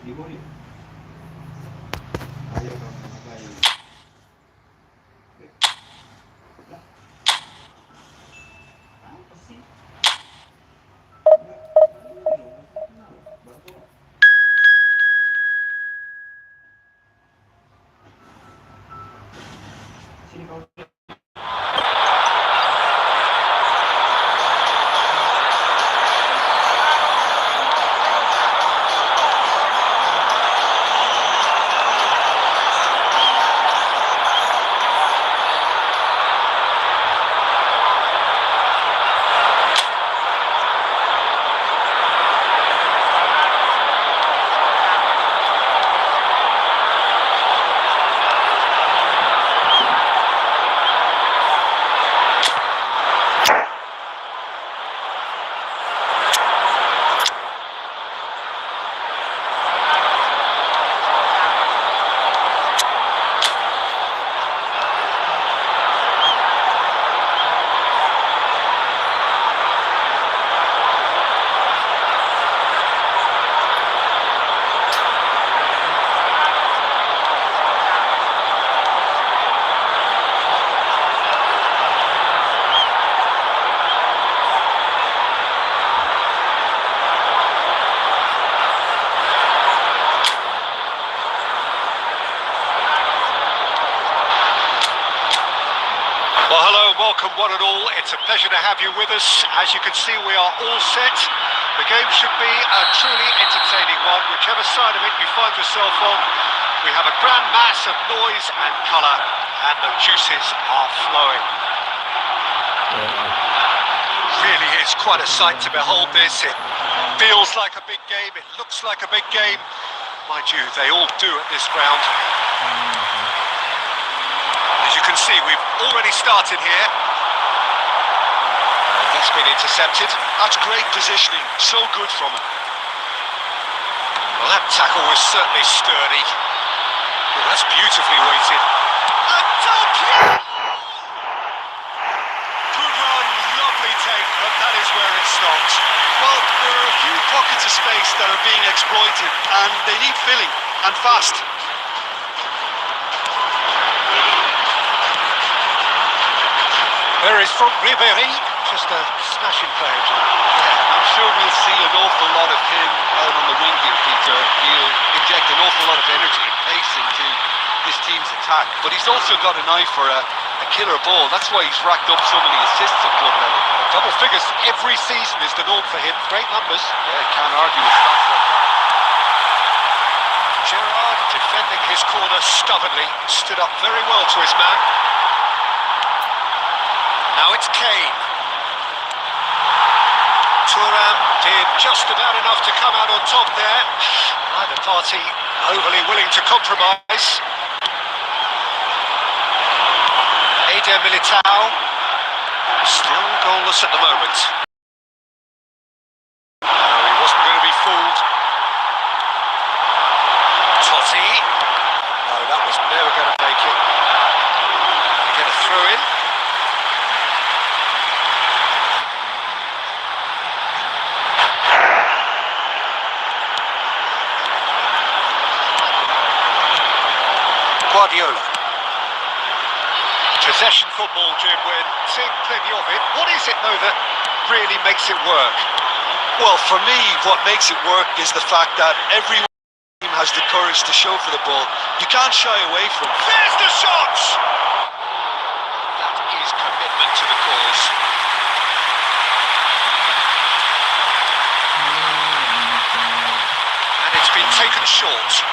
libur ya. Ayo dong, baik. Apa sih? Sini kau. Well, hello, welcome one and all. It's a pleasure to have you with us. As you can see, we are all set. The game should be a truly entertaining one, whichever side of it you find yourself on. We have a grand mass of noise and colour, and the juices are flowing. Really is quite a sight to behold this. It feels like a big game, it looks like a big game. Mind you, they all do at this ground. As you can see, we've already started here. That's been intercepted. That's great positioning, so good from him. Well, that tackle was certainly sturdy. Well, that's beautifully weighted. A dunk! Good run, lovely take, but that is where it stopped. Well, there are a few pockets of space that are being exploited, and they need filling, and fast. There is from Ribéry, just a smashing play. Yeah, I'm sure we'll see an awful lot of him out on the wing here, Peter. He'll inject an awful lot of energy and pace into this team's attack, but he's also got an eye for a killer ball. That's why he's racked up so many assists at club level. Double figures every season is the norm for him. Great numbers. Yeah, can't argue with stats like that. Gerrard defending his corner stubbornly, stood up very well to his man. Now it's Kane. Thuram did just about enough to come out on top there. Neither party overly willing to compromise. Eder Militao, still goalless at the moment. No, he wasn't going to be fooled. Totti. No, that was never going to make it. They get a throw in. Guardiola. Possession football, Jim, we're seeing plenty of it. What is it, though, that really makes it work? Well, for me, what makes it work is the fact that every team has the courage to show for the ball. You can't shy away from it. There's the shot! That is commitment to the cause. And it's been taken short.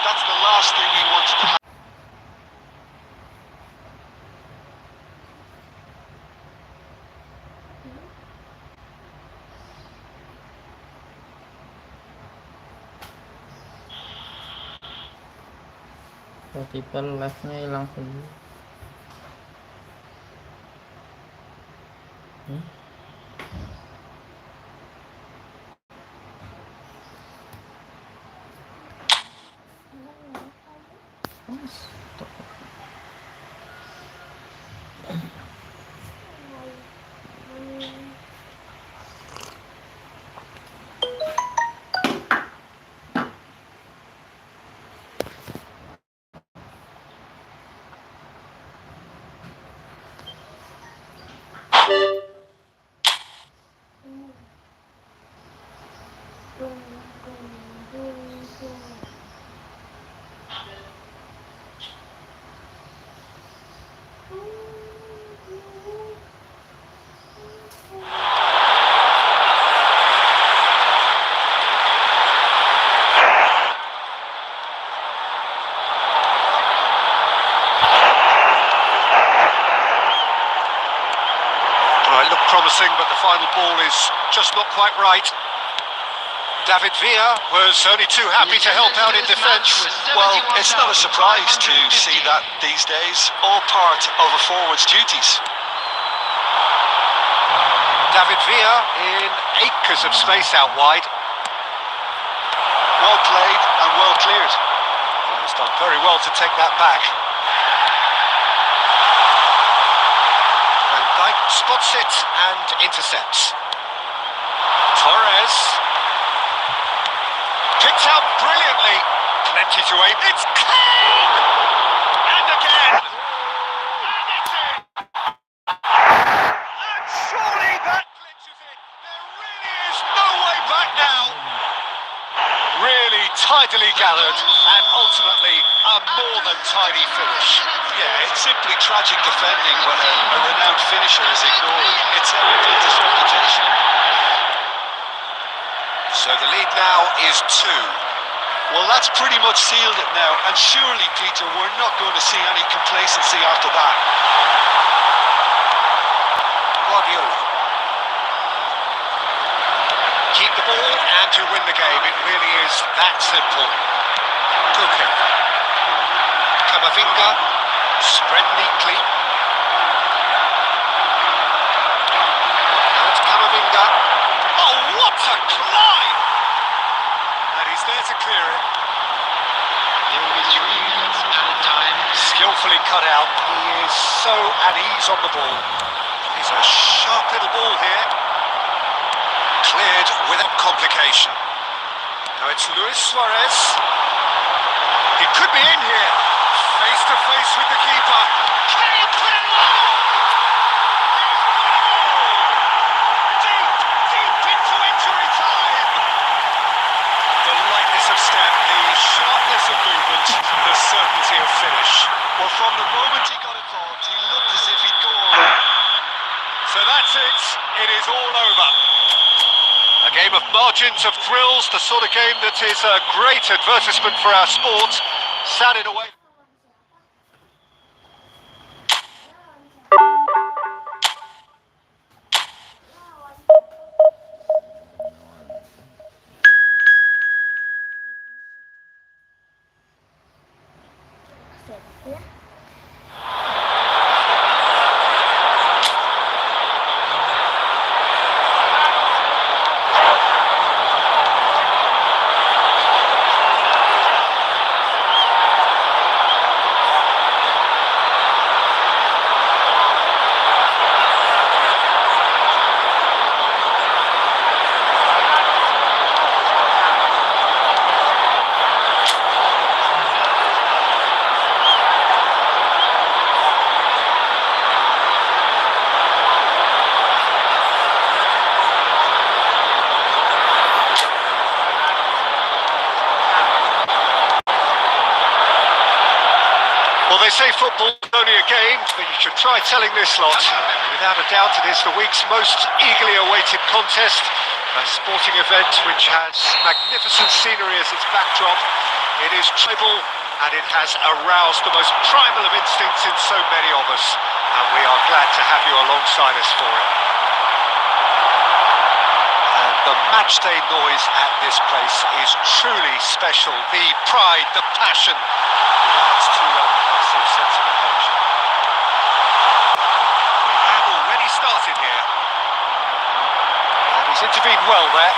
That's the last thing he wants to have. Tiba-tiba live-nya hilang sendiri. Well, it looked promising, but the final ball is just not quite right. David Villa was only too happy to help out in defence. Well, it's not a surprise to see that these days. All part of a forward's duties. David Villa in acres of space out wide. Well played and well cleared. He's done very well to take that back. And Dyke spots it and intercepts. Torres kicks out brilliantly. Plenty to aim. It's clean! And again! And it's in! And surely that clinches it. There really is no way back now. Really tidily gathered and ultimately a more than tidy finish. Yeah, it's simply tragic defending when a renowned finisher is ignored. It's evident his reputation. So the lead now is 2. Well, that's pretty much sealed it now, and surely, Peter, we're not going to see any complacency after that. Guardiola. Keep the ball and you win the game. It really is that simple. Kuka. Camavinga. Spread neatly. Now it's Camavinga. Oh, what a climb! And he's there to clear it. There will be 3 minutes added time. Skillfully cut out. He is so at ease on the ball. It's a sharp little ball here. Cleared without complication. Now it's Luis Suarez. He could be in here. Face to face with the keeper. Can he put it on? Deep, deep into injury time. The lightness of step, the sharpness of movement, the certainty of finish. Well, from the moment he got involved, he looked as if he'd go all. So that's it. It is all over. A game of margins, of thrills, the sort of game that is a great advertisement for our sport. Sad in a way. Well, they say football is only a game, but you should try telling this lot. Without a doubt, it is the week's most eagerly awaited contest. A sporting event which has magnificent scenery as its backdrop. It is tribal and it has aroused the most primal of instincts in so many of us. And we are glad to have you alongside us for it. And the matchday noise at this place is truly special. The pride, the passion. It adds to a massive sense of occasion. We have already started here. And he's intervened well there.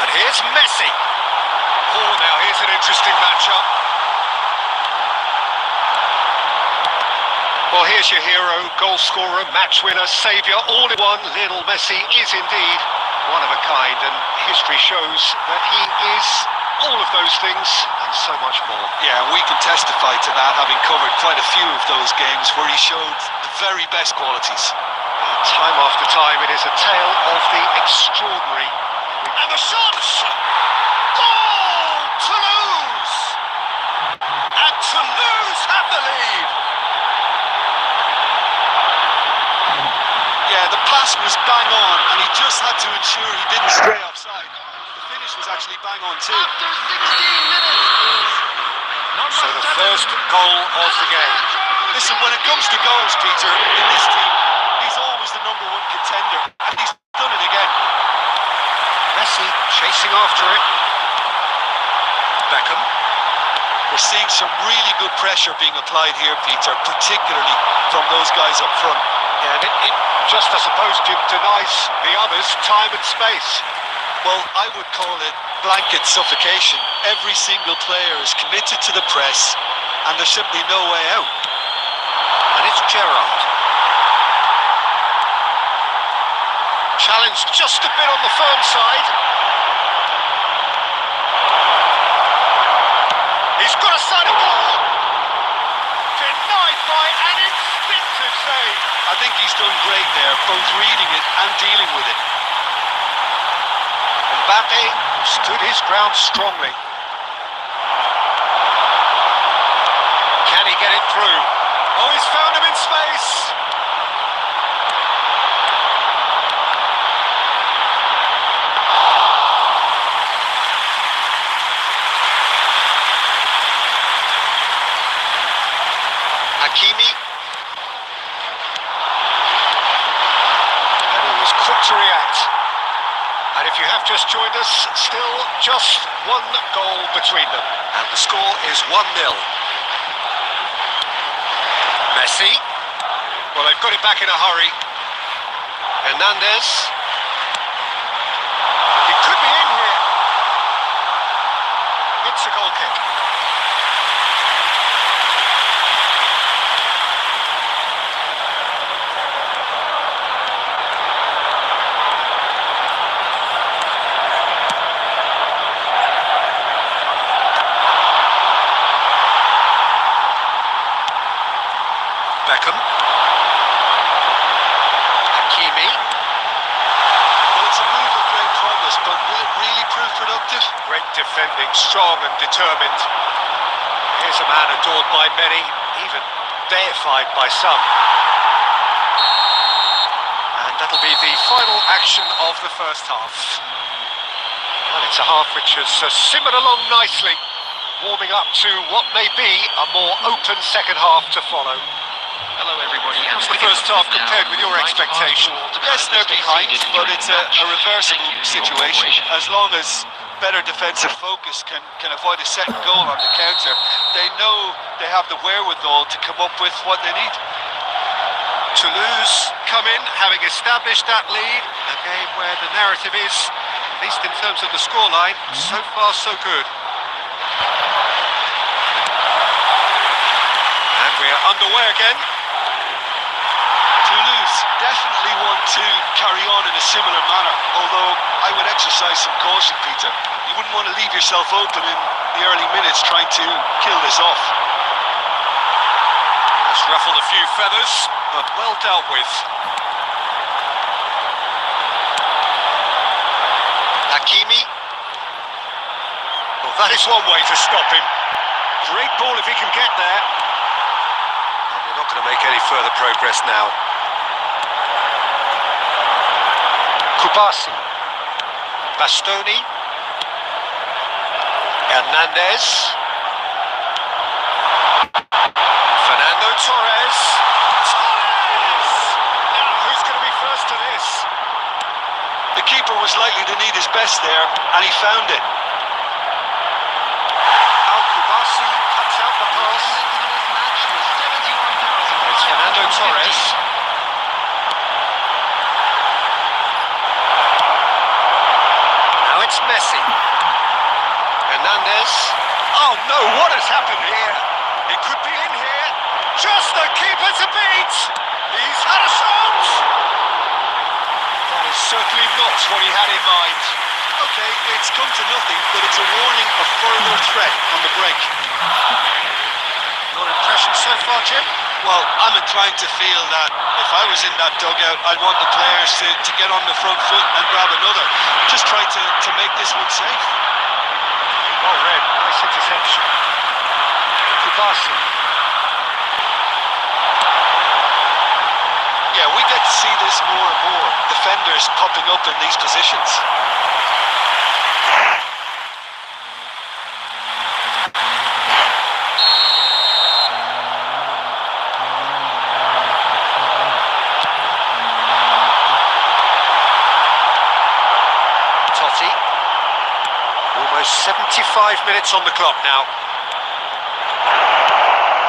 And here's Messi. Oh, now here's a an interesting matchup. Well, here's your hero, goal scorer, match winner, saviour, all in one. Lionel Messi is indeed one of a kind, and history shows that he is all of those things and so much more. Yeah, and we can testify to that, having covered quite a few of those games where he showed the very best qualities. Time after time, it is a tale of the extraordinary. And the shots! Goal! Toulouse! And Toulouse have the lead! Yeah, the pass was bang on, and he just had to ensure he didn't stray offside. The finish was actually bang on too. After 16 minutes. So the first goal of the game. Listen, when it comes to goals, Peter, in this team, he's always the number one contender, and he's done it again. Messi chasing after it. Beckham. We're seeing some really good pressure being applied here, Peter, particularly from those guys up front. And it just, I suppose, Jim, denies the others time and space. Well, I would call it blanket suffocation. Every single player is committed to the press, and there's simply no way out. And it's Gerrard. Challenged just a bit on the firm side. He's got a side of ball. Denied by an instinctive save. I think he's done great there, both reading it and dealing with it. Mbappe stood his ground strongly. Can he get it through? Oh, he's found him in space. Hakimi. And he was quick to react. And if you have just joined us, still just one goal between them. And the score is 1-0. Messi. Well, they've got it back in a hurry. Hernandez. He could be in here. It's a goal kick. Beckham. Hakimi. Well, it's a move of great promise, but will it really prove productive? Great defending, strong and determined. Here's a man adored by many, even deified by some. And that'll be the final action of the first half. Well, it's a half which has simmered along nicely, warming up to what may be a more open second half to follow. Hello, everybody. How's the first half compared with your expectation? Yes, they're behind, but it's a reversible situation. As long as better defensive focus can avoid a second goal on the counter, they know they have the wherewithal to come up with what they need. Toulouse come in, having established that lead. A game where the narrative is, at least in terms of the scoreline, so far so good. And we're underway again. Toulouse definitely want to carry on in a similar manner, although I would exercise some caution, Peter. You wouldn't want to leave yourself open in the early minutes trying to kill this off. That's ruffled a few feathers, but well dealt with. Hakimi. Well, that is one way to stop him. Great ball if he can get there. And we're not going to make any further progress now. Kubasi. Bastoni. Hernandez. Fernando Torres. Torres! Now, who's going to be first to this? The keeper was likely to need his best there, and he found it. Kubasi cuts out the pass. It's Fernando Torres. Now it's Messi. Hernandez. No, what has happened here? It could be in here. Just the keeper to beat. He's had a shot. That is certainly not what he had in mind. Okay, it's come to nothing, but it's a warning of further threat on the break. Your impression so far, Jim? Well, I'm inclined to feel that if I was in that dugout, I'd want the players to get on the front foot and grab another. Just try to make this one safe. Well read, nice interception. Kubasi. Yeah, we get to see this more and more. Defenders popping up in these positions. Totti. Almost 75 minutes on the clock now.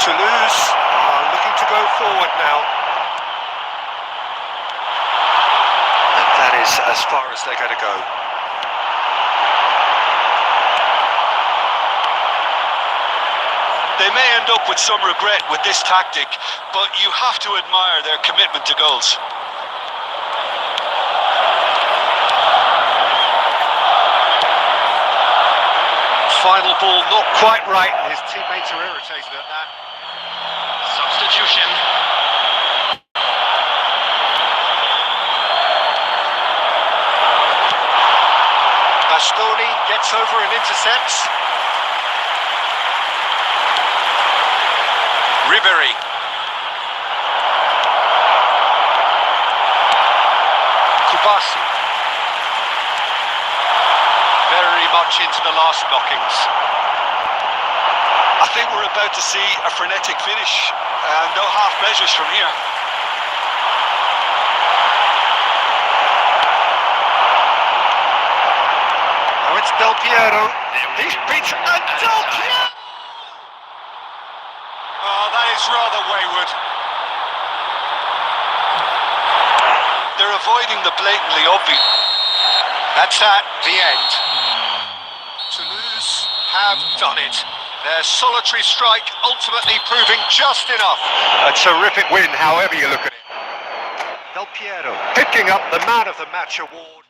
Toulouse are looking to go forward now. And that is as far as they're going to go. They may end up with some regret with this tactic, but you have to admire their commitment to goals. Final ball not quite right. His teammates are irritated at that. Substitution. Bastoni gets over and intercepts. Ribéry. Kubasi. Very much into the last knockings. I think we're about to see a frenetic finish. No half measures from here. Now it's Del Piero. He's beaten and Del Piero! Oh, that is rather wayward. They're avoiding the blatantly obvious. That's that, the end. Toulouse have done it. Their solitary strike ultimately proving just enough. A terrific win, however you look at it. Del Piero picking up the Man of the Match award.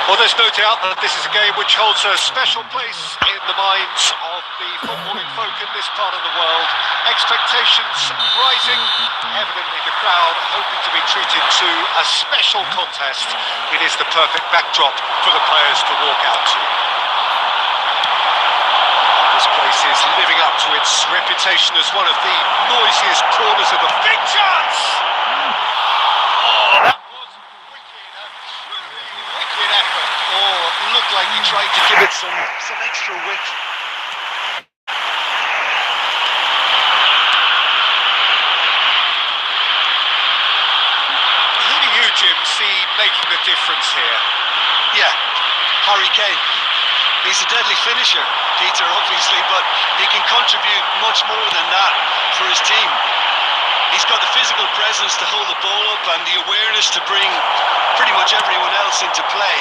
Well, there's no doubt that this is a game which holds a special place in the minds of the footballing folk in this part of the world. Expectations rising, evidently the crowd hoping to be treated to a special contest. It is the perfect backdrop for the players to walk out to. This place is living up to its reputation as one of the noisiest corners of the big chance! Oh, that was wicked, a truly wicked effort. Oh, it looked like he tried to give it some extra width. Who do you, Jim, see making the difference here? Yeah, Harry Kane. He's a deadly finisher, Peter, obviously, but he can contribute much more than that for his team. He's got the physical presence to hold the ball up and the awareness to bring pretty much everyone else into play.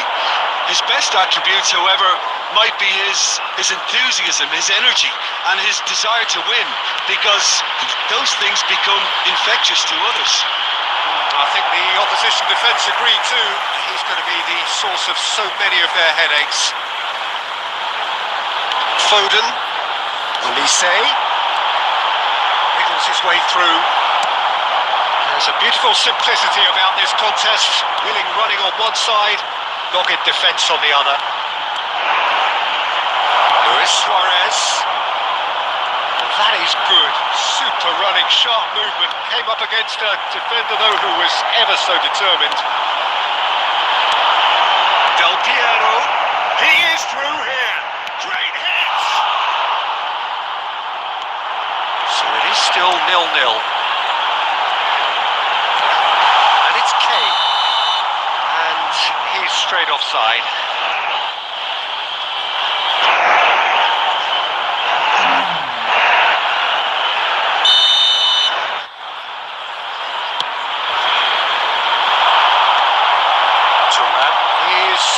His best attributes, however, might be his enthusiasm, his energy, and his desire to win, because those things become infectious to others. I think the opposition defence agree too. He's going to be the source of so many of their headaches. Foden, Olise, wiggles his way through. There's a beautiful simplicity about this contest. Willing running on one side, dogged defence on the other. Luis Suarez. He's good, super running, sharp movement. Came up against a defender though who was ever so determined. Del Piero, he is through here. Great hit! So it is still 0-0. And it's Kane. And he's straight offside.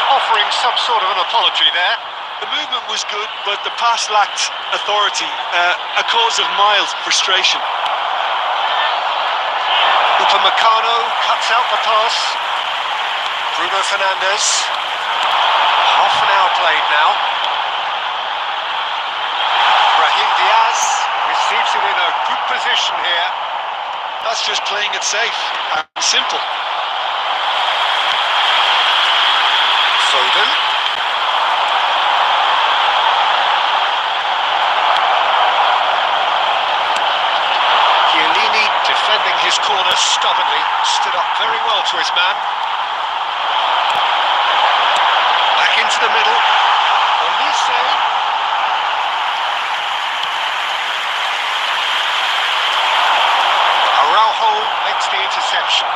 Offering some sort of an apology there. The movement was good, but the pass lacked authority, a cause of mild frustration. Upamecano cuts out the pass. Bruno Fernandes. Half an hour played now. Brahim Diaz receives it in a good position here. That's just playing it safe and simple. Foden. Chiellini defending his corner stubbornly, stood up very well to his man. Back into the middle. Olise. Araujo makes the interception.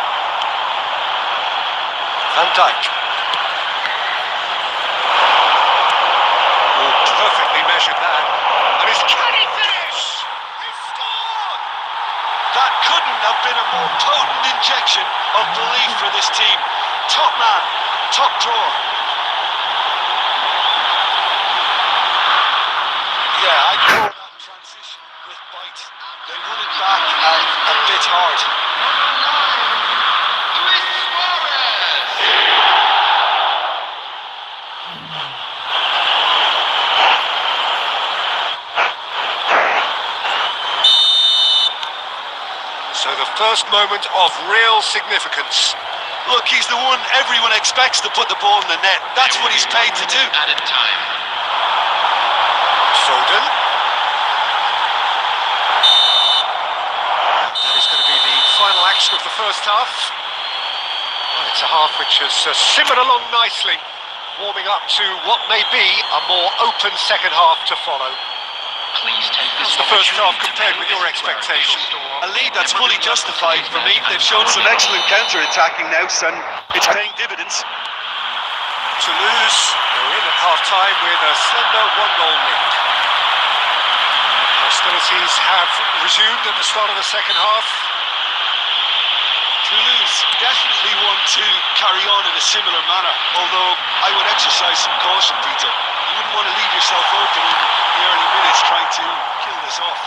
Van Dijk. Perfectly measured that. And can he finish? He scored! That couldn't have been a more potent injection of belief for this team. Top man, top draw. Yeah, I call that transition with bite. They won it back and a bit hard. So the first moment of real significance. Look, he's the one everyone expects to put the ball in the net. That's what he's paid to do. Added time. Foden. That is going to be the final action of the first half. Well, it's a half which has simmered along nicely, warming up to what may be a more open second half to follow. Please take this The first half compared with your expectations. A lead that's fully justified for me. They've shown some excellent counter-attacking now, and it's paying dividends. Toulouse are in at half-time with a slender one-goal lead. Hostilities have resumed at the start of the second half. Toulouse definitely want to carry on in a similar manner, although I would exercise some caution, Peter. You wouldn't want to leave yourself open in the early minutes trying to kill this off.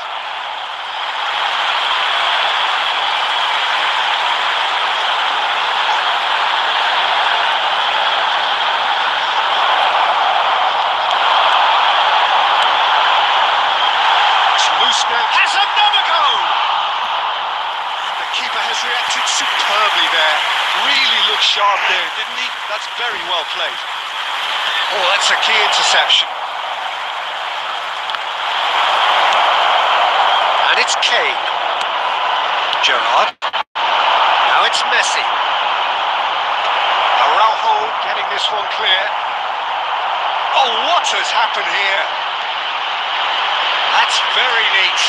Toulouse now has another go! The keeper has reacted superbly there. Really looked sharp there, didn't he? That's very well played. Oh, that's a key interception. And it's Kane. Gerrard. Now it's Messi. Araujo getting this one clear. Oh, what has happened here? That's very neat.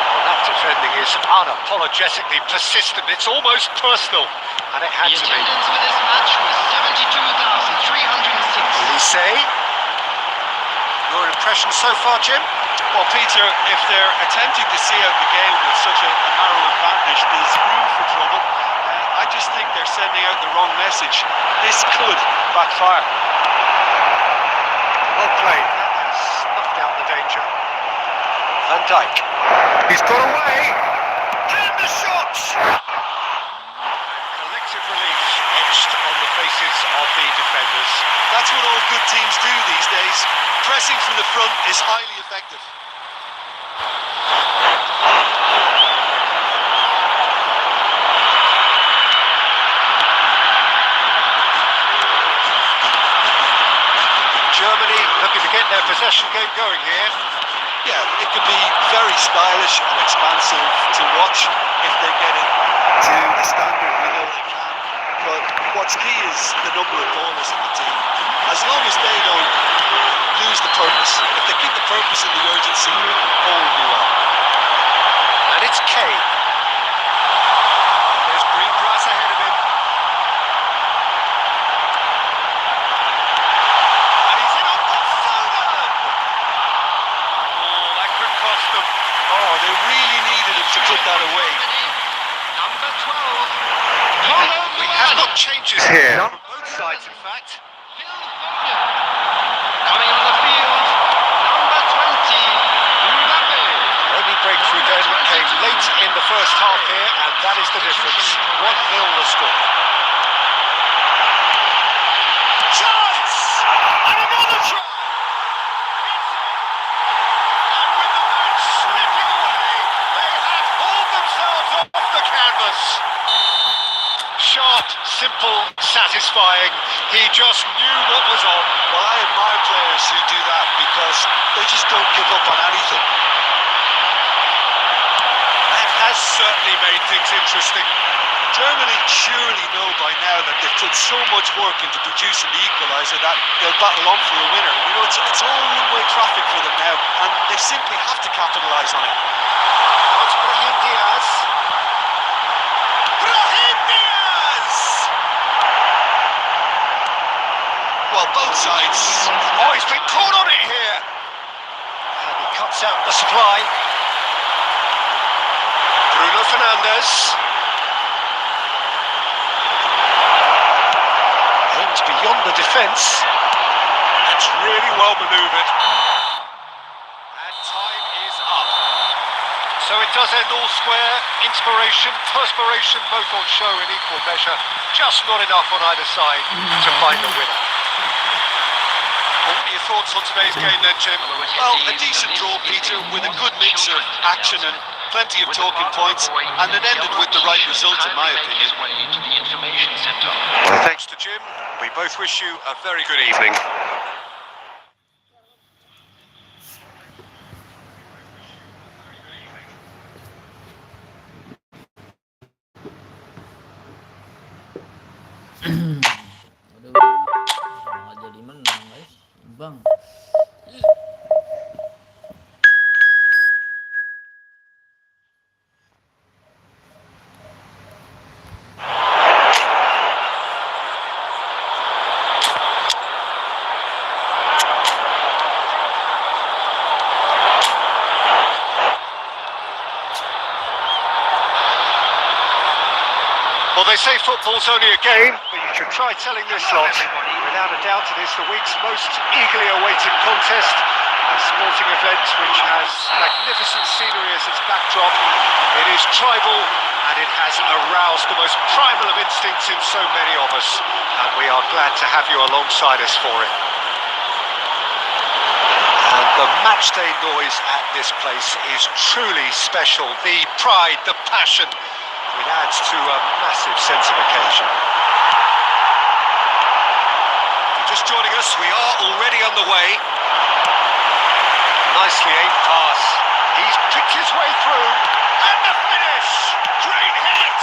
Well, that defending is unapologetically persistent. It's almost personal. And it had The to be. attendance for this match was 72,306. Olise. Your impression so far, Jim? Well, Peter, if they're attempting to see out the game with such a narrow advantage, there's room for trouble. I just think they're sending out the wrong message. This could backfire. Well played. That has snuffed out the danger. Van Dijk. He's got away. And the shot! Collective relief etched on the faces of the defenders. That's what all good teams do these days. Pressing from the front is highly effective. Germany looking to get their possession game going here. Yeah, it can be very stylish and expansive to watch if they get it to the standard we know they can. But what's key is the number of ballers in the team. As long as they don't lose the purpose, if they keep the purpose and the urgency, all will be well. And it's Kane. There's green grass ahead of him. And he's in on Foden! Oh, that could cost them. Oh, they really needed him to put that away. Number 12. We have got changes here. On both sides, in fact. Coming on the field, number 20, Mbappe. Only breakthrough then came late in the first half here, and that is the difference. 1-0 the score. Chance! And another try! And with the match slipping away, they have hauled themselves off the canvas. Sharp, simple, satisfying. He just knew what was on. Well, I admire players who do that because they just don't give up on anything. That has certainly made things interesting. Germany surely know by now that they've put so much work into producing the equaliser that they'll battle on for a winner. You know, it's all one-way traffic for them now, and they simply have to capitalise on it. Now it's Brahim Diaz. Brahim Diaz! Well, both sides. Oh, he's been caught on it here. And he cuts out the supply. Bruno Fernandes. Aims beyond the defence. That's really well manoeuvred. And time is up. So it does end all square. Inspiration, perspiration, both on show in equal measure. Just not enough on either side to find the winner. What are your thoughts on today's game then, Jim? Well, a decent draw, Peter, with a good mix of action and plenty of talking points, and it ended with the right result, in my opinion. Well, thanks to Jim. We both wish you a very good evening. Aduh, nggak jadi menang guys, bang. Well, they say football's only a game, but you should try telling this lot. Without a doubt, it is the week's most eagerly awaited contest. A sporting event which has magnificent scenery as its backdrop. It is tribal, and it has aroused the most primal of instincts in so many of us. And we are glad to have you alongside us for it. And the matchday noise at this place is truly special. The pride, the passion. It adds to a massive sense of occasion. If you're just joining us, we are already on the way. Nicely aimed pass. He's picked his way through. And the finish! Great hit!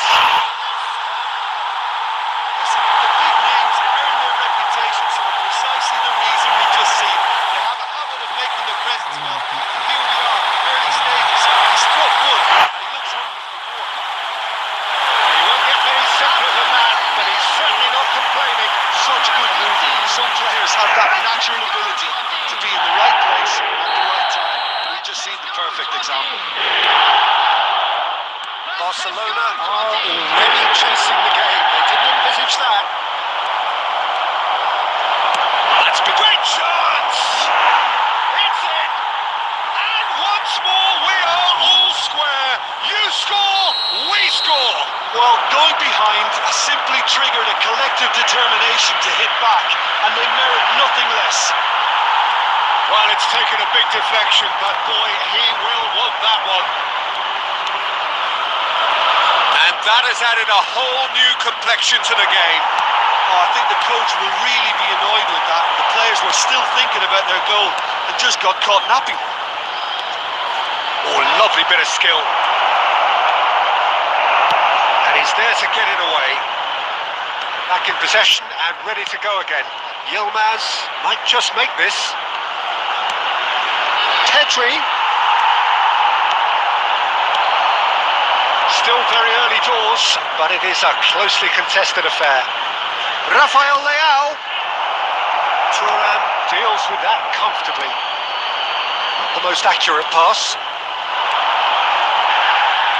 Listen, the big names earn their reputations for precisely the reason we just seen. They have a habit of making their presence felt. And here we are, early stages. He struck one, and he looks hungry for more. He won't get many simpler than that, but he's certainly not complaining. Such good movement. Some players have that natural ability to be in the right place at the right time. We've just seen the perfect example. Barcelona are already chasing the game. They didn't envisage that. That's been a great chance! It's in! And once more we are all square. You score, we score! Well, going behind simply triggered a collective determination to hit back, and they merit nothing less. Well, it's taken a big deflection, but boy, he will want that one. And that has added a whole new complexion to the game. Oh, I think the coach will really be annoyed with that. The players were still thinking about their goal and just got caught napping. Oh, lovely bit of skill. And he's there to get it away. Back in possession and ready to go again. Yilmaz might just make this. Pedri. Still very early doors, but it is a closely contested affair. Rafael Leao. Thuram deals with that comfortably. Not the most accurate pass.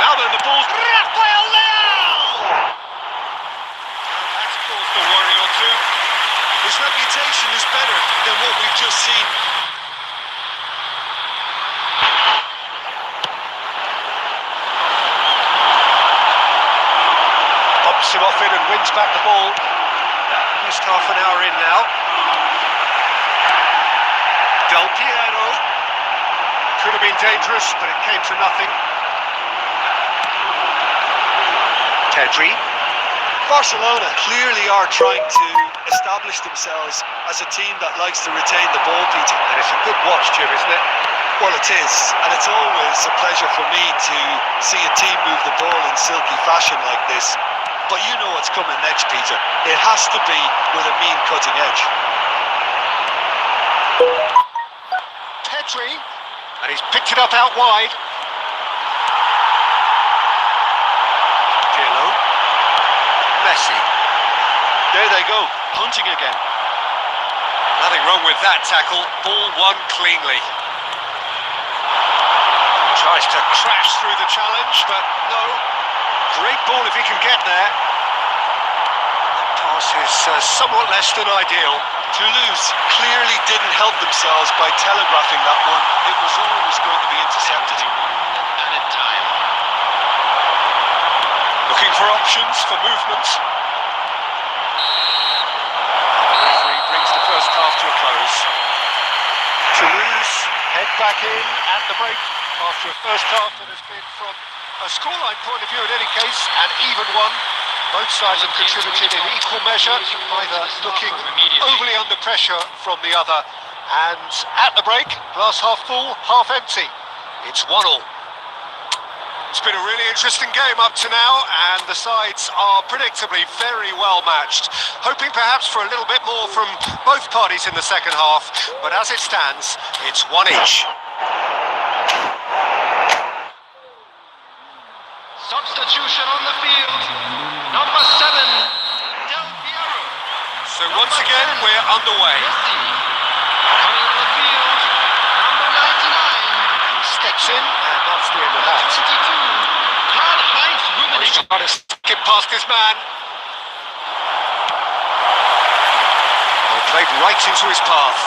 Now then, the ball's Rafael Leao! And that's caused a worry or two. His reputation is better than what we've just seen. Bumps him off it and wins back the ball. Just half an hour in now. Del Piero. Could have been dangerous, but it came to nothing. Pedri. Barcelona clearly are trying to establish themselves as a team that likes to retain the ball, Peter. And it's a good watch, Jim, isn't it? Well, it is, and it's always a pleasure for me to see a team move the ball in silky fashion like this. But you know what's coming next, Peter. It has to be with a mean cutting edge. Pedri, and he's picked it up out wide. Pirlo. Messi. There they go, punting again. Nothing wrong with that tackle. Ball won cleanly. Tries to crash through the challenge, but no. Great ball if he can get there. That pass is somewhat less than ideal. Toulouse clearly didn't help themselves by telegraphing that one. It was always going to be intercepted. At a time. Looking for options for movement. The referee brings the first half to a close. Toulouse head back in at the break after a first half that has been, from a scoreline point of view in any case, an even one. Both sides have contributed in equal measure, neither looking overly under pressure from the other. And at the break, glass half full, half empty. It's 1-1. It's been a really interesting game up to now, and the sides are predictably very well matched. Hoping perhaps for a little bit more from both parties in the second half, but as it stands, it's one each. Substitution on the field. Number 7, Del Piero. So once again, we're underway. Messi. Coming on the field. Number 99. Steps in, and that's the end of that. 22. Karl-Heinz Rummenigge. He's trying to skip past his man. Oh, played right into his path,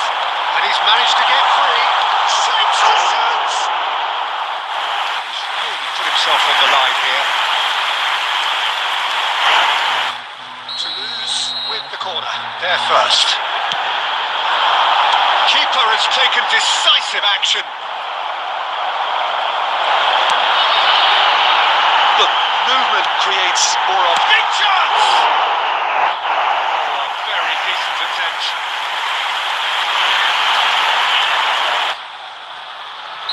and he's managed to get free. Saves the chance. He's really put himself on the line here. Toulouse with the corner. They're first. Keeper has taken decisive action. Look, movement creates more of. Big chance! Oh, a very decent attempt.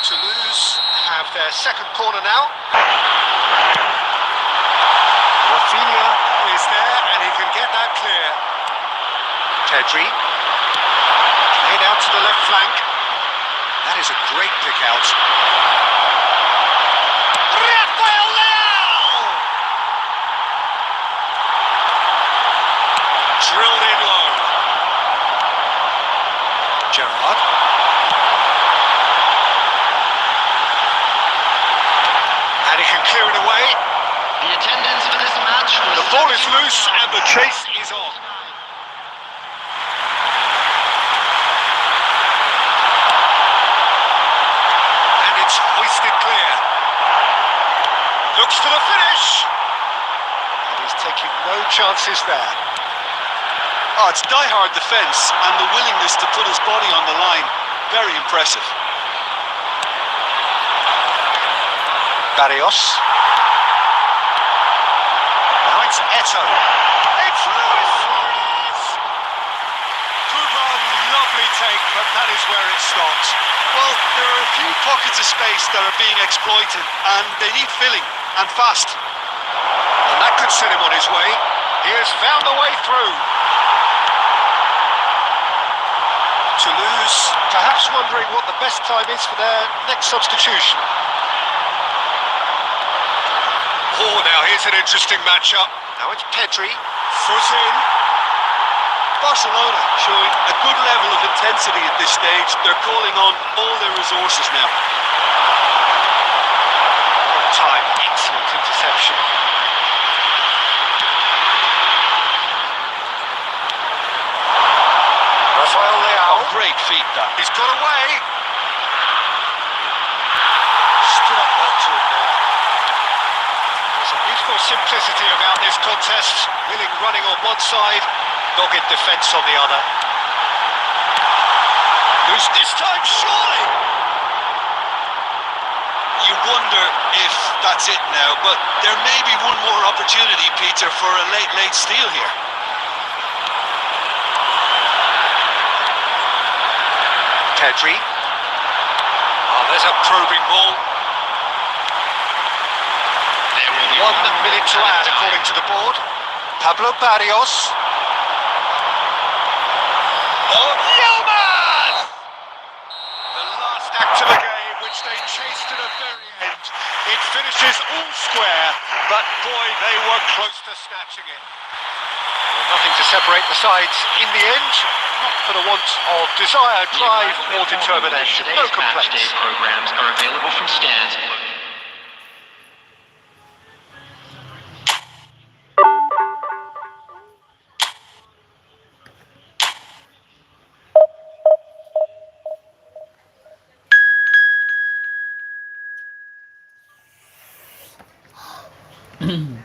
Toulouse have their second corner now. Rafinha is there, and he can get that clear. Pedri. Played out to the left flank. That is a great pick out. Rafael Leao! Drilled in low. Gerrard. And he can clear it away. The attendance for this match was. The ball is loose and the chase is on. And it's hoisted clear. Looks for the finish. And he's taking no chances there. Oh, it's die-hard defence and the willingness to put his body on the line. Very impressive. Barrios. Now it's Eto'o. It's Luis Suarez! but that is where it stops. Well, there are a few pockets of space that are being exploited, and they need filling, and fast. And that could set him on his way. He has found the way through. Toulouse, perhaps wondering what the best time is for their next substitution. Oh, now here's an interesting matchup. Now it's Pedri, foot in. Barcelona showing a good level of intensity at this stage. They're calling on all their resources now. Time, excellent interception. Rafael Leao. Great feat, that. He's got away. Stood up well to him there. There's a beautiful simplicity about this contest. Willing running on one side, dogged defence on the other. Loose this time, surely. You wonder if that's it now, but there may be one more opportunity, Peter, for a late steal here. Pedri. Oh, there's a probing ball. There will be 1 minute to add, according to the board. Pablo Barrios. Oh, Yilmaz! The last act of the game, which they chased to the very end. It finishes all square, but boy, they were close to snatching it. Well, nothing to separate the sides in the end. Not for the want of desire, drive, or determination. No Today's match day complaints. programs are available from stands.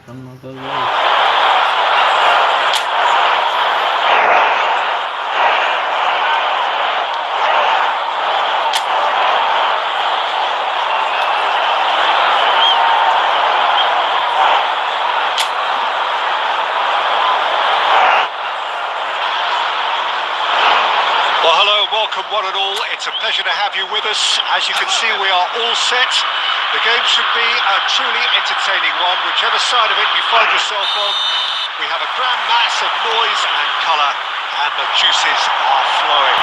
Sama ke guys. Well, hello, welcome one and all. It's a pleasure to have you with us. As you can see, we are all set. The game should be a truly entertaining one, whichever side of it you find yourself on. We have a grand mass of noise and colour, and the juices are flowing.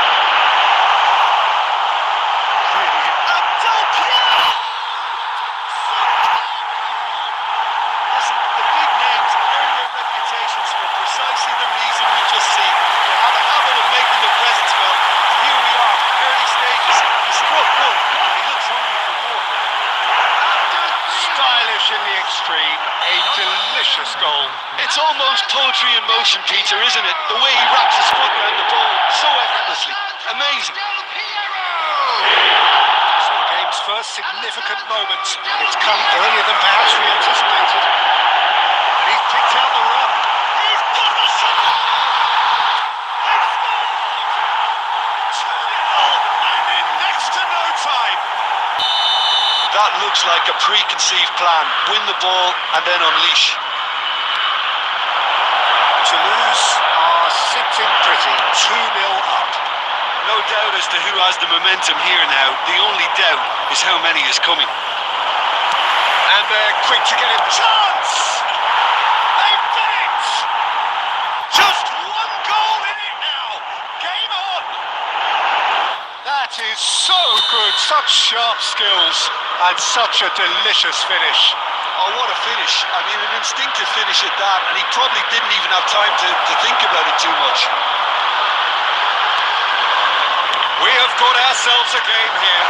Listen, the big names earn their reputations for precisely the reason we just seen. They have a habit of making their presence felt. And here we are, early stages. He struck one, and he looks hungry for more. Stylish in the extreme, a delicious goal. It's almost poetry in motion, Peter, isn't it? The way he wraps his foot around the ball so effortlessly. Amazing. So the game's first significant moment, and it's come earlier than perhaps we anticipated. And he's picked out the run. He's got the shot! They've scored! 2-0, and in next to no time. That looks like a preconceived plan. Win the ball and then unleash. Toulouse are sitting pretty, 2-0 up. No doubt as to who has the momentum here now. The only doubt is how many is coming. And they're quick to get a chance! They've done it! Just one goal in it now! Game on! That is so good, such sharp skills, and such a delicious finish. Oh, what a finish. I mean, an instinctive finish at that, and he probably didn't even have time to think about it too much. We have got ourselves a game here.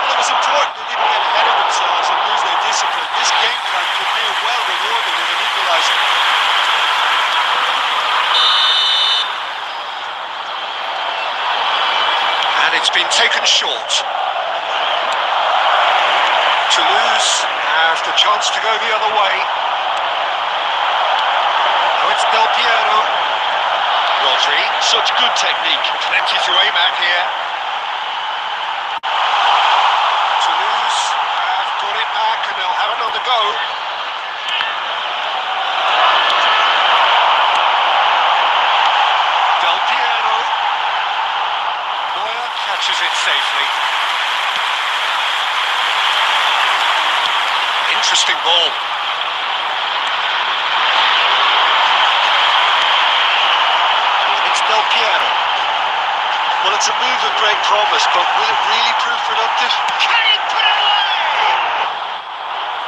Well, it was important they didn't get ahead of themselves and lose their discipline. This game plan could may well reward them with an equaliser. And it's been taken short. Toulouse have the chance to go the other way. Now it's Del Piero. Rodri. Such good technique. Plenty to aim at here. Toulouse have got it back and they'll have another go. Del Piero. Neuer. it safely. Interesting ball. It's Del Piero. Well, it's a move of great promise, but will it really prove productive? Can he put it away?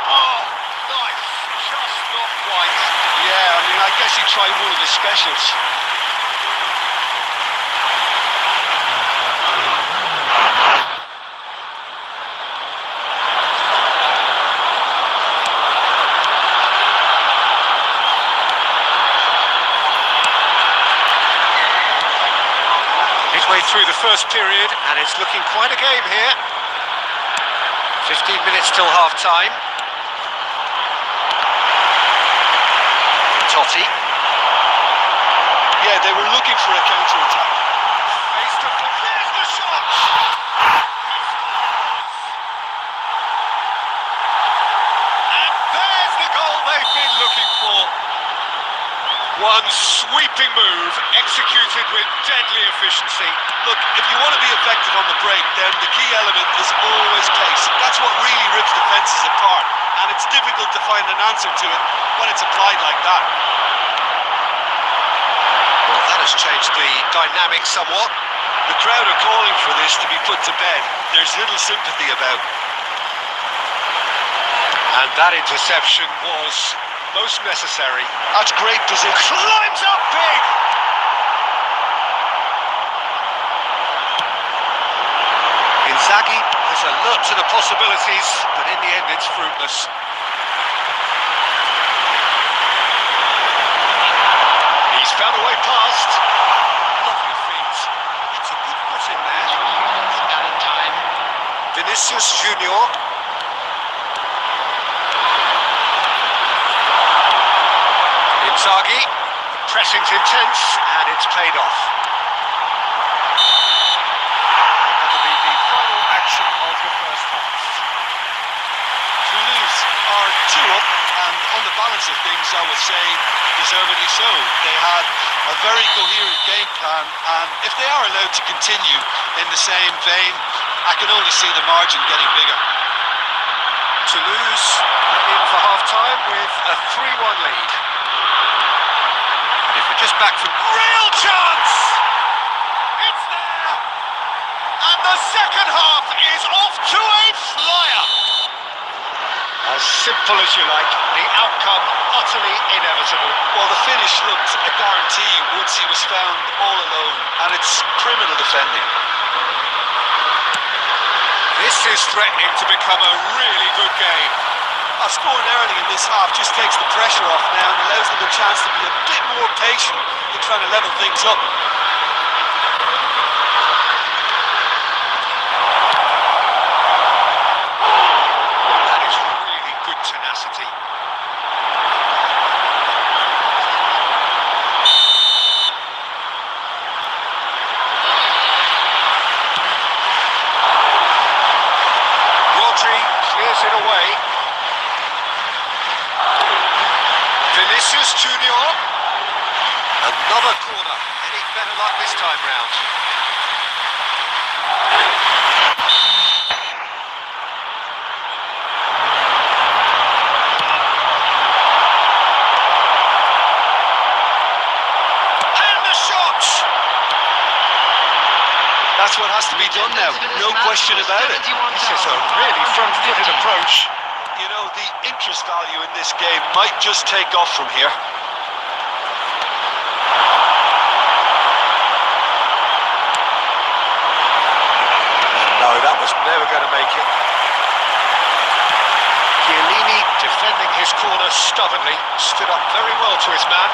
Oh, nice. Just not quite. Yeah, I mean, I guess he tried one of his specials. Midway through the first period, and it's looking quite a game here. 15 minutes till half-time. Totti. Yeah, they were looking for a counter-attack. Face to face. There's the shot! And there's the goal they've been looking for. One sweeping move, executed with deadly efficiency. Look, if you want to be effective on the break, then the key element is always pace. That's what really rips defences apart, and it's difficult to find an answer to it when it's applied like that. Well, that has changed the dynamic somewhat. The crowd are calling for this to be put to bed. There's little sympathy about. And that interception was most necessary. That's great position. Climbs up big! Inzaghi has alert to the possibilities, but in the end it's fruitless. He's found a way past. Lovely feet. It's a good foot in there. Added time. Vinicius Junior. Inzaghi. The pressing's intense, and it's paid off. That'll be the final action of the first half. Toulouse are 2 up, and on the balance of things, I would say deservedly so. They had a very coherent game plan, and if they are allowed to continue in the same vein, I can only see the margin getting bigger. Toulouse in for half-time with a 3-1 lead. If we're just back from real chance! It's there! And the second half is off to a flyer! As simple as you like, the outcome utterly inevitable. Well, the finish looked a guarantee once he was found all alone, and it's criminal defending. This is threatening to become a really good game. Scoring early in this half just takes the pressure off now and allows them a chance to be a bit more patient in trying to level things up. That is really good tenacity. Rodri clears it away. Vinicius Junior. Another corner. Any better luck this time round? And the shot! That's what has to be done now, no question about it. This is a really front-footed approach. You know, the interest value in this game might just take off from here. No, that was never going to make it. Chiellini defending his corner stubbornly, stood up very well to his man.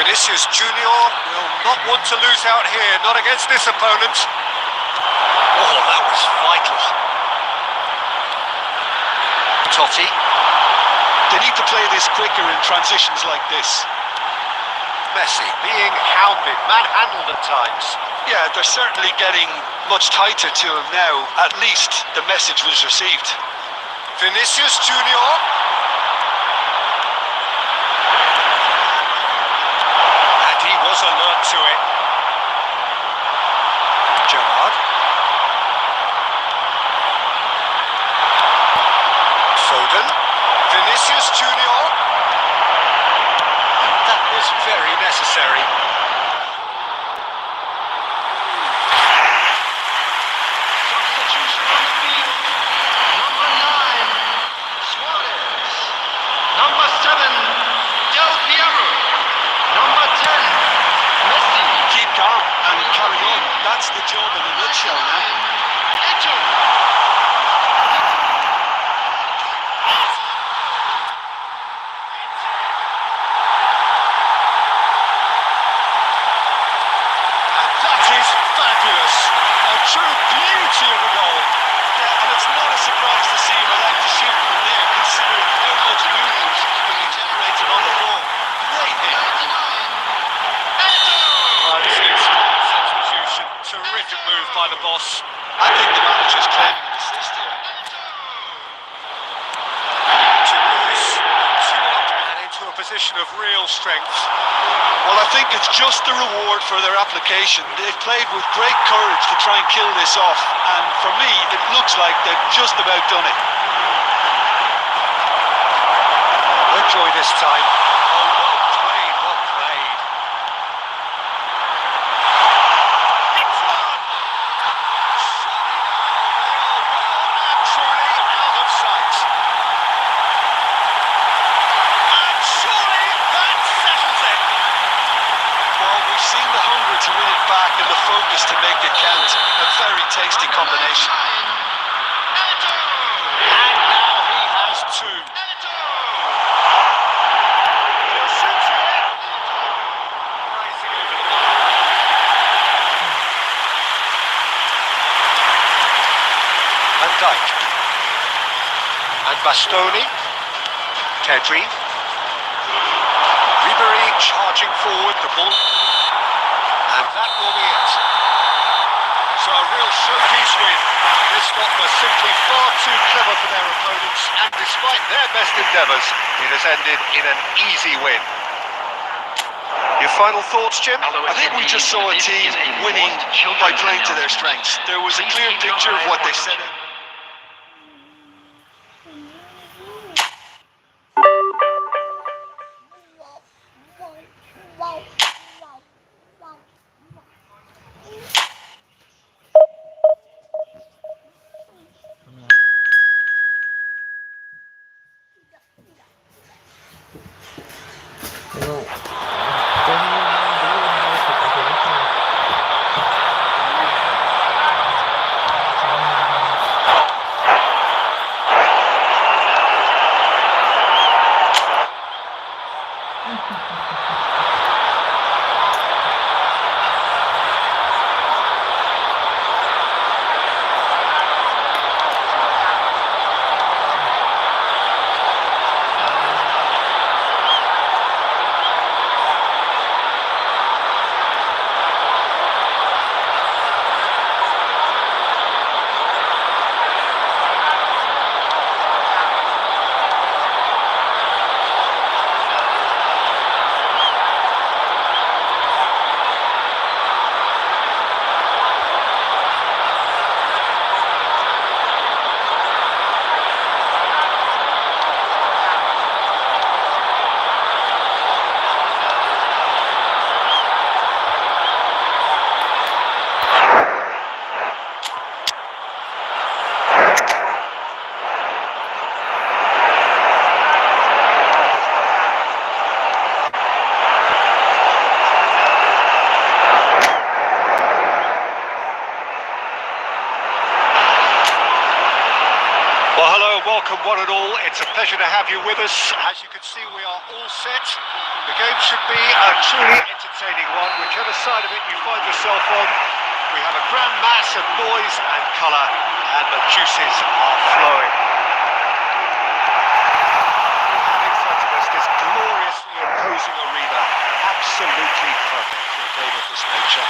Vinicius Junior will not want to lose out here, not against this opponent. Oh, that was vital. Totti. They need to play this quicker in transitions like this. Messi being hounded, manhandled at times. Yeah, they're certainly getting much tighter to him now. At least the message was received. Vinicius Junior. And he was alert to it. That's the job in a nutshell now. And that is fabulous. A true beauty of a goal. Yeah, and it's not a surprise to see him elect to shoot from there, considering how much movement can be generated on the ball. Great hit. Oh, this is substitution. Terrific move by the boss. I think the manager's claiming an assist here. To lose, two up and into a position of real strength. Well, I think it's just the reward for their application. They've played with great courage to try and kill this off, and for me, it looks like they've just about done it. No joy this time. Oh, well played, well played. It's one! Surely now, they are well and truly out of sight. And surely that settles it. Well, we've seen the hunger to win it back and the focus to make it count. A very tasty combination. And now he has two. He'll shoot it. Racing over the line. Van Dijk. And Bastoni. Pedri. Ribery charging forward the ball. And that will be it. So a real showpiece win. This lot were simply far too clever for their opponents, and despite their best endeavours, it has ended in an easy win. Your final thoughts, Jim? I think we just saw a team winning by playing to their strengths. There was a clear picture of what they set out. Tengok. Welcome one and all, it's a pleasure to have you with us. As you can see, we are all set. The game should be a truly entertaining one, whichever side of it you find yourself on. We have a grand mass of noise and colour, and the juices are flowing. We have in front of us this gloriously imposing arena, absolutely perfect for a game of this nature.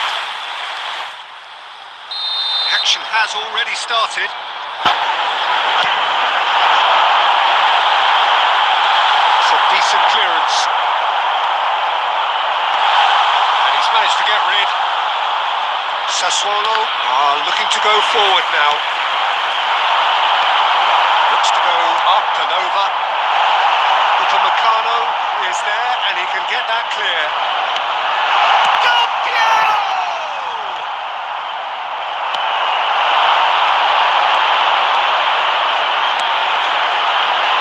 Action has already started. Decent clearance. And he's managed to get rid. Sassuolo are looking to go forward now. Looks to go up and over. Upamecano is there and he can get that clear. Del Piero!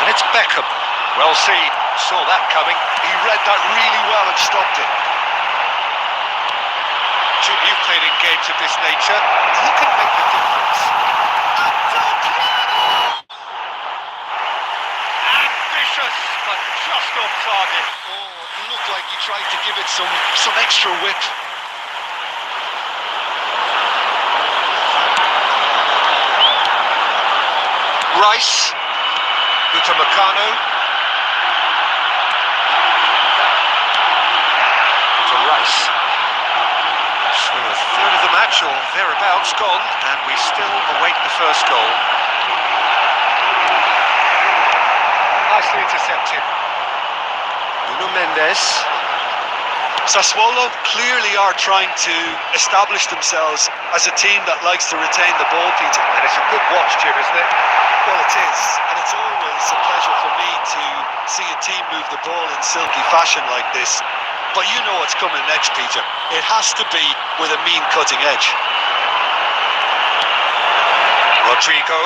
And it's Beckham. Well seen. Saw that coming. He read that really well and stopped it. Jim, you've played in games of this nature. Who can make the difference? Ambitious, but just off target. Oh, it looked like he tried to give it some extra whip. Rice, Utamacano, to Rice. So a third of the match or thereabouts gone, and we still await the first goal. Nicely intercepted. Nuno Mendes. Sassuolo clearly are trying to establish themselves as a team that likes to retain the ball, Peter. And it's a good watch, Jim, isn't it? Well, it is, and it's always a pleasure for me to see a team move the ball in silky fashion like this. But you know what's coming next, Peter. It has to be with a mean cutting edge. Rodrigo.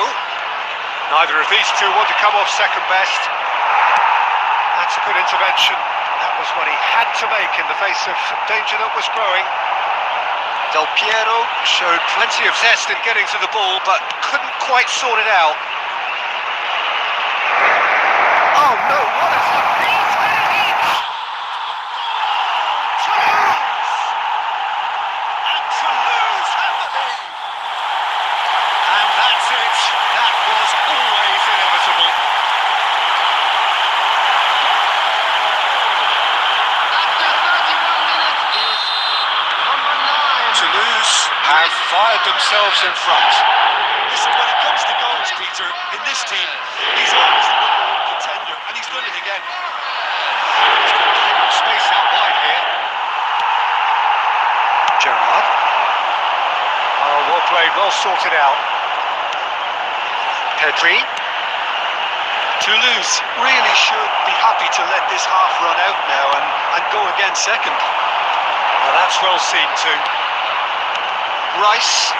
Neither of these two want to come off second best. That's a good intervention. That was what he had to make in the face of danger that was growing. Del Piero showed plenty of zest in getting to the ball, but couldn't quite sort it out. Oh no, what a surprise! And Toulouse have the lead! And that's it. That was always inevitable. After 31 minutes is number 9. Toulouse have fired themselves in front. Listen, when it comes to goals, Peter, in this team, he's always the number one contender, and he's done it again. Space out wide here. Gerrard. Oh, well played, well sorted out. Pedri. Toulouse really should be happy to let this half run out now and go again second. Well, that's well seen too. Rice.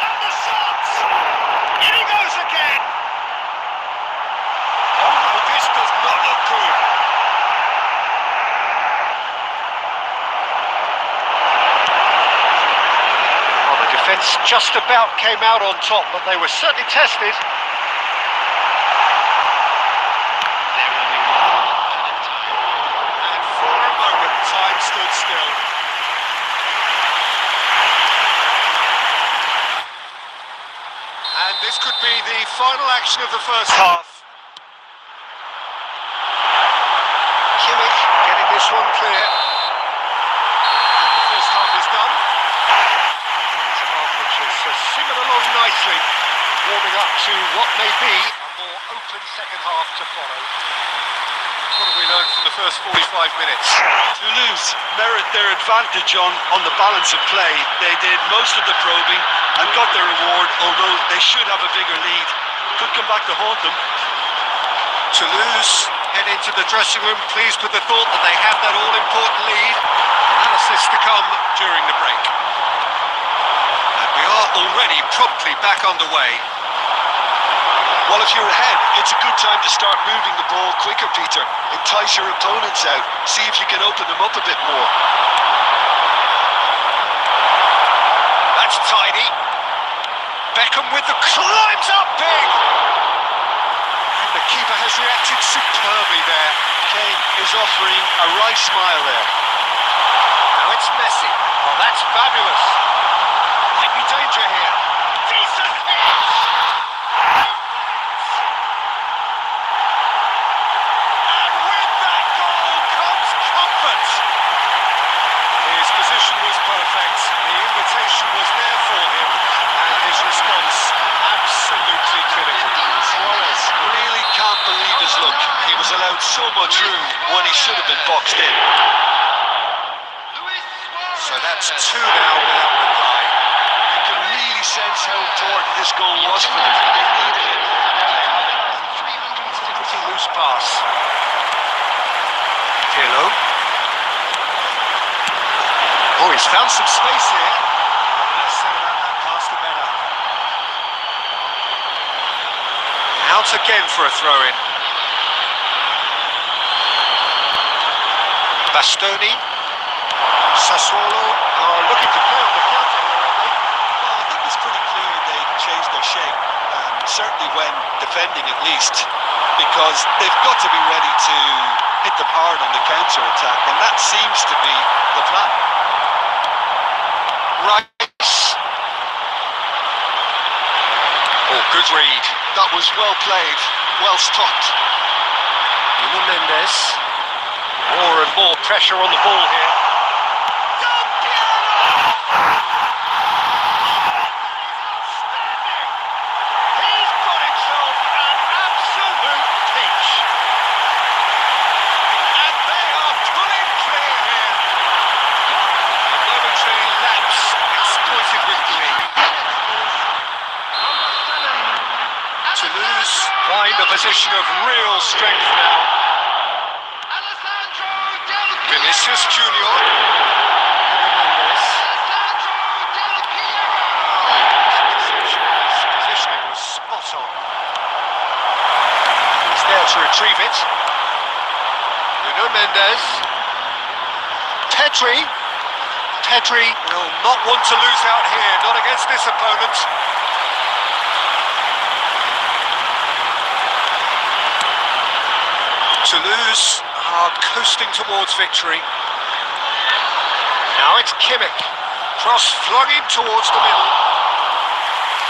And the shot! In he goes again! Oh no, this does not look good. Well, the defence just about came out on top, but they were certainly tested. There will be one added time. And for a moment, time stood still. And this could be the final action of the first half. Kimmich getting this one clear. And the first half is done. It's a half which is simmered along nicely, warming up to what may be a more open second half to follow. What have we learned from the first 45 minutes? Toulouse merit their advantage on the balance of play. They did most of the probing and got their reward, although they should have a bigger lead. Could come back to haunt them. Toulouse head into the dressing room pleased with the thought that they have that all-important lead. Analysis to come during the break. And we are already promptly back underway. Well, if you're ahead, it's a good time to start moving the ball quicker, Peter. Entice your opponents out. See if you can open them up a bit more. That's tidy. Beckham with the climbs up big. And the keeper has reacted superbly there. Kane is offering a right smile there. Now it's Messi. Oh, that's fabulous. Might be danger here. Decent hit. And with that goal comes comfort. His position was perfect. The invitation was there for him. And his response absolutely clinical. Suarez really can't believe his luck. He was allowed so much room when he should have been boxed in. So that's two now without reply. You can really sense how important this goal was for them. They needed it. Pretty loose pass. Pirlo. Oh, he's found some space here. Oh, the less said about that pass, the better. Out again for a throw-in. Bastoni. Sassuolo are looking to play on the counter here, aren't they? Well, I think it's pretty clear they've changed their shape, certainly when defending at least, because they've got to be ready to hit them hard on the counter-attack, and that seems to be the plan. Rice. Oh, good read. That was well played, well stopped. Nuno Mendes. More and more pressure on the ball here. He's got himself an absolute peach. And they are pulling clear here. A momentary lapse exploited with glee. Toulouse find a position of real strength now. Alessandro Del Piero. Vinicius Junior. His positioning was spot on. He's there to retrieve it. Nuno Mendes. Pedri. Pedri will not want to lose out here, not against this opponent. Toulouse are coasting towards victory. Now it's Kimmich. Cross flung in towards the middle.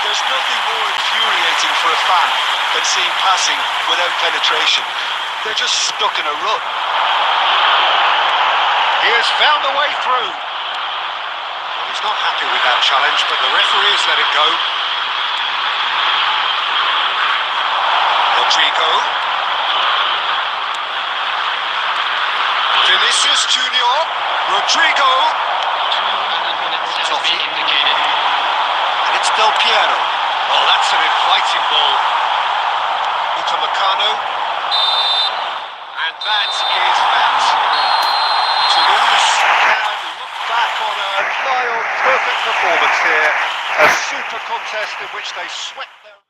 There's nothing more infuriating for a fan than seeing passing without penetration. They're just stuck in a rut. He has found the way through. Well, he's not happy with that challenge, but the referee has let it go. Rodrigo. Vinicius Junior. Rodrigo. 2 minutes has been indicated. And it's Del Piero. Oh, that's an inviting ball. Upamecano. And that is that. Toulouse can look back on a nigh-on perfect performance here. A super contest in which they swept their...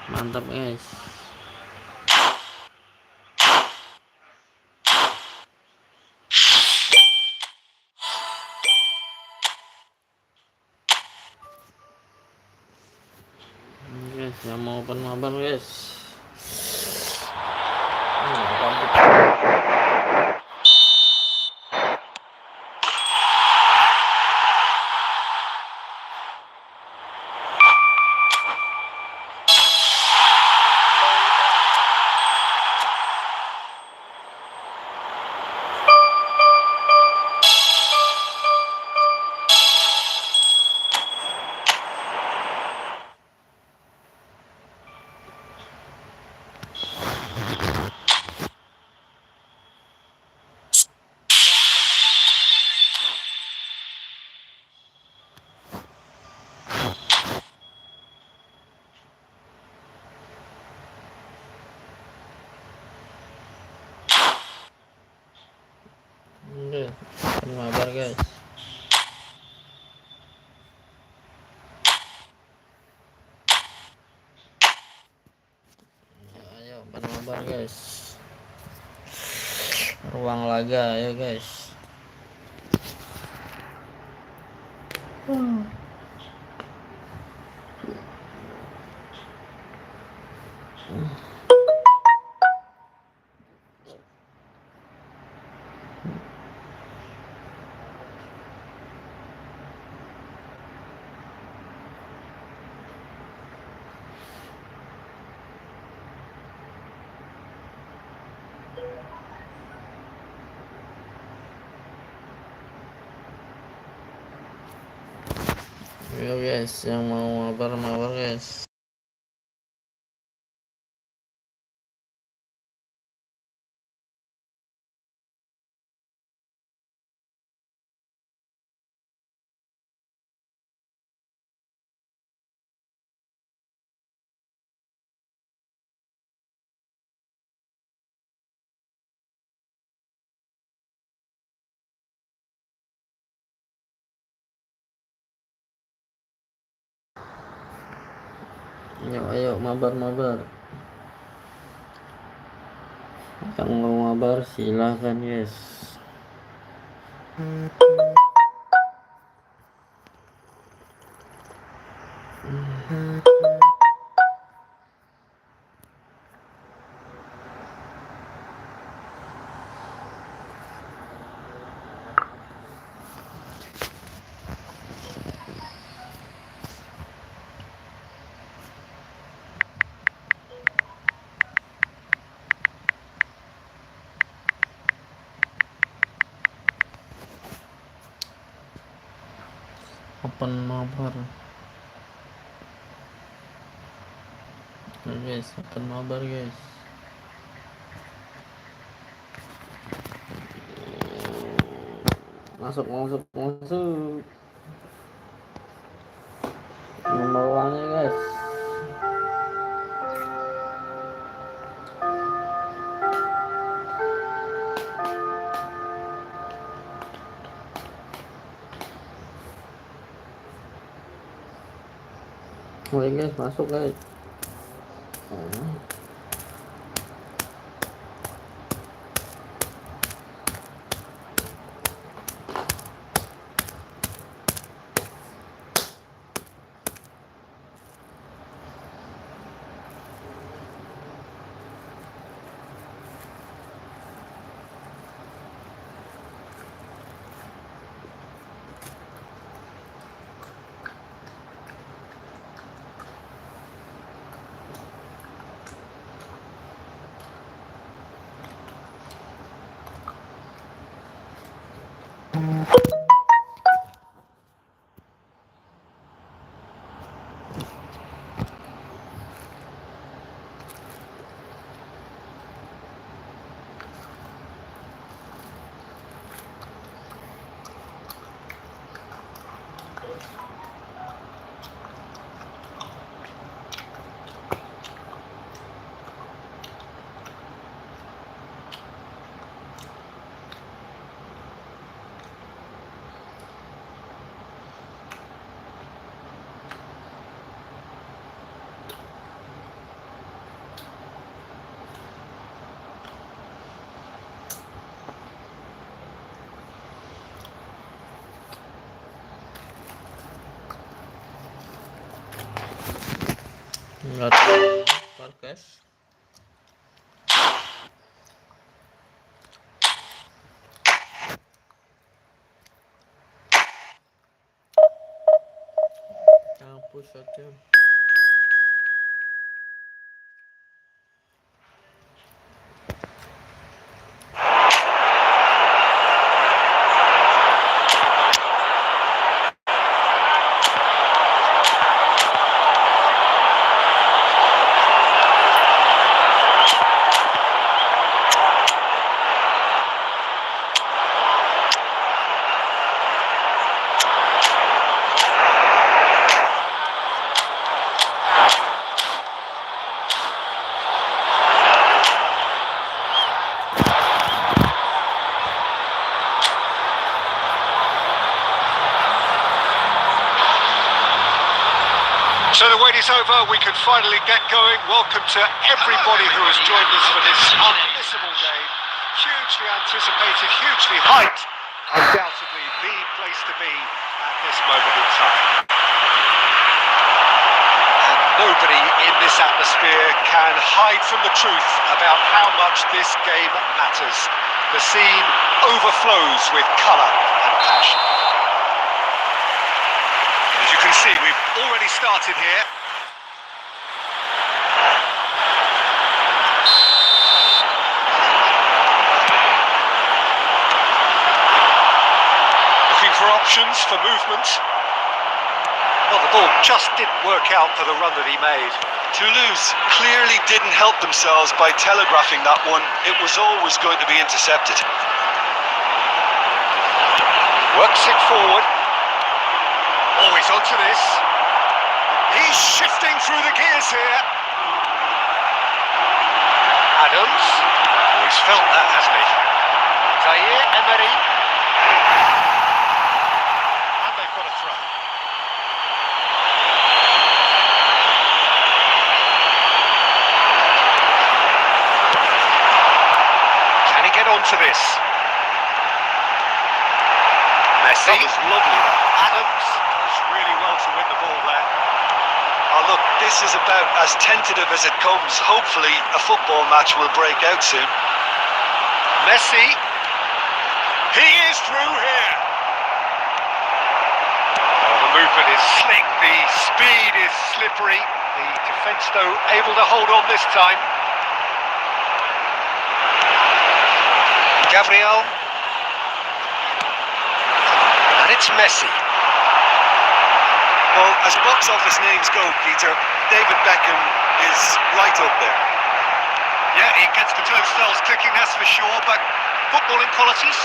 Mantap guys. Guys, yang mau open mabar guys. Open mabar guys. Ayo open mabar guys. Ruang laga ya guys. Yo guys, yang mau mabar guys. Ayo, mabar, mabar. Yang mau mabar silahkan guys. Open mabar. Nah, guys, open mabar guys. Masuk, masuk, masuk. Nomor uangnya guys. Oke guys, masuk guys. Enggak tahu guys. Hapus aja. So the wait is over, we can finally get going. Welcome to everybody who has joined us for this unmissable game. Hugely anticipated, hugely hyped. Undoubtedly the place to be at this moment in time. And nobody in this atmosphere can hide from the truth about how much this game matters. The scene overflows with colour and passion. As you can see, we've already started here. Looking for options for movement. Well, the ball just didn't work out for the run that he made. Toulouse clearly didn't help themselves by telegraphing that one. It was always going to be intercepted. Works it forward. Oh, he's onto this. He's shifting through the gears here. Adams. Oh, he's felt that, hasn't he? Zaire Emery. And they've got a throw. into this. Messi. That was lovely. Adams does really well to win the ball there. Oh, look, this is about as tentative as it comes. Hopefully, a football match will break out soon. Messi. He is through here. Oh, the movement is slick, the speed is slippery. The defence, though, able to hold on this time. Gabriel. And it's Messi. Well, as box office names go, Peter, David Beckham is right up there. Yeah, he gets the turnstiles clicking, that's for sure, but footballing qualities?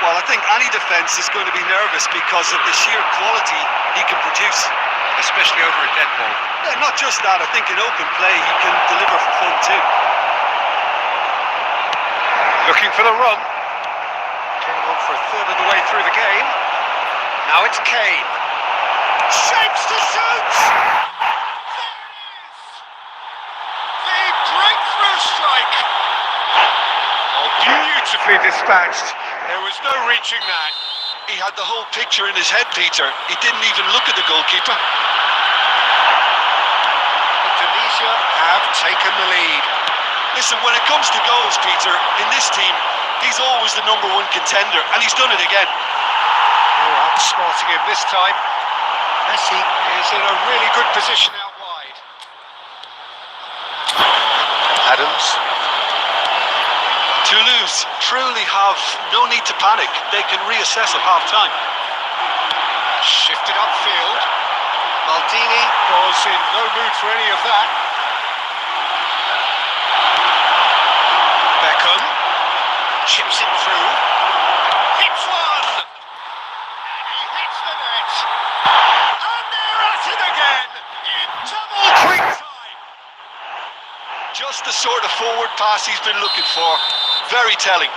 Well, I think any defence is going to be nervous because of the sheer quality he can produce. Especially over a dead ball. Yeah, not just that, I think in open play he can deliver for fun too. Looking for the run. Getting on for a third of the way through the game. Now it's Kane. Shapes to shoot! There it is! The breakthrough strike! Oh, beautifully dispatched. There was no reaching that. He had the whole picture in his head, Peter. He didn't even look at the goalkeeper. Indonesia have taken the lead. Listen, when it comes to goals, Peter, in this team, he's always the #1 contender, and he's done it again. Oh, outsmarting him this time. Messi is in a really good position out wide. Adams. Toulouse truly have no need to panic. They can reassess at half-time. Shifted upfield. Maldini was in no mood for any of that. Beckham chips it through. Hits one! And he hits the net. And they're at it again in double quick time. Just the sort of forward pass he's been looking for. Very telling.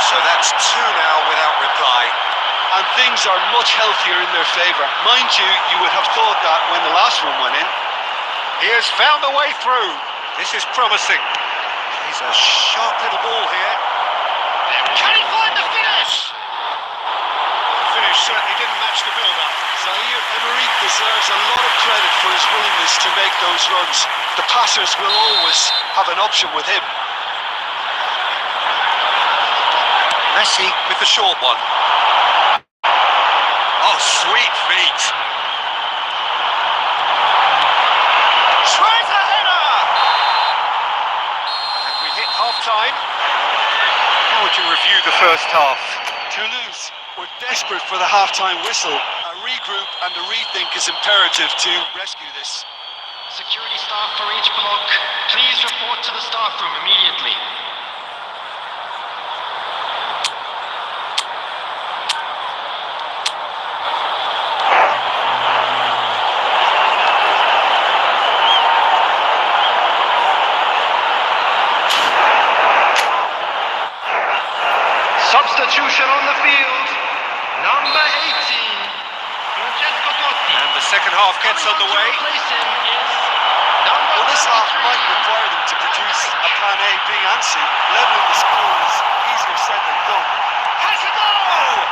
So that's two now without reply. And things are much healthier in their favour. Mind you, you would have thought that when the last one went in. He has found a way through. This is promising. He's a sharp little ball here. Can he find the finish? The finish certainly didn't match the build-up. Zaire Emery deserves a lot of credit for his willingness to make those runs. The passers will always have an option with him. Messi with the short one. Oh, sweet feet. Tries a header! And we hit half-time. How would you review the first half? Toulouse were desperate for the half-time whistle. A regroup and a rethink is imperative to rescue this. Security staff for each block, please report to the staff room immediately. Substitution on the field, number 18, Francesco Totti. And the second half gets underway. Replace him is number Well, this half 33. might require them to produce a plan A, B and C. Levelling the score is easier said than done. Has a goal!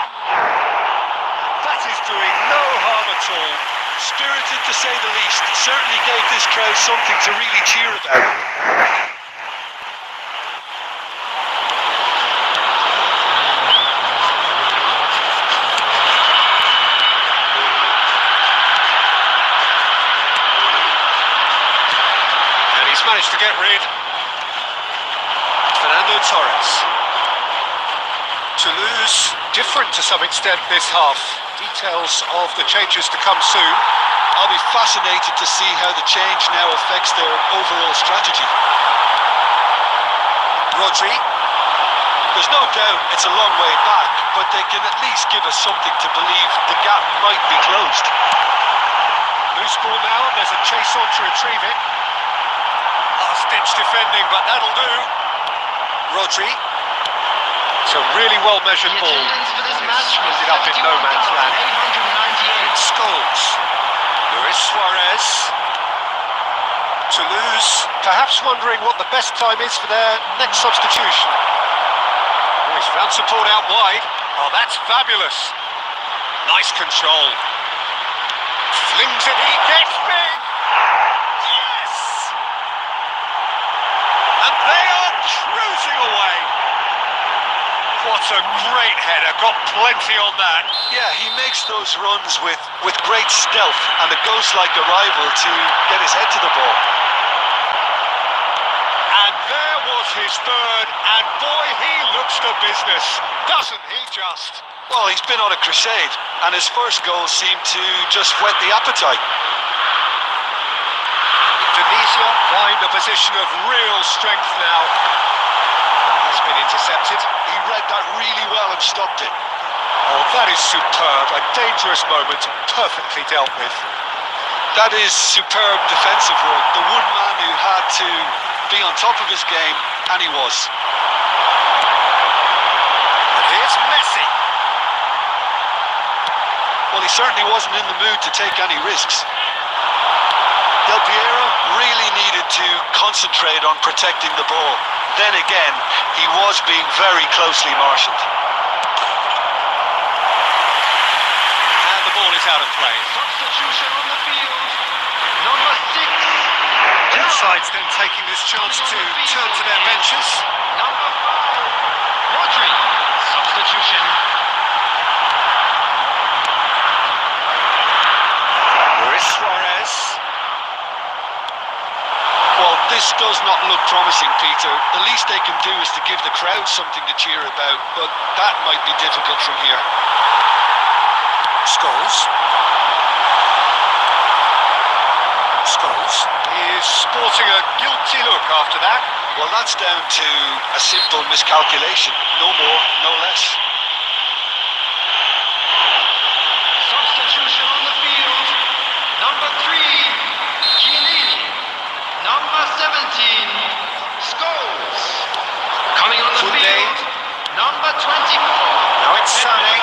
That is doing no harm at all. Spirited to say the least. Certainly gave this crowd something to really cheer about. Managed to get rid. Fernando Torres. Toulouse, different to some extent this half. Details of the changes to come soon. I'll be fascinated to see how the change now affects their overall strategy. Rodri. There's no doubt it's a long way back, but they can at least give us something to believe the gap might be closed. Loose ball now, there's a chase on to retrieve it. Last-ditch defending, but that'll do. Rodri. It's a really well-measured The ball. attendance for this match was Ended up in no man's land. 51,898. Scholes. Luis Suarez. Toulouse, perhaps wondering what the best time is for their next substitution. Oh, he's found support out wide. Oh, that's fabulous. Nice control. Flings it, he gets big. Yes! And they are cruising away. What a great header, got plenty on that. Yeah, he makes those runs with great stealth and a ghost-like arrival to get his head to the ball. And there was his third, and boy, he looks the business, doesn't he just? Well, he's been on a crusade, and his first goal seemed to just whet the appetite. Tunisia find a position of real strength now. Has been intercepted. He read that really well and stopped it. Oh, that is superb. A dangerous moment, perfectly dealt with. That is superb defensive work. The one man who had to be on top of his game, and he was. And here's Messi. Well, he certainly wasn't in the mood to take any risks. Del Piero really needed to concentrate on protecting the ball. Then again, he was being very closely marshalled. And the ball is out of play. Substitution on the field. Number 6. Both sides then taking this chance to turn to their benches. Number 5. Rodri. Substitution. Luis Suarez. Well, this does not look promising, Peter. The least they can do is to give the crowd something to cheer about, but that might be difficult from here. Scholes. Scholes is sporting a guilty look after that. Well, that's down to a simple miscalculation. No more, no less. Substitution on the field. Number 3. Chiellini. Number 17. Scholes. Coming on the field. Number 24. Now it's Sané.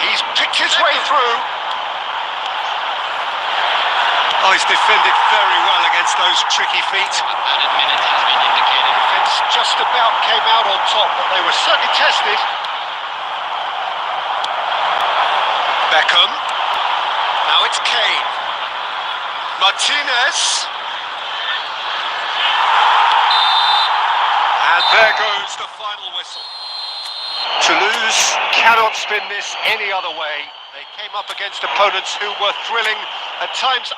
He's picked his way through. Oh, he's defended very well against those tricky feet. Added minute has been indicated. Defence just about came out on top, but they were certainly tested. Beckham. Now it's Kane. Martinez. And there goes the final whistle. Toulouse cannot spin this any other way. They came up against opponents who were thrilling, at times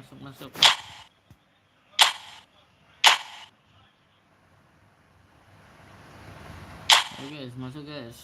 Guys, masuk. Ayo guys, masuk guys.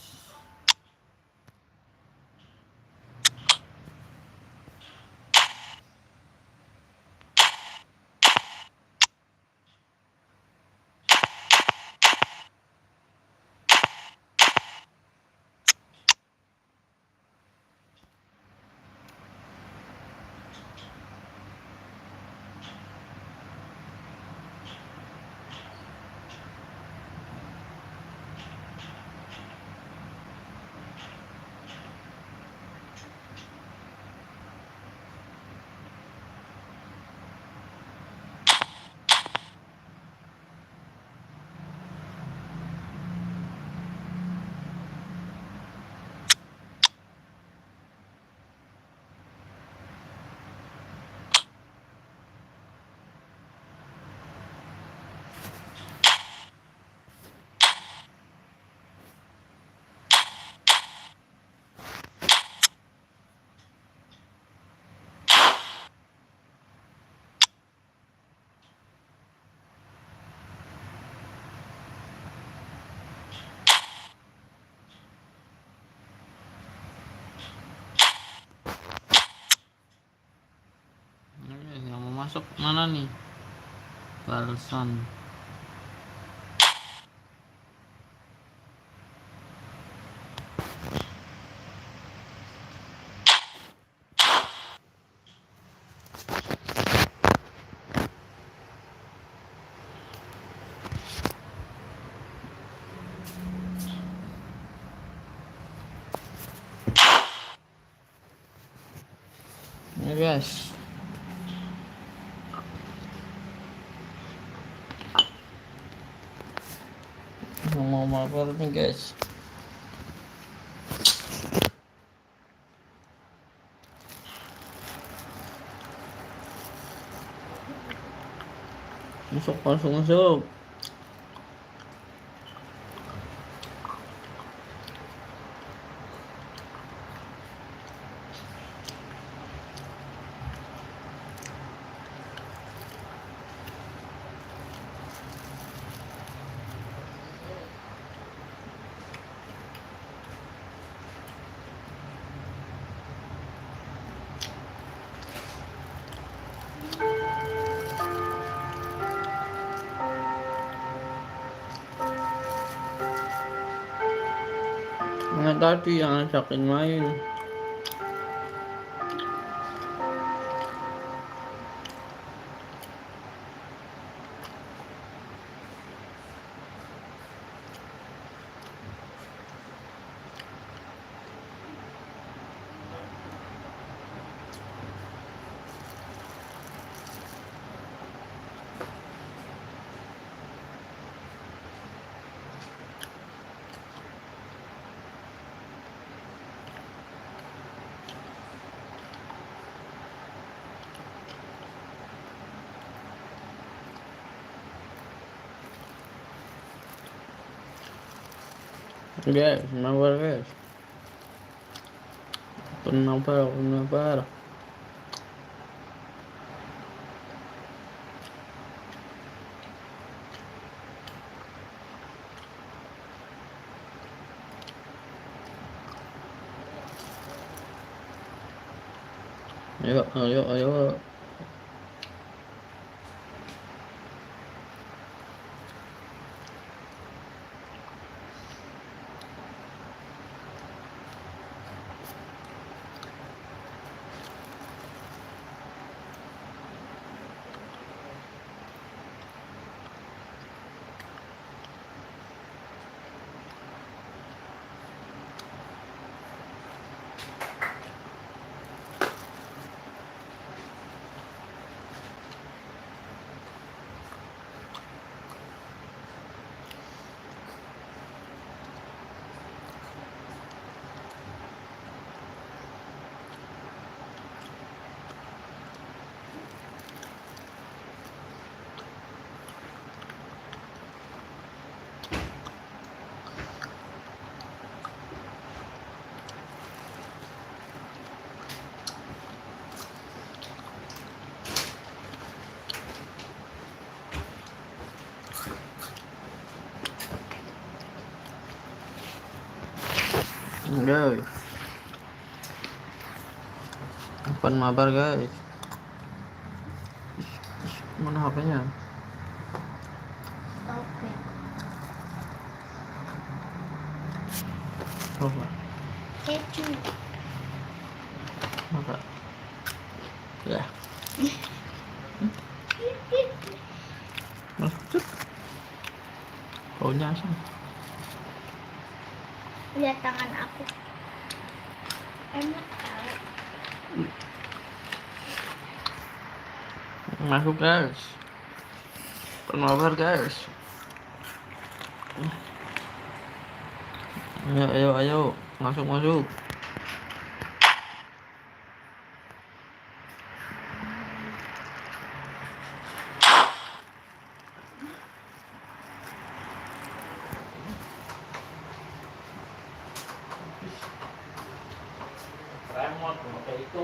Yang mau masuk mana nih? Balson. guys. Mau mabar nih guys. Masuk. Mga tadi yang ajakin main. Guys, mabar guys. Mabar. Ayo. Guys, open mabar guys. Mana HP-nya? Coba. Maka. Ya. Masuk. Kau nyasar. Lihat tangan aku. Enak tau. Masuk guys. Mabar guys. Ayo. Masuk. Remote kayak itu.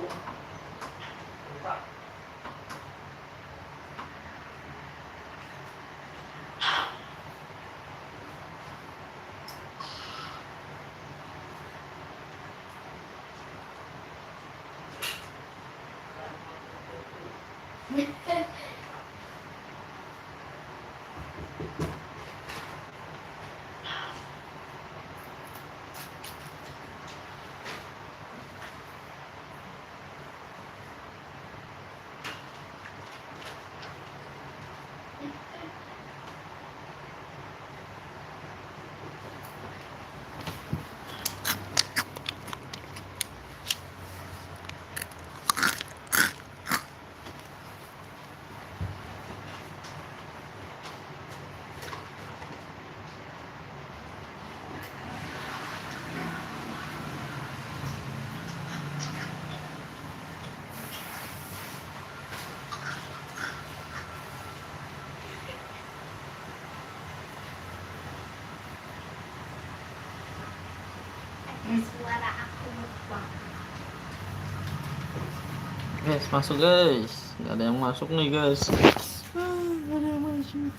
Guys, masuk guys. Nggak ada yang masuk nih guys. Nggak ada yang masuk.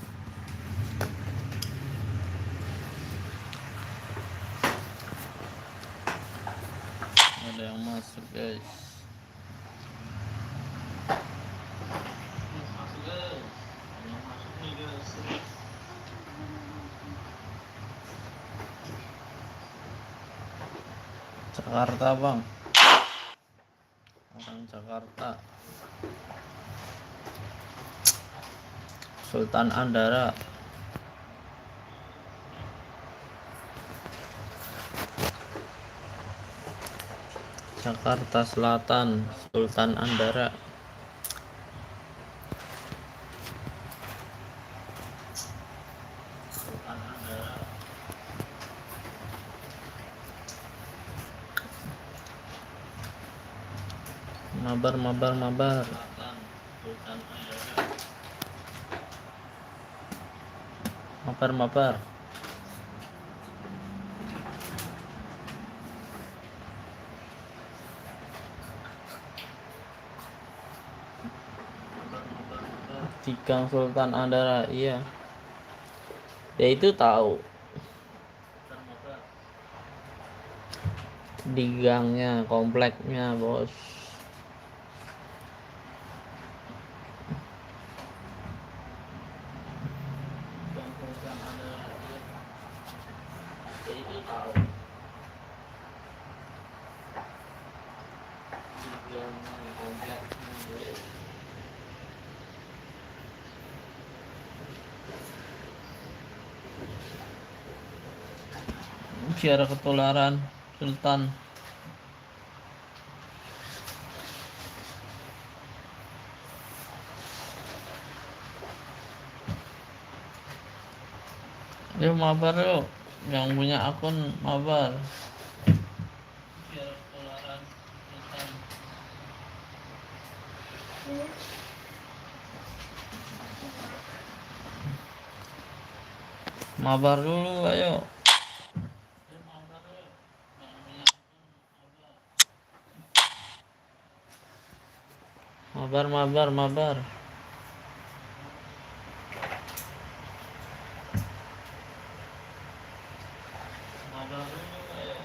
Nggak ada yang masuk guys. Masuk guys. Ada yang masuk nih guys. Jakarta bang. Orang Jakarta. Sultan Andara. Jakarta Selatan, Sultan Andara. Sultan Andara. Mabar, mabar, mabar. Sultan Andara. Mabar, mabar. Di Gang Sultan Andara, iya. Ya itu tahu. Di gangnya, kompleknya, bos. Gang Sultan Andara, iya. Ya itu tahu. Di gangnya, kompleknya, bos. Biar ketularan Sultan. Ayo mabar yuk, yang punya akun mabar. Biar ketularan Sultan. Mabar dulu, ayo. Mabar, mabar, mabar. Mabar dulu, ayo.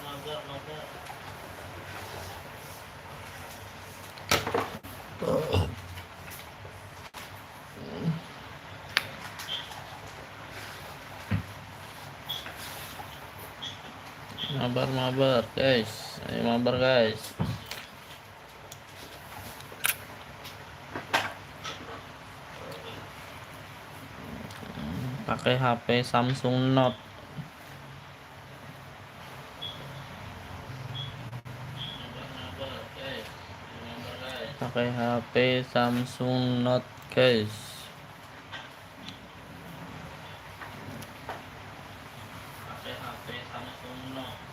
Mabar, mabar. Mabar, mabar, guys. Ayo mabar, guys. Pakai HP Samsung Note. Pakai HP Samsung Note, guys. Pakai HP Samsung Note.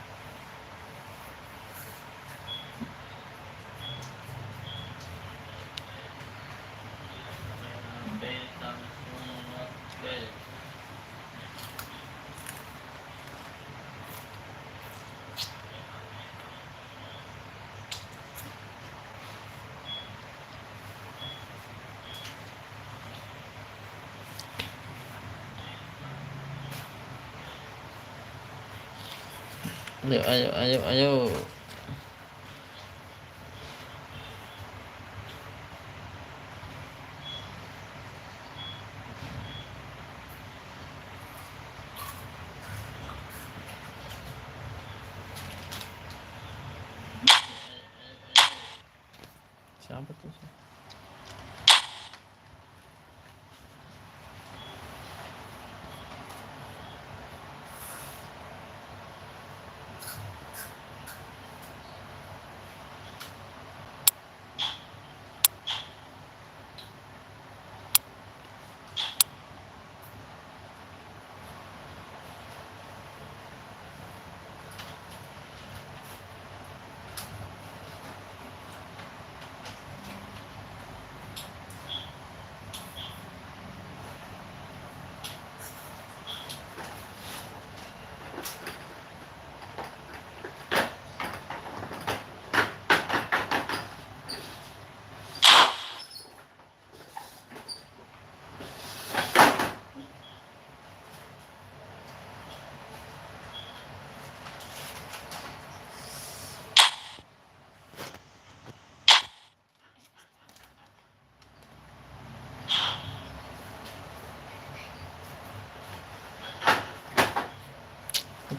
HP Samsung Note, guys. Ayo, ayo, ayo, ayo. Siapa tuh?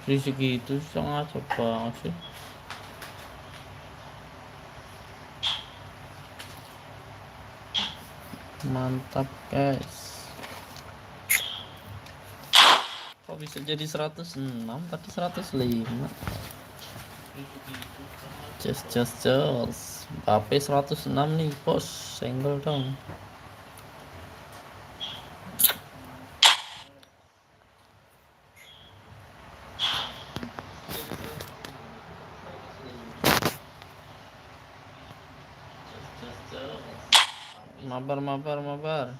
Di segitu sangat banget sih. Mantap guys. Kok bisa jadi 106 tadi 105. Just HP 106 nih bos, senggol dong. Mabar.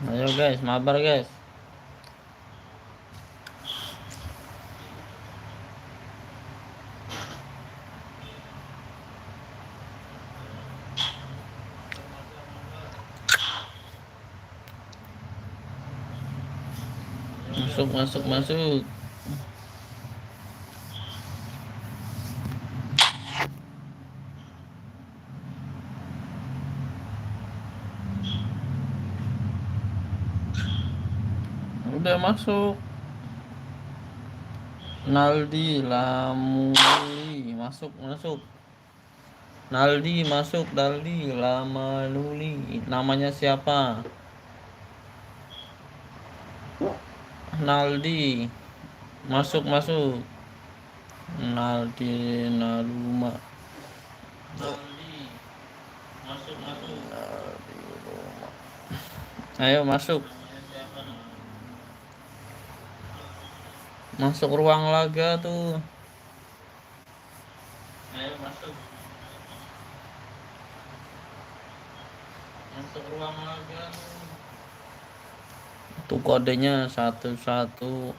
Ayo guys, mabar guys. Masuk. Udah masuk. Naldi Lamuli masuk. Naldi masuk, Daldi Lamanuli. Namanya siapa? Naldi masuk. Naldi Naluma. Naldi masuk. Ayo masuk. Masuk ruang laga tuh. Ayo masuk. Masuk ruang laga tuh. Itu kodenya 11038640.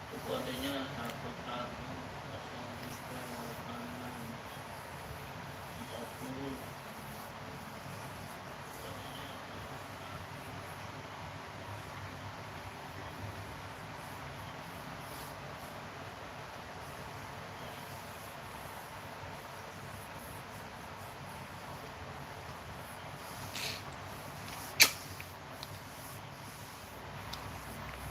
Itu kodenya 11038640.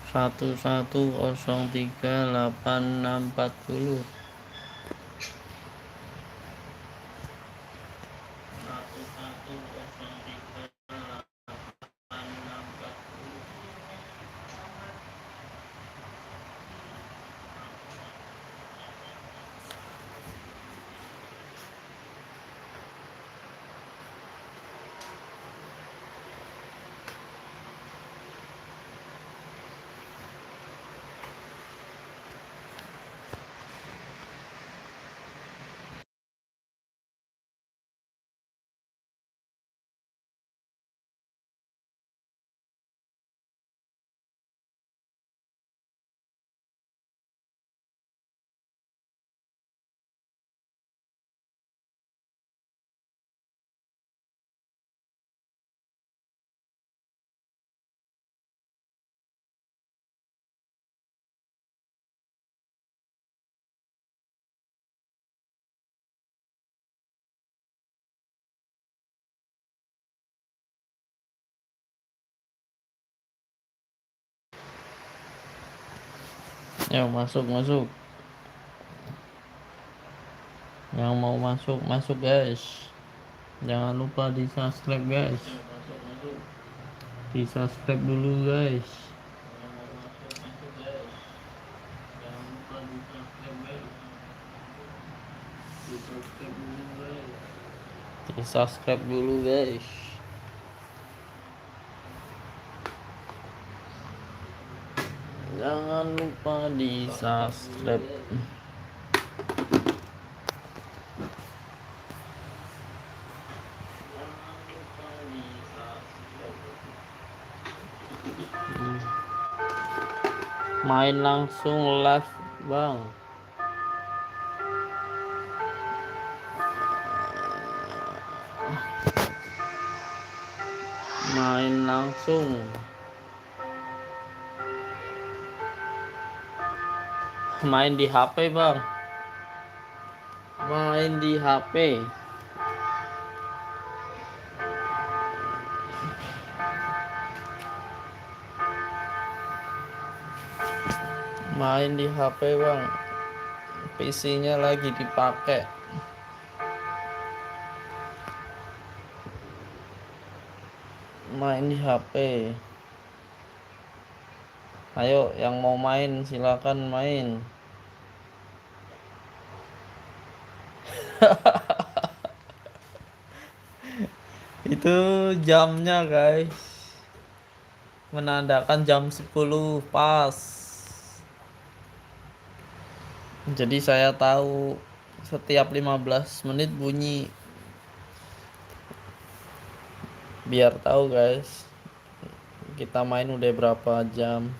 11038640. Ayo masuk. Yang mau masuk guys. Jangan lupa di subscribe guys. Di subscribe dulu guys. Jangan lupa di subscribe guys. Di subscribe dulu guys. Jangan lupa di subscribe. Main langsung live bang. Main langsung. Main di HP bang. Main di HP. Main di HP bang, PC-nya lagi dipakai. Main di HP. Ayo yang mau main silakan main. Itu jamnya guys, menandakan jam 10 pas. Jadi saya tahu setiap 15 menit bunyi. Biar tahu guys, kita main udah berapa jam.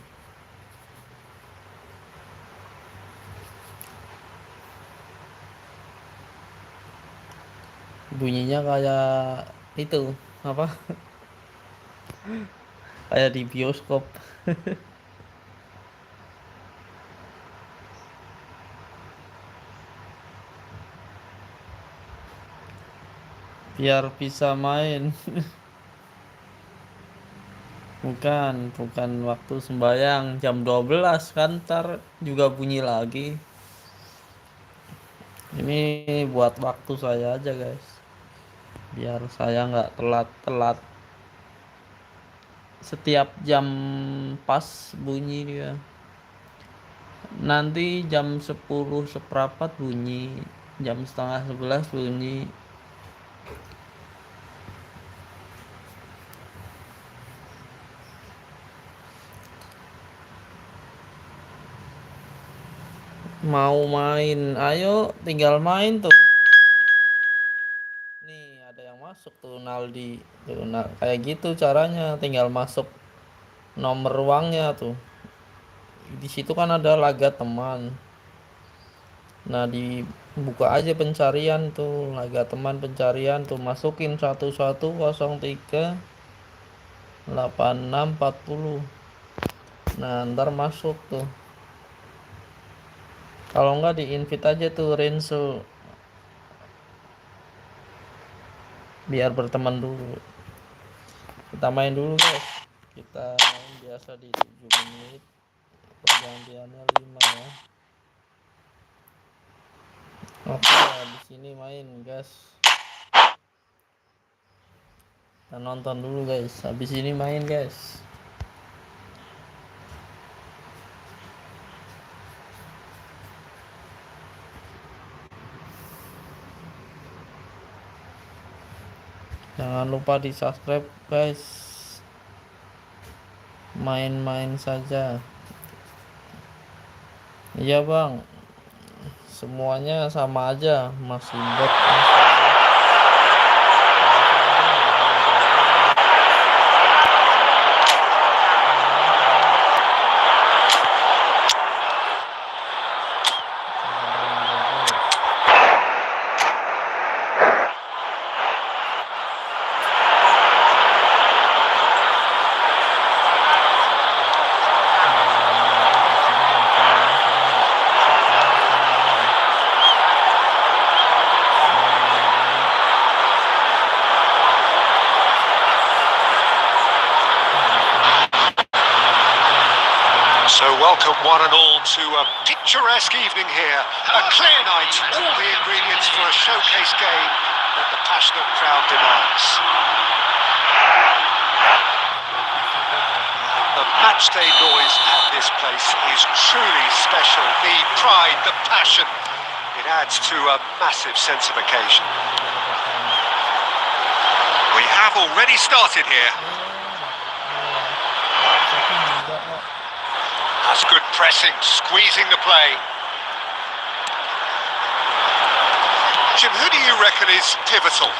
Bunyinya kayak itu apa? Kayak di bioskop. Biar bisa main. Bukan waktu sembayang jam 12 kan, ntar juga bunyi lagi. Ini buat waktu saya aja guys, biar saya nggak telat-telat. Setiap jam pas bunyi dia. Nanti jam 10 seperempat bunyi, jam setengah 11 bunyi. Mau main, ayo tinggal main tuh. Nih ada yang masuk tuh, Naldi tuh. Nah, kayak gitu caranya, tinggal masuk nomor uangnya tuh. Di situ kan ada laga teman. Nah dibuka aja pencarian tuh, laga teman pencarian tuh, masukin 11038640. Nah ntar masuk tuh. Kalau enggak di invite aja tuh Renzo, biar berteman dulu. Kita main dulu guys. Kita main biasa di 7 menit, pergantiannya 5 ya. Oke, di sini main guys. Kita nonton dulu guys. Habis ini main guys. Jangan lupa di subscribe guys. Main-main saja. Iya bang, semuanya sama aja, masih bot. So welcome one and all to a picturesque evening here. A clear night, all the ingredients for a showcase game that the passionate crowd demands. The matchday noise at this place is truly special. The pride, the passion, it adds to a massive sense of occasion. We have already started here. That's good pressing, squeezing the play. Jim, who do you reckon is pivotal?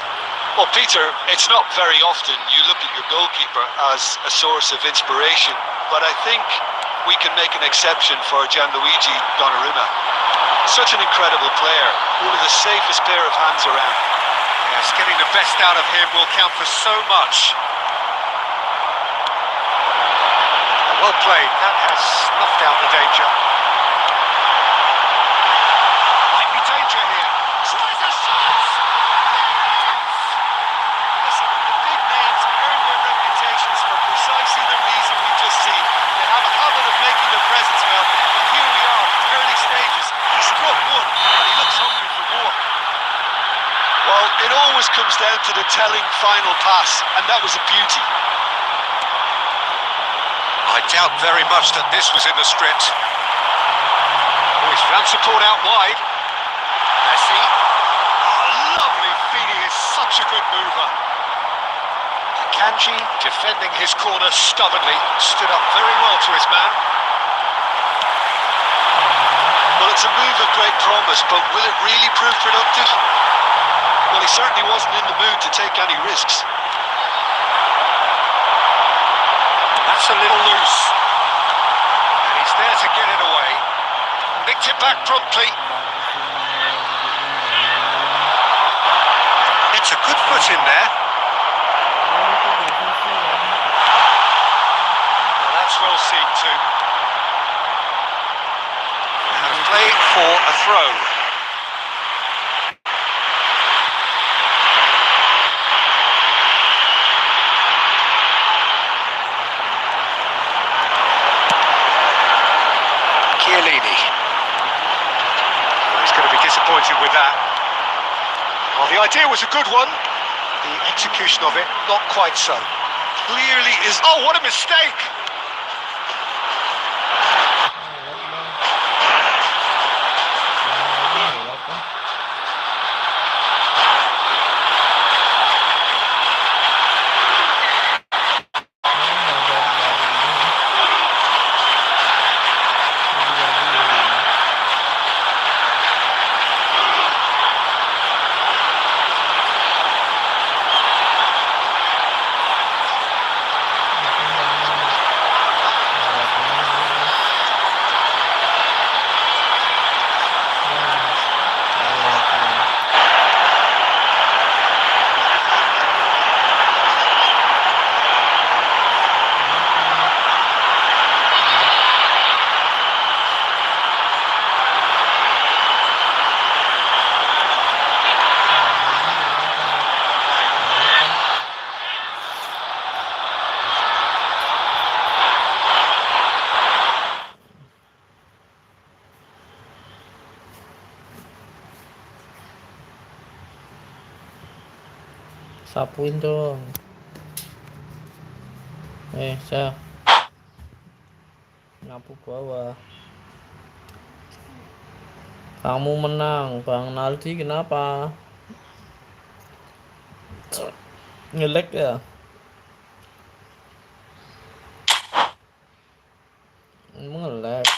Well, Peter, it's not very often you look at your goalkeeper as a source of inspiration, but I think we can make an exception for Gianluigi Donnarumma. Such an incredible player, one of the safest pair of hands around. Yes, getting the best out of him will count for so much. Well played, that has snuffed out the danger. Might be danger here. Tries a shot! Listen, the big names earn their reputations for precisely the reason we just seen. They have a habit of making their presence felt, and here we down to the telling final pass, and that was a beauty. I doubt very much that this was in the script. Oh, he's found support out wide. Messi. Oh, lovely feed. He is such a good mover. Kanji defending his corner stubbornly, stood up very well to his man. Well, it's a move of great promise, but will it really prove productive? Well, he certainly wasn't in the mood to take any risks. That's a little loose. And he's there to get it away. Nicked it back promptly. It's a good foot in there. Well, that's well seen too. And a play for a throw. He's going to be disappointed with that. Well, the idea was a good one. The execution of it, not quite so. Clearly is... Oh, what a mistake! Sapuin dong. Saya nyapu bawah. Kamu menang, Bang Naldi. Kenapa? Ngelek ya? Ngelek.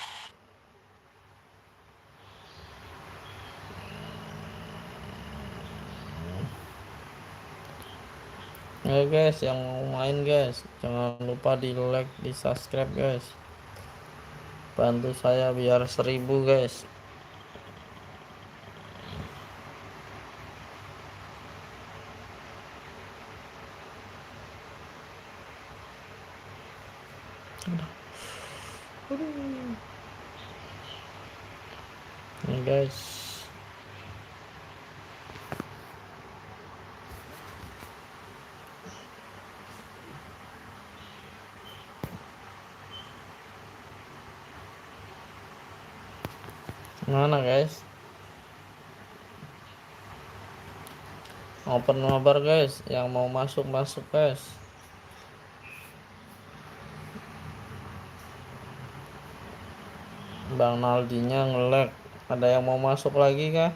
Ya guys, yang mau main guys, jangan lupa di like, di subscribe guys. Bantu saya biar 1000 guys. Nih guys. Mana guys? Open mabar guys, yang mau masuk guys. Bang Naldinya ngelek. Ada yang mau masuk lagi kah?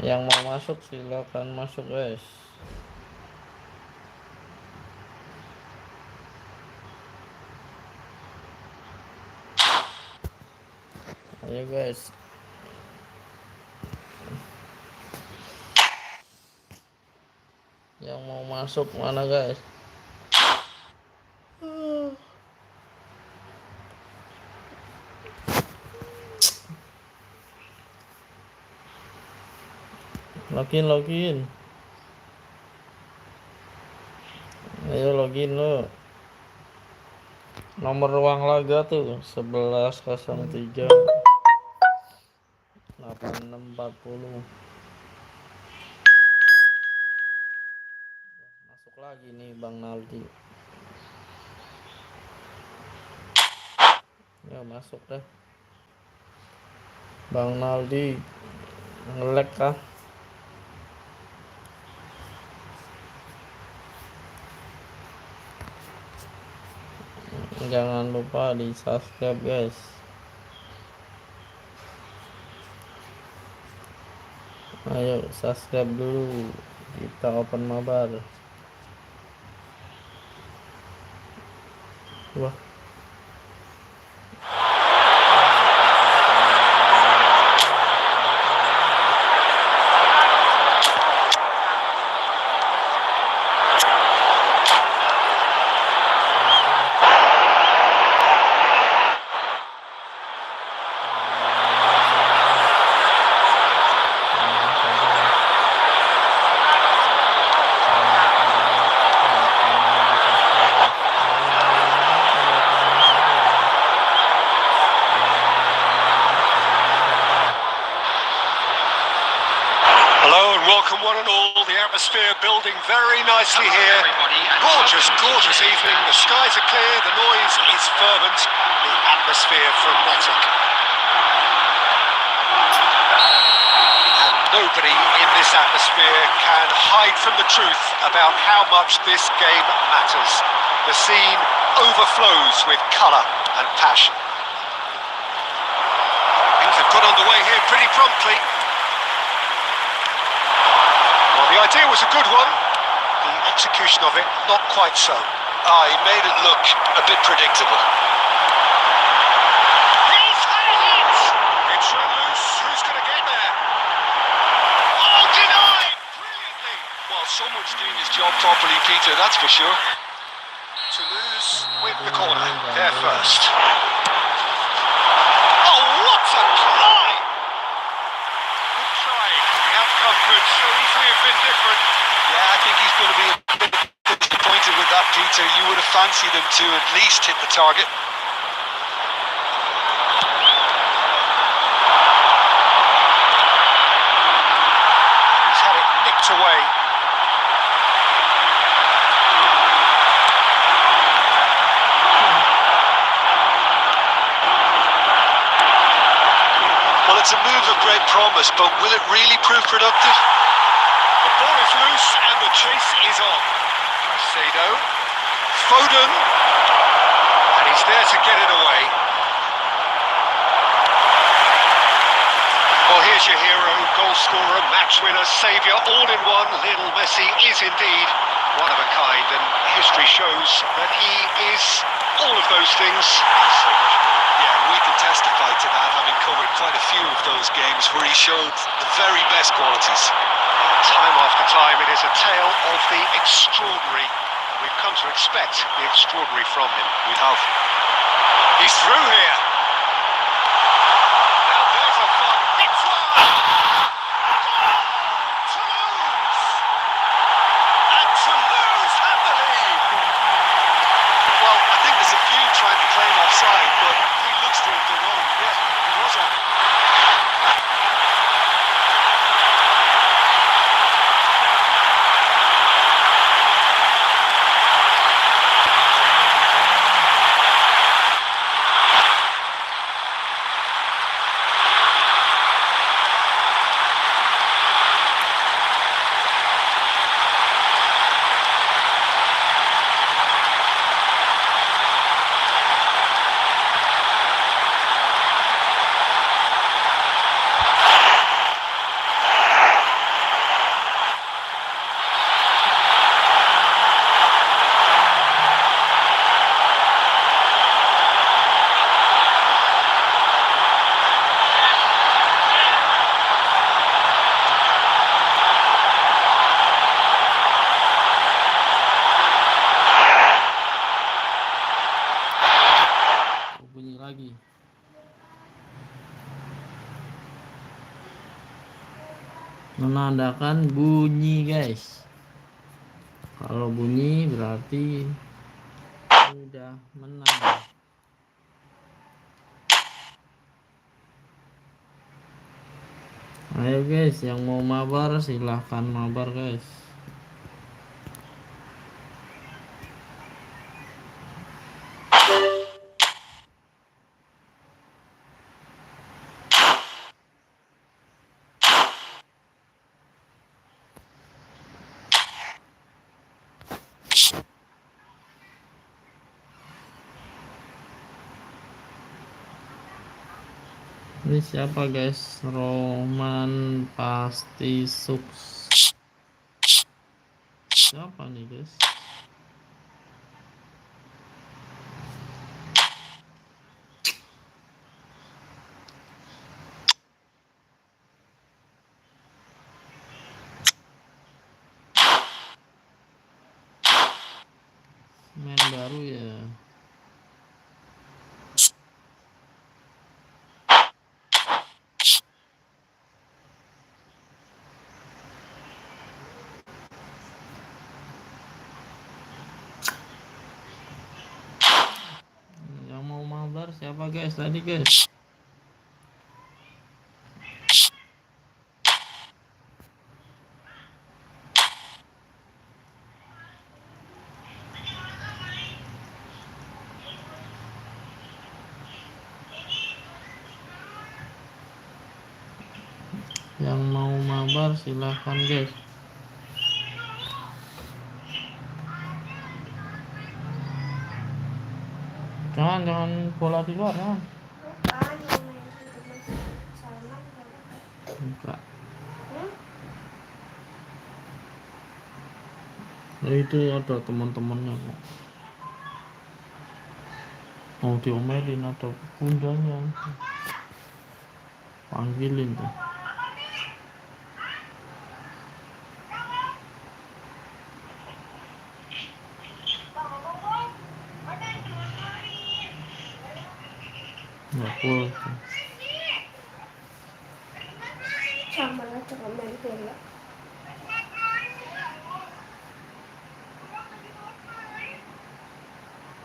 Yang mau masuk silakan masuk guys. Ayo guys. Yang mau masuk mana guys? Login. Ayo login lo. Nomor ruang laga tuh 1103 8640. Masuk lagi nih Bang Naldi. Ya masuk deh. Bang Naldi nge-lag kah? Jangan lupa di subscribe guys. Ayo subscribe dulu, kita open mabar. Wah, Hello and welcome one and all. The atmosphere building very nicely here. Gorgeous, gorgeous evening. The skies are clear, the noise is fervent, the atmosphere frenetic. And nobody in this atmosphere can hide from the truth about how much this game matters. The scene overflows with colour and passion. Things have got underway here pretty promptly. Well, the idea was a good one. The execution of it, not quite so. He made it look a bit predictable. He's had it! It's loose. Who's going to get there? Oh, denied! Brilliantly! Well, someone's doing his job properly, Peter, that's for sure. Toulouse with the corner. There first. Oh, what a try! Good try. The outcome could so easily have been different. Yeah, I think he's going to be a bit disappointed with that, Peter. You would have fancied him to at least hit the target. He's had it nicked away. Well, it's a move of great promise, but will it really prove productive? The ball is loose and the chase is on. Caicedo. Foden. And he's there to get it away. Well, here's your hero, goal scorer, match winner, saviour, all in one. Lionel Messi is indeed one of a kind, and history shows that he is all of those things and so much more. Yeah, we can testify to that, having covered quite a few of those games where he showed the very best qualities. Time after time, it is a tale of the extraordinary. We've come to expect the extraordinary from him. We have. He's through here. Now there's a fun. It's one! Toulouse! And Toulouse have the lead! Well, I think there's a few trying to claim offside, but he looks to have done wrong. Yeah, he was on. bunyi lagi. Menandakan bunyi guys. Kalau bunyi berarti udah menang. Ayo guys, yang mau mabar silahkan mabar guys. Ini siapa guys? Roman pasti sukses. Siapa nih guys? Main baru ya. Yang mau mabar siapa guys tadi guys? Yang mau mabar silahkan guys. Jangan bola di luar ya. Enggak. Nah, itu ada teman-temannya kok. Mau diomelin ada bundanya. Panggilin tuh. Nggak boleh tuh. Sama lah cara main bola.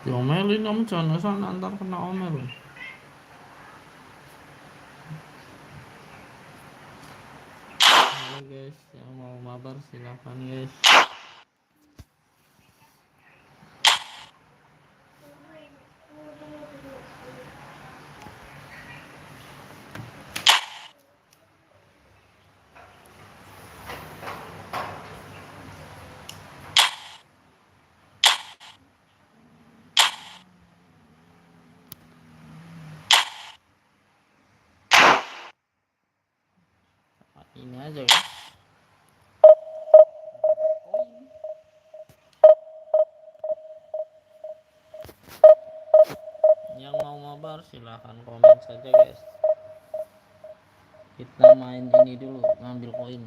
Diomelin kamu jangan asal ntar kena omel. Halo guys, yang mau mabar silahkan guys. Ini aja guys. Yang mau mabar silahkan komen saja guys. Kita main ini dulu, ngambil koin.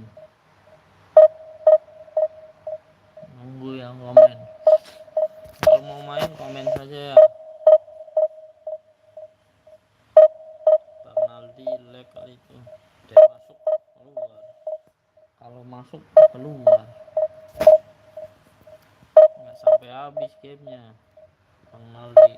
Nunggu yang komen. Kalau mau main komen saja ya. Bang Aldi lag kali itu. Dia masuk keluar. Kalau masuk keluar. Nggak sampai habis gamenya. Bang Aldi.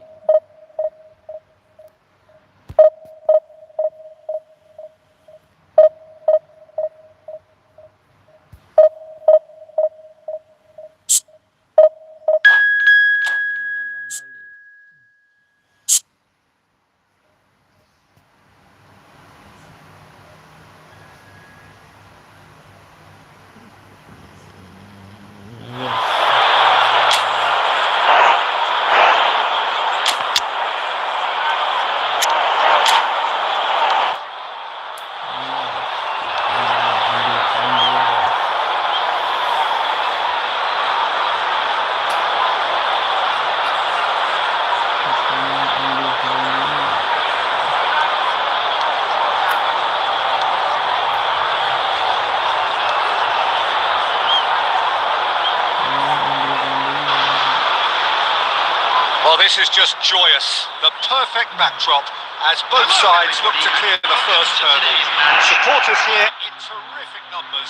Well, this is just joyous. The perfect backdrop as both sides look to clear the first hurdle. Supporters here in terrific numbers,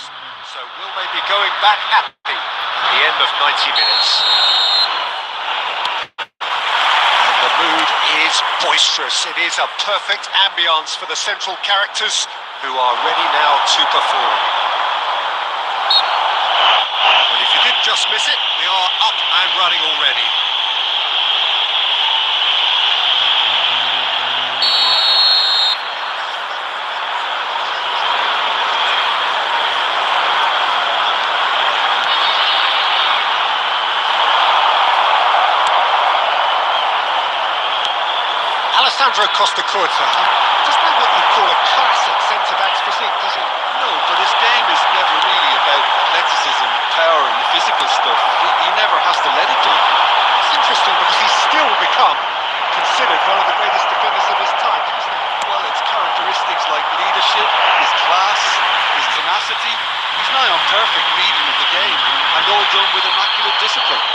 so will they be going back happy at the end of 90 minutes? And the mood is boisterous. It is a perfect ambience for the central characters who are ready now to perform. Well, if you did just miss it, we are up and running already. Alessandro Costa Curta just made what you call a classic centre-back's physique, does he? No, but his game is never really about athleticism, power, and the physical stuff. He never has to let it do. It's interesting because he's still become considered one of the greatest defenders of his time, isn't he? Well, it's characteristics like leadership, his class, his tenacity. He's nigh on perfect reading of the game, and all done with immaculate discipline.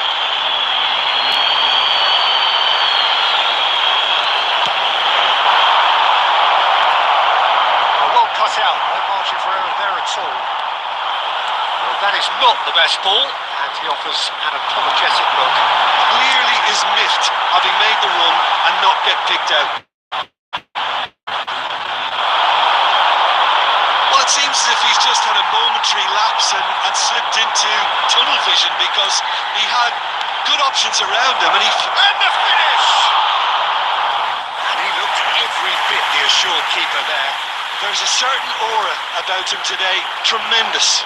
Well cut out, no margin for error there at all. Well, that is not the best ball, and he offers an apologetic look. Clearly is miffed, having made the run and not get picked out. Well, it seems as if he's just had a momentary lapse and slipped into tunnel vision, because he had good options around him, and And the finish! And he looked every bit the assured keeper there. there's a certain aura about him today. Tremendous.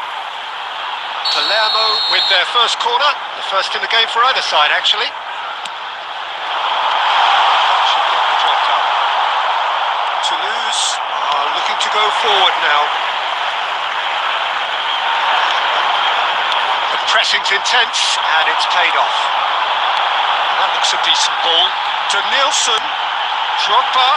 Palermo with their first corner, the first in the game for either side, actually. Should get the job done. Toulouse are looking to go forward now. The pressing's intense, and it's paid off. That looks a decent ball. To Nielsen. Drogba.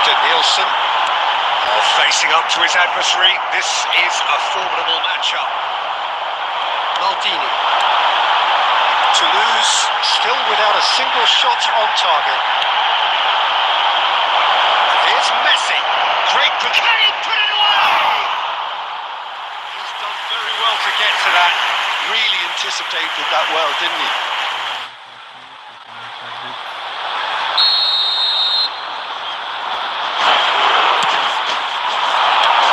To Nielsen. Facing up to his adversary. This is a formidable matchup. Maldini. Toulouse still without a single shot on target. Here's Messi. Great can he put it away? He's done very well to get to that. Really anticipated that well, didn't he?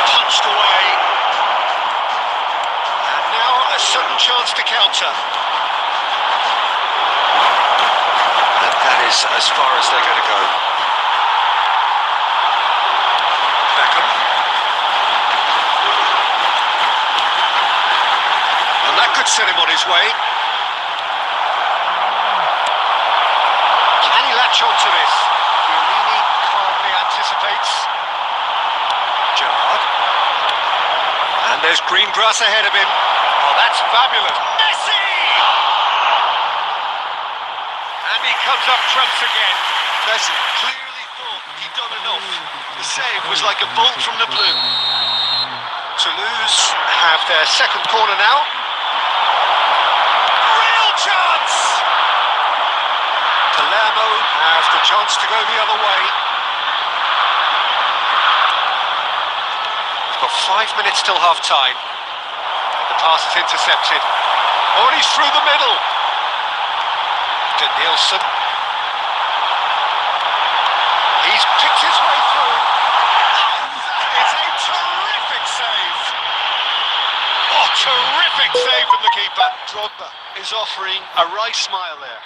Punched away. And now a sudden chance to counter. And that is as far as they're going to go. Beckham. And that could set him on his way. Can he latch on to this? Chiellini calmly anticipates. Gerrard. And there's green grass ahead of him. Oh, that's fabulous. Messi! And he comes up trumps again. Messi clearly thought he'd done enough. The save was like a bolt from the blue. Toulouse have their second corner now. Real chance! Palermo have the chance to go the other way. We've got 5 minutes till half time. The pass is intercepted. Oh, and he's through the middle. To Nielsen. He's picked his way through. It's a terrific save. Oh, terrific save from the keeper. Drogba is offering a right smile there.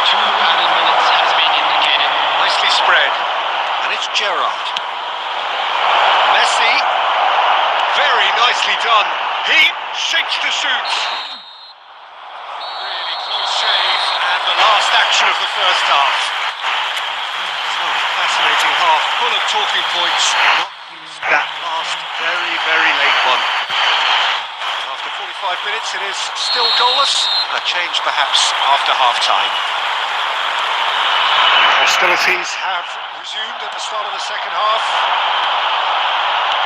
Two added minutes has been indicated. Nicely spread. And it's Gerrard. Messi. Very nicely done. He sinks the suit. Really close shave. And the last action of the first half. Oh, fascinating half. Full of talking points. That last very, very late one. After 45 minutes, it is still goalless. A change perhaps after half-time. Hostilities have resumed at the start of the second half.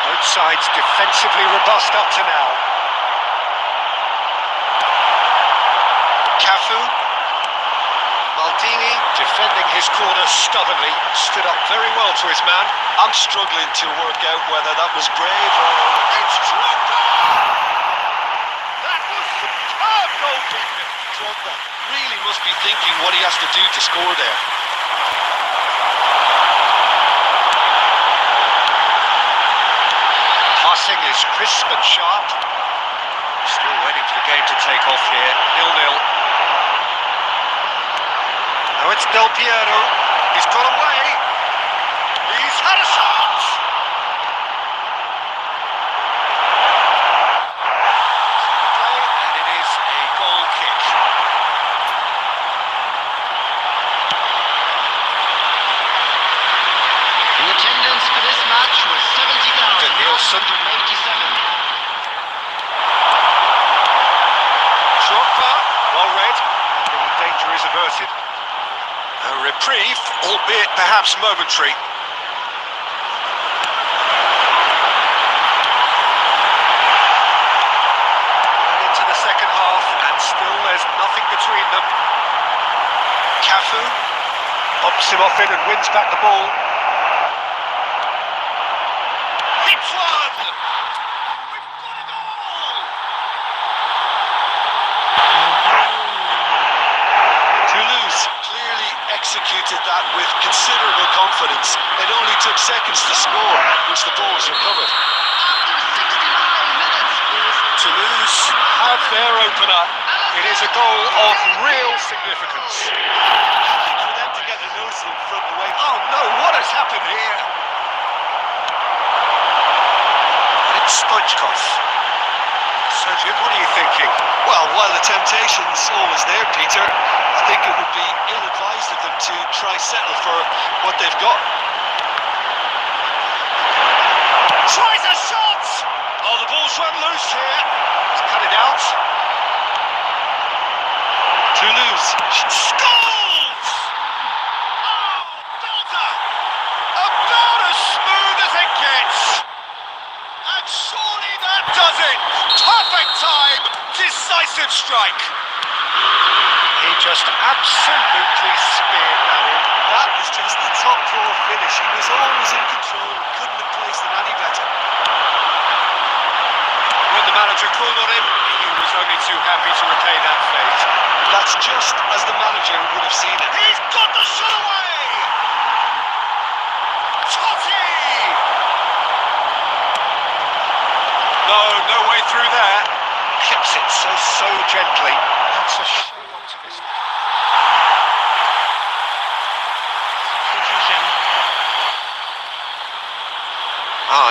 Both sides defensively robust up to now. Cafu. Maldini defending his corner stubbornly. Stood up very well to his man. I'm struggling to work out whether that was brave or... It's Drogba! That was superb goalkeeping. Drogba really must be thinking what he has to do to score there. Passing is crisp and sharp. Still waiting for the game to take off here. 0-0. Now it's Del Piero. He's got away. He's had a shot. danger is averted. A reprieve, albeit perhaps momentary. And into the second half, and still there's nothing between them. Cafu pops him off in and wins back the ball. Hits one! We've got a goal! Toulouse clearly executed that with considerable confidence. It only took seconds to score once the ball was recovered. After 69 minutes, it is Toulouse have their opener. It is a goal of real significance. For them to get a nose in from the way. Oh no, what has happened here? It's Stoichkov. Sergeant, what are you thinking? Well, while the temptation's always there, Peter, I think it would be ill-advised of them to try settle for what they've got. Tries a shot! Oh, the ball's run loose here. He's cut it out. Toulouse. Scores! Oh, belter! About as smooth as it gets. And surely that does it. Perfect time. Decisive strike. He just absolutely speared that in. That is just the top drawer finish. He was always in control, couldn't have placed it any better. When the manager called on him, he was only too happy to repay that fate. That's just as the manager would have seen it. He's got the shot away! Totti! No way through there. Clips it so gently. That's a shame optimism. substitution.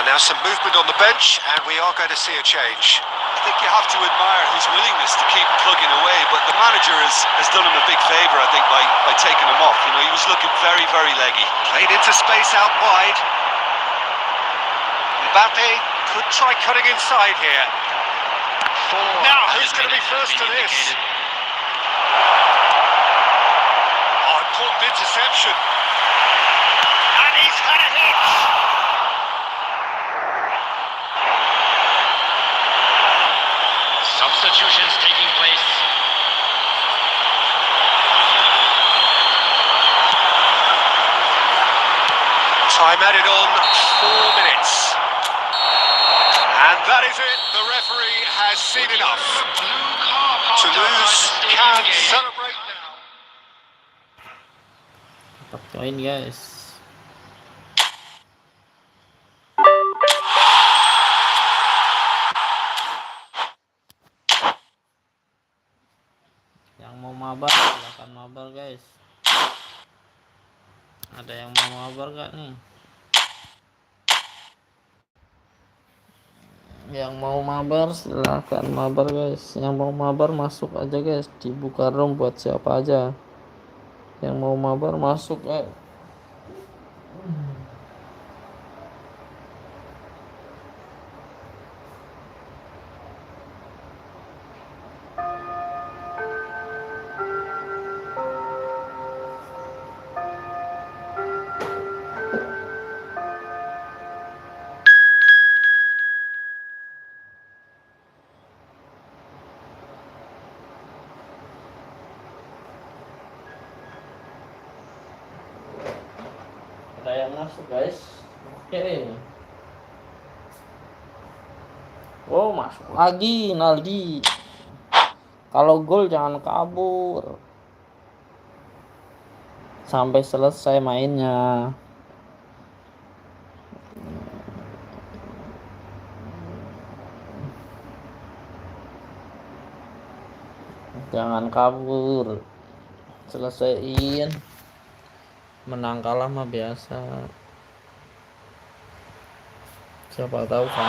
Now some movement on the bench, and we are going to see a change. I think you have to admire his willingness to keep plugging away, but the manager has done him a big favour, I think, by taking him off. You know, he was looking very, very leggy. Played into space out wide. Mbappe could try cutting inside here. Now, who's going to be first to this? Oh, important interception. And he's had a hit. Substitutions taking place. Time added on, 4 minutes. And that is it. The referee has seen enough. Blue car parked Toulouse outside the can stadium gate. celebrate now. Tetap join guys. Yang mau mabar silahkan mabar guys. Ada yang mau mabar gak nih? Yang mau mabar silahkan mabar guys. Yang mau mabar masuk aja guys. Dibuka room buat siapa aja. Yang mau mabar masuk guys. Ada yang masuk guys. Oke. Oh, masuk lagi Naldi. Kalau gol jangan kabur. Sampai selesai mainnya. Jangan kabur. Selesaiin. Menang kalah mah biasa. Siapa tahu kan.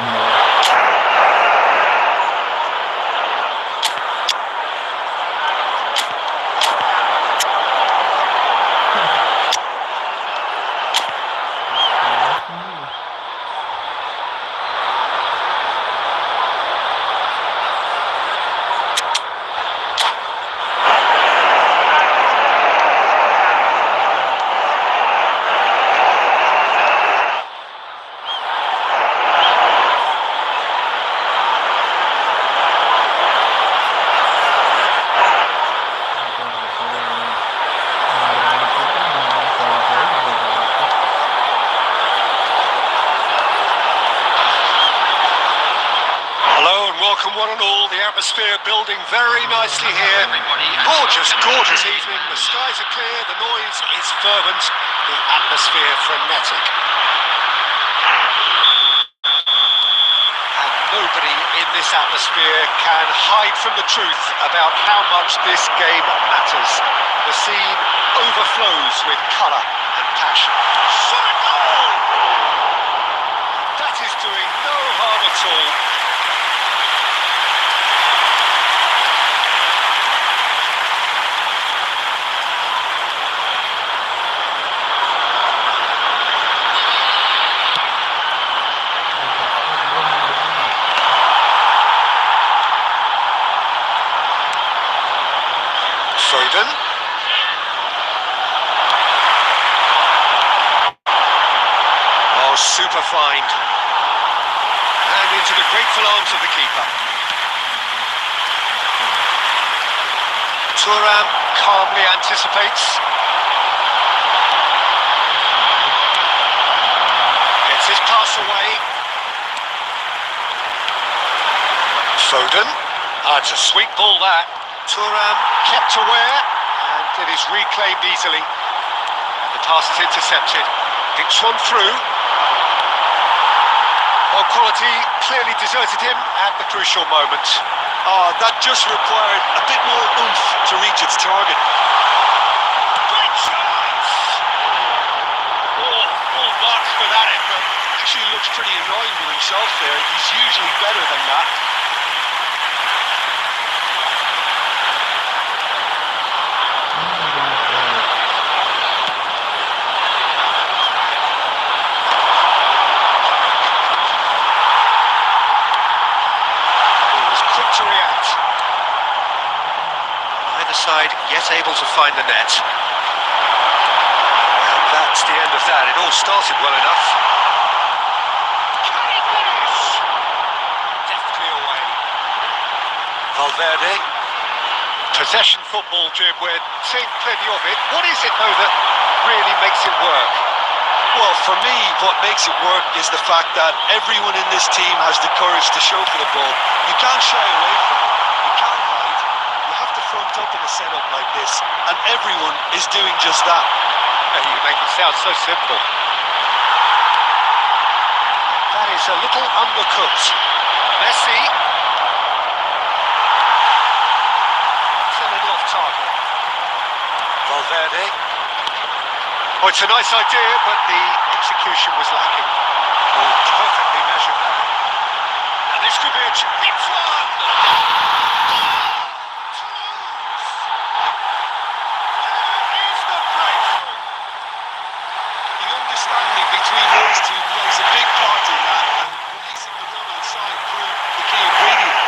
welcome one and all. The atmosphere building very nicely here. Gorgeous, gorgeous evening. The skies are clear, the noise is fervent, the atmosphere frenetic. And nobody in this atmosphere can hide from the truth about how much this game matters. The scene overflows with colour and passion. Shot a goal! That is doing no harm at all. Foden. Oh, super find. And into the grateful arms of the keeper. Thuram calmly anticipates. Gets his pass away. Foden. It's a sweet ball that. Thuram kept aware, and it is reclaimed easily. And the pass is intercepted. It's one through. Well, quality clearly deserted him at the crucial moment. That just required a bit more oomph to reach its target. Great chance! All marks for that effort. Actually looks pretty annoying with himself there. He's usually better than that. To react. Either side yet able to find the net. And that's the end of that. It all started well enough. Can he finish? Deftly away. Valverde. Possession football, Jim. We're seeing plenty of it. What is it, though, that really makes it work? Well, for me, what makes it work is the fact that everyone in this team has the courage to show for the ball. You can't shy away from it. You can't hide. You have to front up in a setup like this, and everyone is doing just that. You make it sound so simple. That is a little undercooked. Messi. It's a little off target. Valverde. Oh, it's a nice idea, but the execution was lacking. Oh, perfectly measured that. Now this could be a chance. One! There is the breakthrough! The understanding between those two plays a big part in that, and releasing the run on side proved the key ingredient.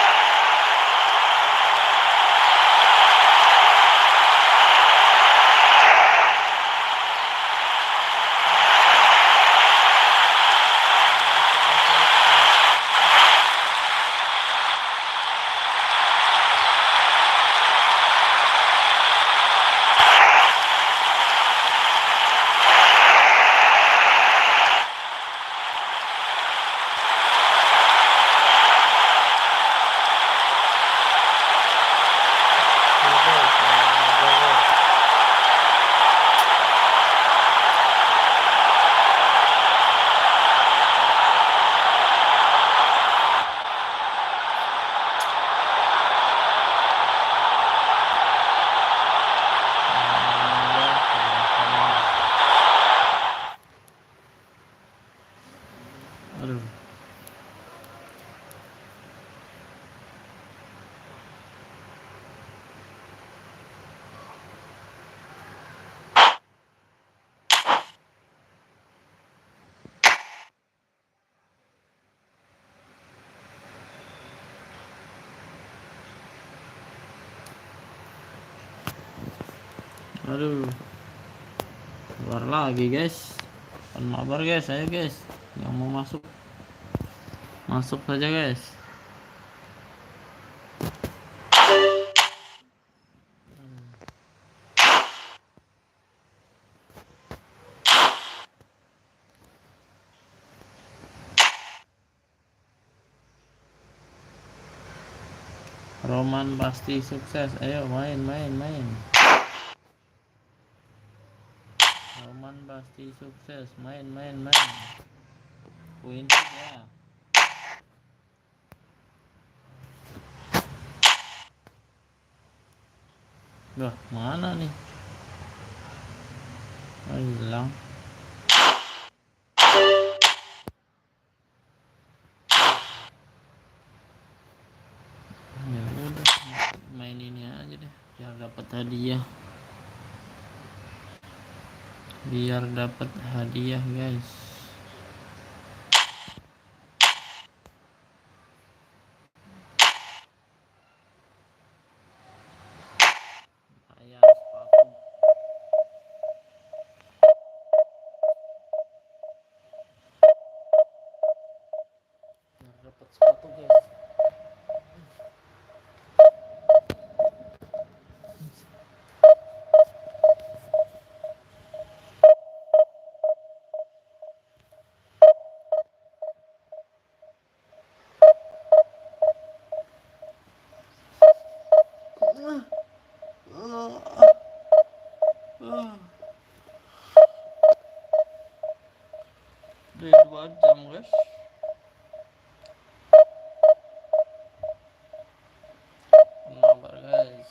Aduh. Aduh. Keluar lagi, guys. Kan mabar, guys. Ayo, guys. Yang mau masuk. Masuk saja, guys. Roman pasti sukses. Ayo main. Roman pasti sukses. Main. Win ya. Wah, mana nih? Oh, hilang. Ya udah, main ini aja deh, biar dapat hadiah. Guys. Ayam sepatu. Biar dapat sepatu, guys. Udah 2 jam, guys. Mabar, guys.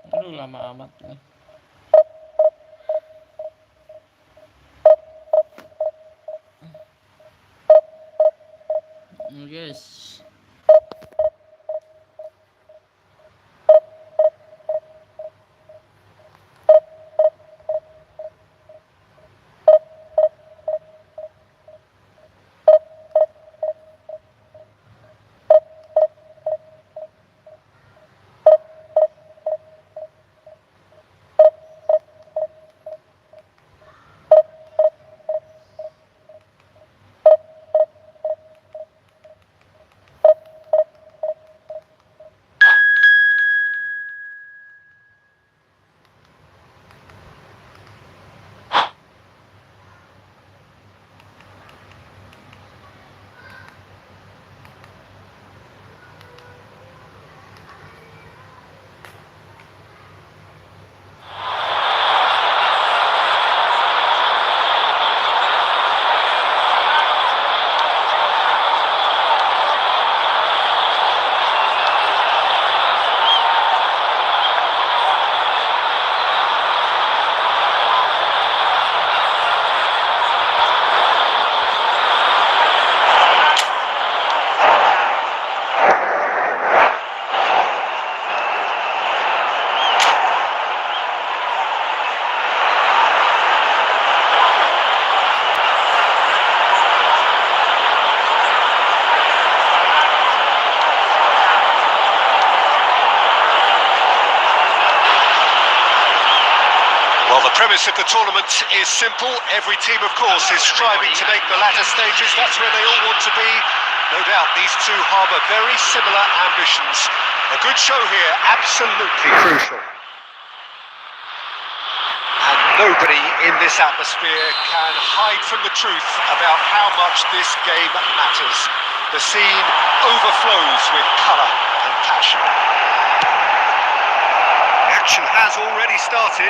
Aduh, lama amat nih. Guys. Well, the premise of the tournament is simple. Every team, of course, is striving to make the latter stages. That's where they all want to be. No doubt these two harbour very similar ambitions. A good show here, absolutely crucial. And nobody in this atmosphere can hide from the truth about how much this game matters. The scene overflows with colour and passion. The action has already started.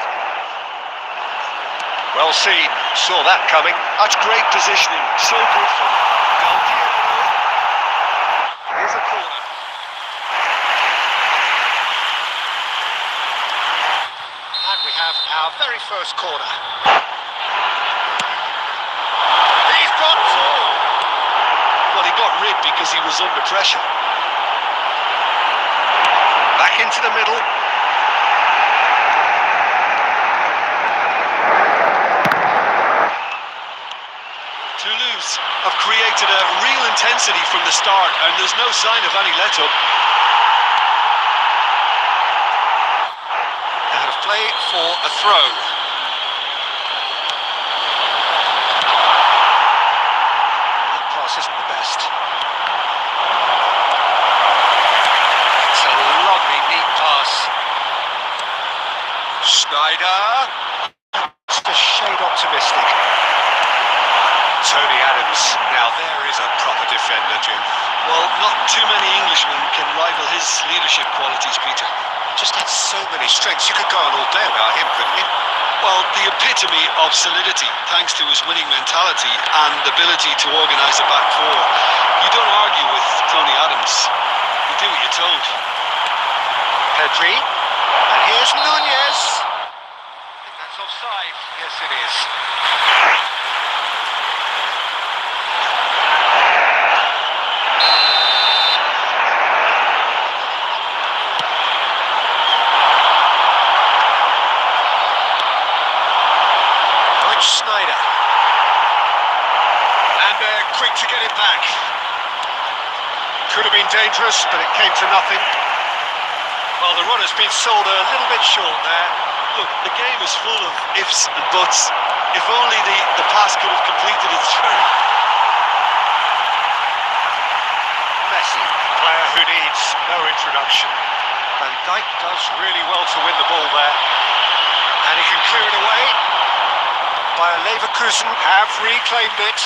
Well seen, saw that coming. That's great positioning, so good from Galdiero. Here's a corner. And we have our very first corner. He's got four. Well, he got rid because he was under pressure. Back into the middle. Toulouse have created a real intensity from the start, and there's no sign of any let-up. Out of play for a throw. That pass isn't the best. It's a lovely, neat pass. Schneider. Just a shade optimistic. Tony Adams. Now there is a proper defender, Jim. Well, not too many Englishmen can rival his leadership qualities, Peter. Just had so many strengths. You could go on all day about him, couldn't you? Well, the epitome of solidity, thanks to his winning mentality and ability to organise a back four. You don't argue with Tony Adams. You do what you're told. Pedri. And here's Nunez. I think that's offside. Yes, it is. Schneider. And they're quick to get it back. Could have been dangerous, but it came to nothing. Well, the run has been sold a little bit short there. Look, the game is full of ifs and buts. If only the pass could have completed its journey. Messi, player who needs no introduction. Van Dijk does really well to win the ball there. And he can clear it away. Bayer Leverkusen have reclaimed it.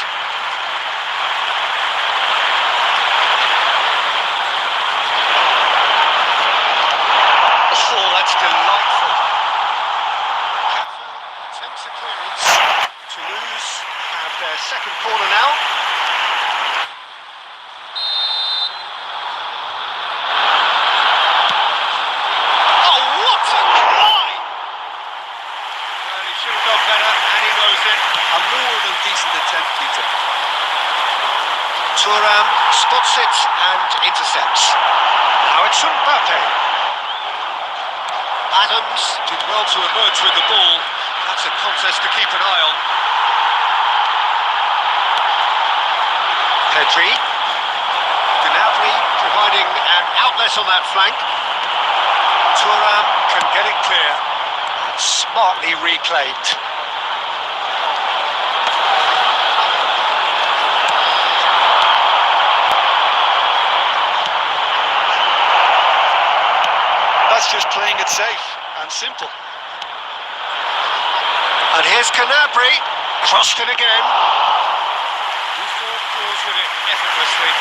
Oh, that's delightful. Attempts a clearance. Toulouse have their second corner now. Oh, what a try! Well, he should have done better, and he knows it. A more than decent attempt, Peter. Thuram spots it and intercepts. Now it's Mbappe. Adams did well to emerge with the ball. That's a contest to keep an eye on. Pedri. Gnabry providing an outlet on that flank. Thuram can get it clear. And smartly reclaimed. That's just playing it safe and simple. And here's Gnabry, crossed it again. Buffon deals with it effortlessly.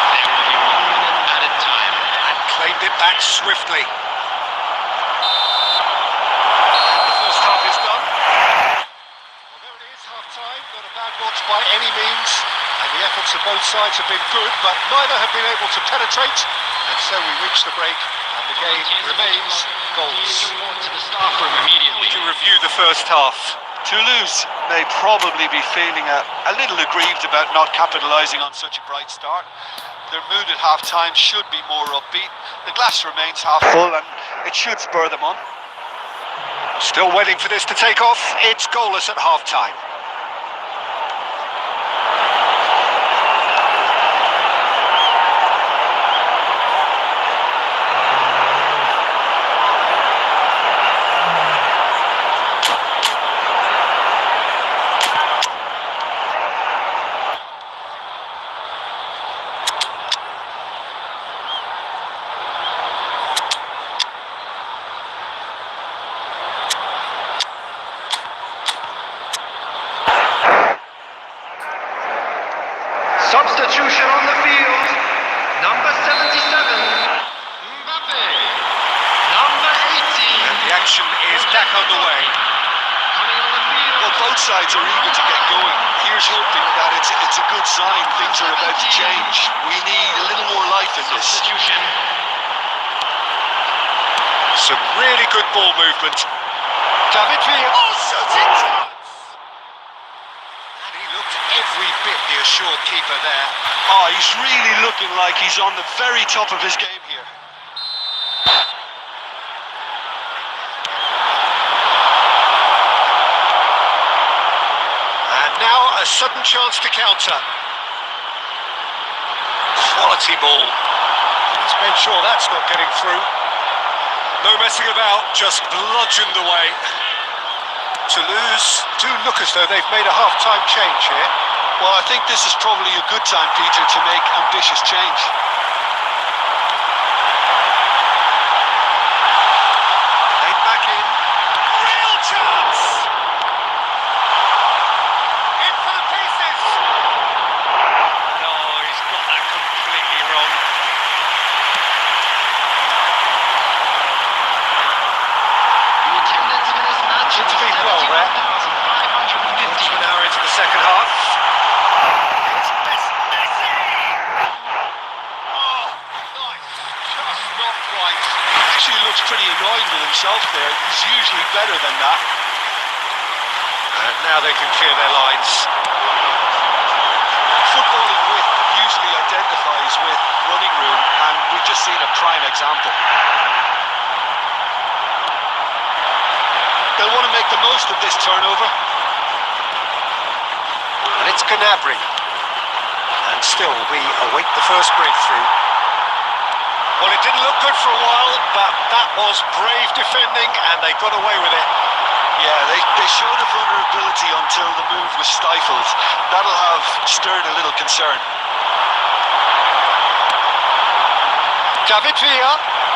There will be 1 minute added time. And claimed it back swiftly. And the first half is done. Well, there it is, half-time. Not a bad watch by any means. And the efforts of both sides have been good, but neither have been able to penetrate. And so we reach the break, and the game remains goals. Report to the staff room immediately. We can review the first half. Toulouse may probably be feeling a little aggrieved about not capitalising on such a bright start. Their mood at half-time should be more upbeat. The glass remains half full, and it should spur them on. Still waiting for this to take off. It's goalless at half-time. Substitution on the field. Number 77, Mbappe. Number 18. And the action is back underway. Coming on the field. Well, both sides are eager to get going. Here's hoping that it's a good sign. Things are about to change. We need a little more life in this. Substitution. Some really good ball movement. David Villa. Oh, shooting chance! And he looked every bit the assured keeper there. Oh, he's really looking like he's on the very top of his game here. And now a sudden chance to counter. Quality ball. He's made sure that's not getting through. No messing about, just bludgeoned away. Toulouse do look as though they've made a half-time change here. Well, I think this is probably a good time, Peter, to make ambitious change. Laid back in. Real chance! In for the pieces! No, he's got that completely wrong. The attendance for this match is Intervened well there. 71,550. We're now into the second half. It's Messi! Oh, nice. Just not quite. Actually looks pretty annoyed with himself there. He's usually better than that. And now they can clear their lines. Footballing width usually identifies with running room, and we've just seen a prime example. They'll want to make the most of this turnover. And it's Gnabry. And still we await the first breakthrough. Well, it didn't look good for a while, but that was brave defending and they got away with it. Yeah, they showed a vulnerability until the move was stifled. That'll have stirred a little concern. David Villa,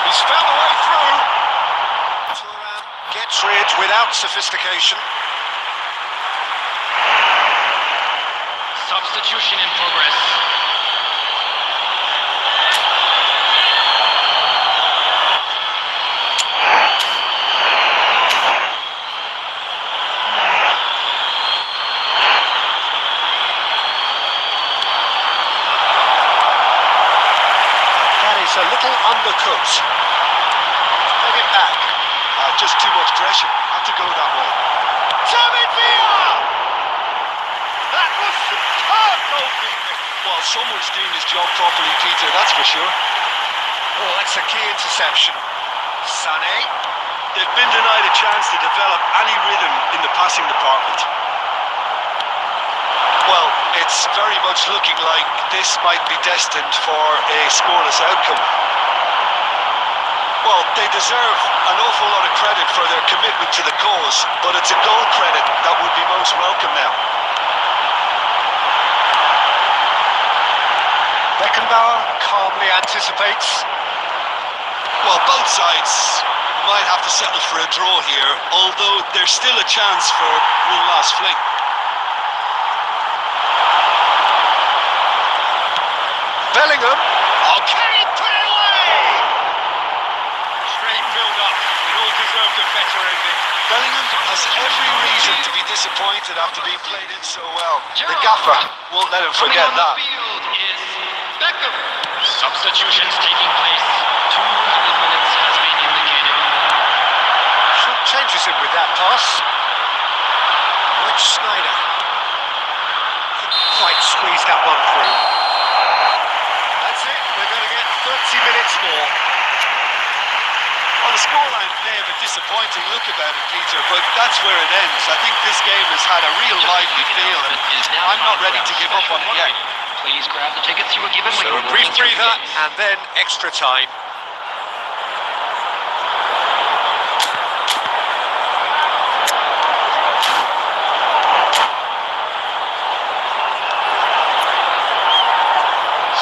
he's found a way through. Thuram gets rid without sophistication. Substitution in progress. That is a little undercooked. Bring it back. Just too much pressure. Had to go that way. David Villa! That was superb goalkeeping. Well, someone's doing his job properly, Peter, that's for sure. Oh, that's a key interception. Sané. They've been denied a chance to develop any rhythm in the passing department. Well, it's very much looking like this might be destined for a scoreless outcome. Well, they deserve an awful lot of credit for their commitment to the cause, but it's a goal credit that would be most welcome now. Beckenbauer calmly anticipates. Well, both sides might have to settle for a draw here, although there's still a chance for one last fling. Bellingham. Oh, can he put it away? Great build-up. It all deserved a better ending. Bellingham has every reason to be disappointed after being played in so well. The gaffer won't let him forget Coming on that. the field is Beckham. Substitutions taking place. 2 added minutes has been indicated. Short changes him with that pass. Which Snyder couldn't quite squeeze that one through. That's it. We're going to get 30 minutes more. Well, the scoreline may have a disappointing look about it, Peter, but that's where it ends. I think this game has had a real lively feel, and I'm not ready to give up on it yet. Please grab the tickets you were given when So you a were brief moving through the breather gates. and then extra time.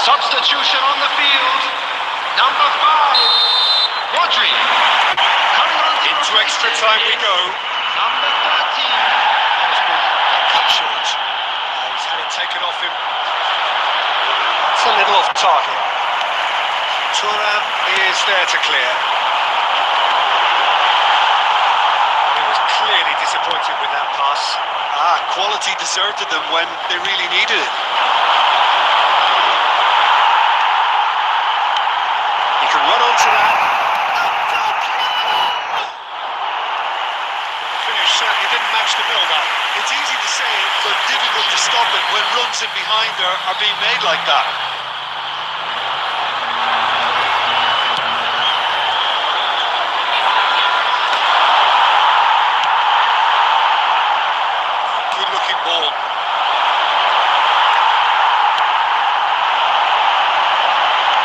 Substitution on the field. Number 5, Rodri. Coming on to Into extra time we go. Number 13. Cut short. He's had it taken off him. target. Thuram is there to clear. He was clearly disappointed with that pass. Quality deserted them when they really needed it. He can run onto that. The finish certainly didn't match the build-up. It's easy to say it, but difficult to stop it when runs in behind are being made like that. Good-looking ball.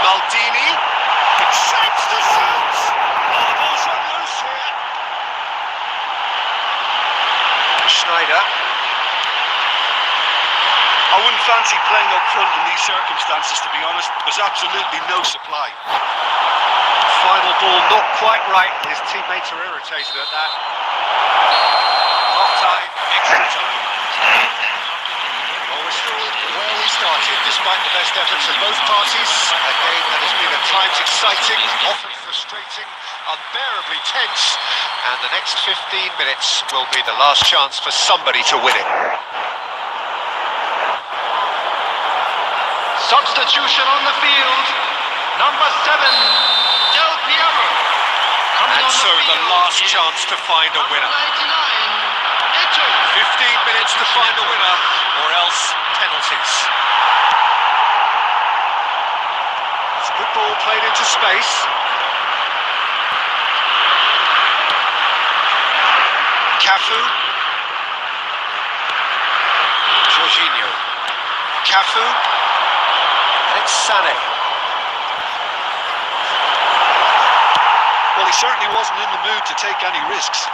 Maldini. It shapes the shoot. Oh, the ball's run loose here. Schneider. I wouldn't fancy playing up front in these circumstances, to be honest. There's absolutely no supply. Final ball not quite right. His teammates are irritated at that. Half-time, extra time. Well, we're still where we started, despite the best efforts of both parties. A game that has been at times exciting, often frustrating, unbearably tense, and the next 15 minutes will be the last chance for somebody to win it. Substitution on the field. Number 7, Del Piero. Coming And on so the field last is chance to find a number winner. 99, Eto. 15 minutes to find a winner, or else penalties. It's a good ball played into space. Cafu. Jorginho. Cafu. And it's Sané. Well, he certainly wasn't in the mood to take any risks.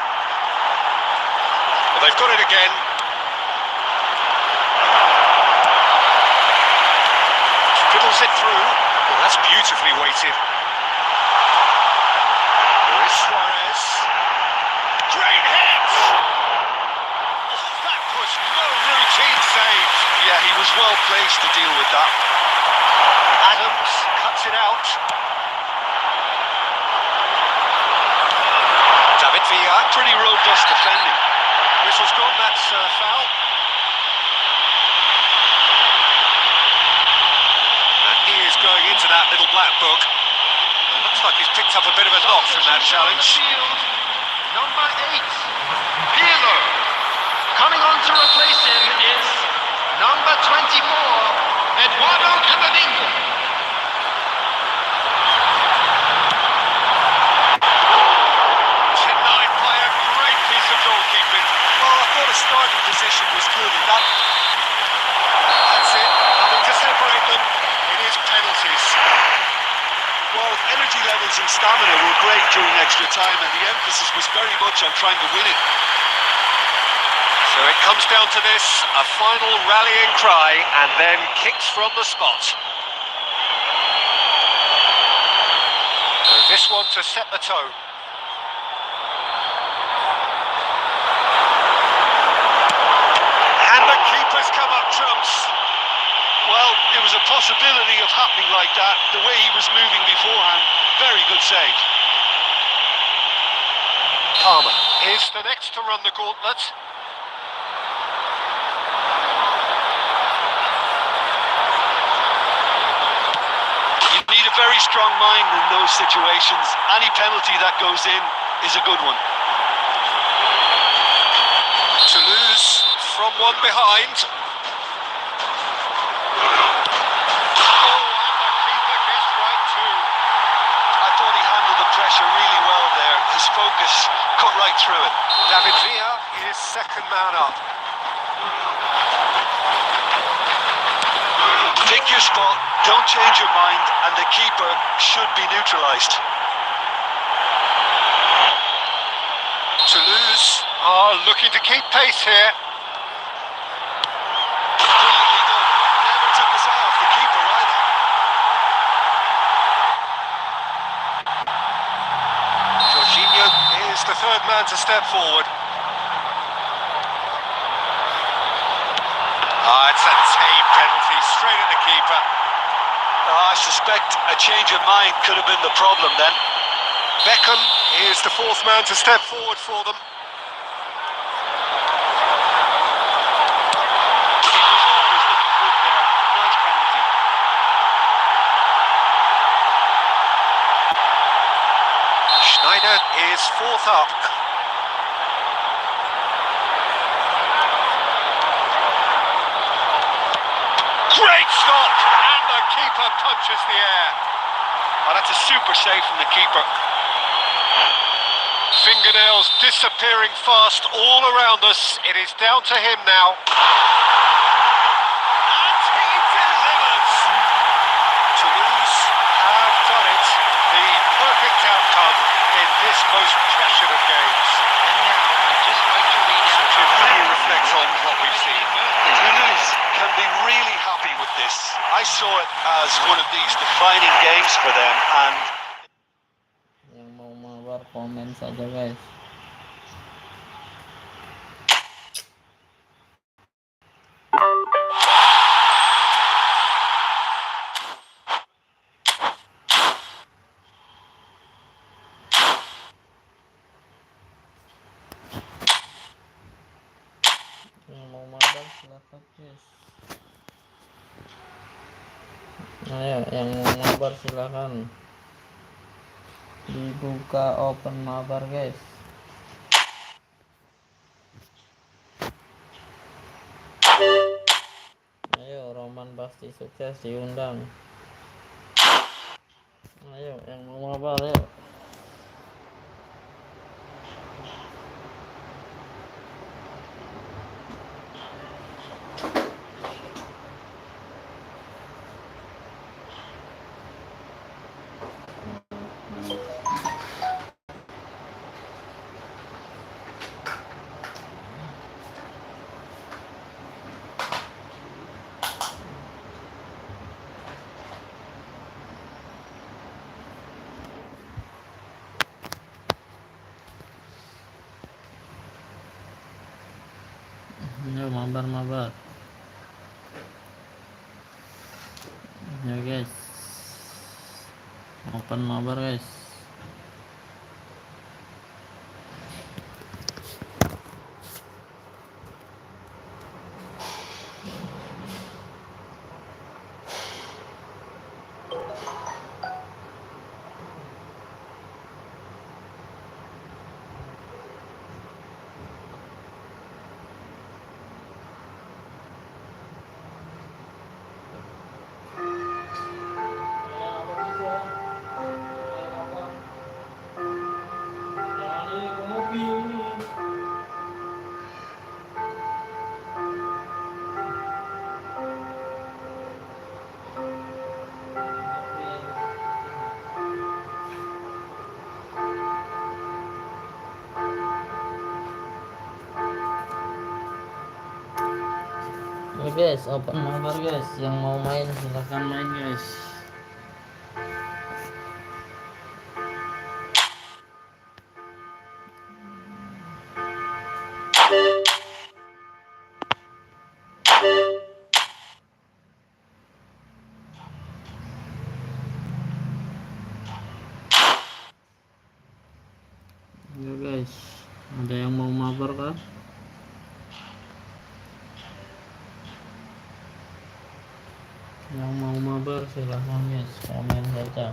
Well, they've got it again. Fiddles it through. Well, that's beautifully weighted. There is Suarez. Great hit! Oh, that was no routine save. Yeah, he was well placed to deal with that. Adams cuts it out. David Villa. Pretty robust defending. Whistle's gone, that's foul. And he is going into that little black book. It looks like he's picked up a bit of a knock from that challenge. Number 8, Pirlo. Coming on to replace him is number 24, Eduardo Camavinga. Denied by a great piece of goalkeeping. Well, I thought his starting position was good in that. That's it. Nothing to separate them. It is penalties. Well, energy levels and stamina were great during extra time, and the emphasis was very much on trying to win it. So it comes down to this, a final rallying cry, and then kicks from the spot. So this one to set the tone. And the keeper's come up trumps. Well, it was a possibility of happening like that, the way he was moving beforehand. Very good save. Palmer is the next to run the gauntlet. You need a very strong mind in those situations. Any penalty that goes in is a good one. Toulouse from one behind. I thought he handled the pressure really well there. His focus cut right through it. David Villa is second man up. Pick your spot, don't change your mind, and the keeper should be neutralised. Toulouse are looking to keep pace here. Brilliantly done. Never took his eye off the keeper either. Jorginho is the third man to step forward. It's a tame penalty, straight at the keeper. I suspect a change of mind could have been the problem then. Beckham is the fourth man to step forward for them. He was always looking good there. Nice penalty. Schneider is fourth up. Great stop! And the keeper punches the air. Oh, that's a super save from the keeper. Fingernails disappearing fast all around us. It is down to him now. And he delivers. Toulouse have done it. The perfect outcome in this most pressured of games. And now, I'd just like to read out Such really reflects on what we've seen. Toulouse can be really happy with this. I saw it as one of these defining games for them, and Yang mau mabar komen saja guys. Yang mau mabar silakan guys. Ayo yang mau mabar silakan. Dibuka open mabar guys. Ayo Roman pasti sukses diundang. Ayo yang mau mabar yuk. Ayo mabar. Ya guys. Open mabar guys. Oke guys, open mabar guys. Yang mau main silahkan main guys. Yo guys, ada yang mau mabar kah? Yang mau mabar silahkan guys, komen saja.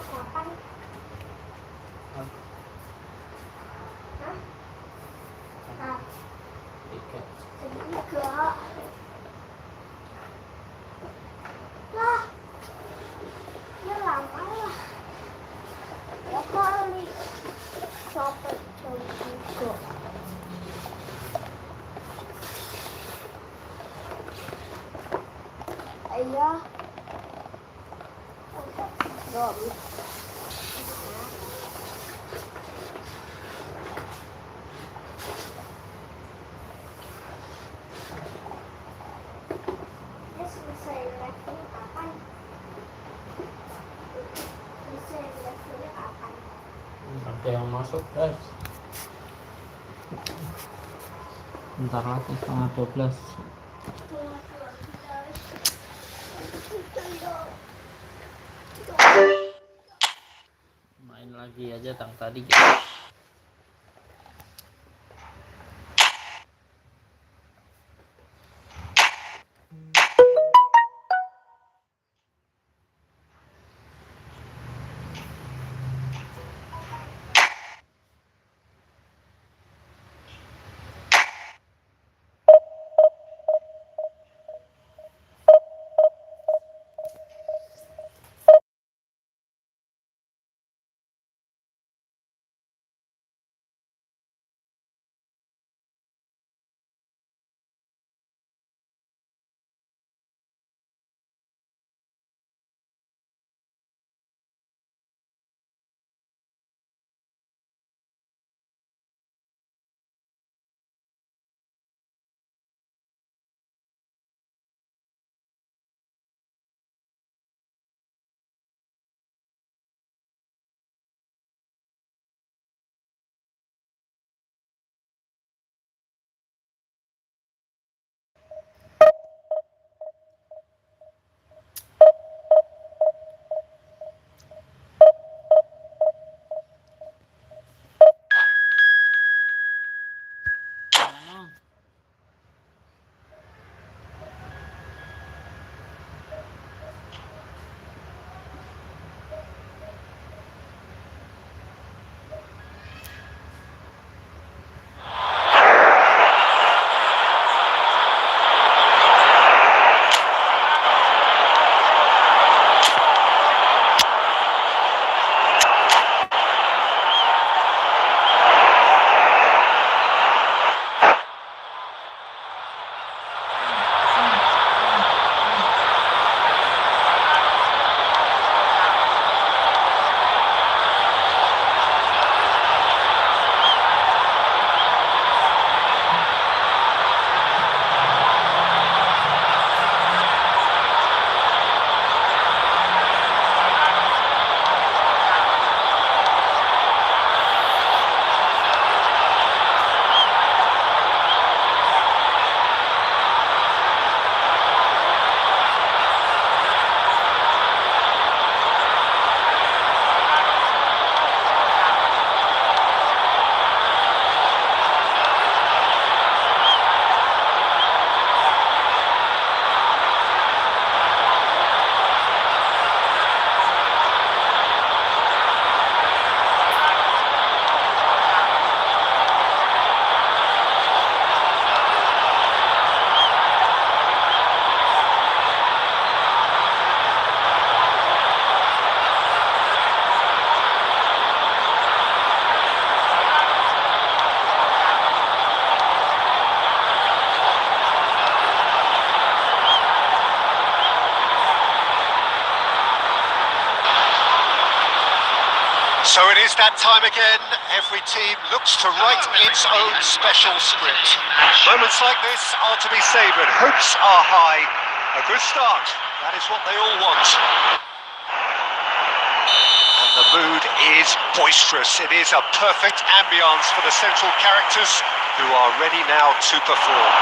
kapan? Hah? Ah, Tiket. ketiga. Lah, ya lama lah. Ya kali sampai jam 3. Ayah. Belum. Dia selesai live-nya kapan? Selesai live-nya kapan? Ada yang masuk guys. Bentar lagi setengah 12. Main lagi aja tang tadi guys. So it is that time again. Every team looks to write its own special script. Moments like this are to be savoured. Hopes are high. A good start. That is what they all want. And the mood is boisterous. It is a perfect ambience for the central characters who are ready now to perform.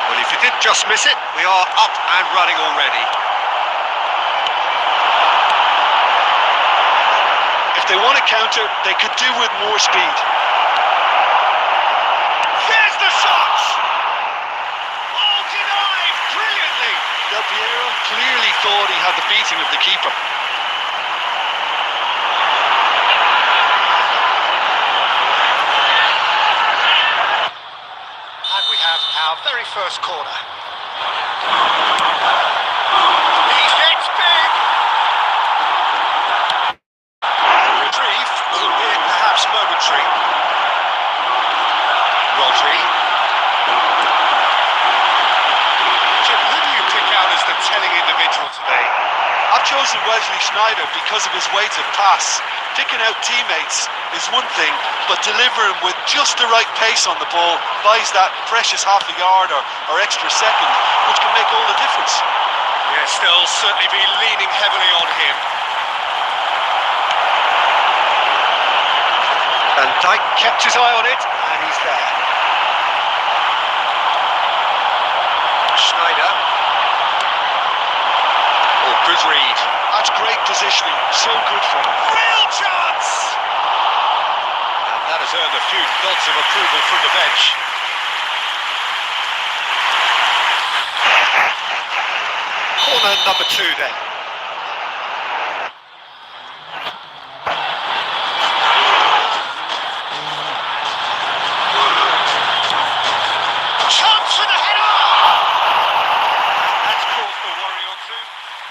Well, if you did just miss it, we are up and running already. If they want to counter, they could do with more speed. Here's the shot! Oh, denied brilliantly! Del Piero clearly thought he had the beating of the keeper. first corner. He hits big. Retrieve, albeit perhaps momentary. Rodri. Jim, who do you pick out as the telling individual today? I've chosen Wesley Sneijder because of his weight of pass. Picking out teammates is one thing, but delivering with just the right pace on the ball buys that precious half a yard or extra second, which can make all the difference. Yes, they'll certainly be leaning heavily on him. And Dyke kept his eye on it, and he's there. Sneijder. Oh, good read. That's great positioning, so good for him. Real chance! And that has earned a few nods of approval from the bench. Corner number 2 then. Chance for the header! That's caused a worry or two.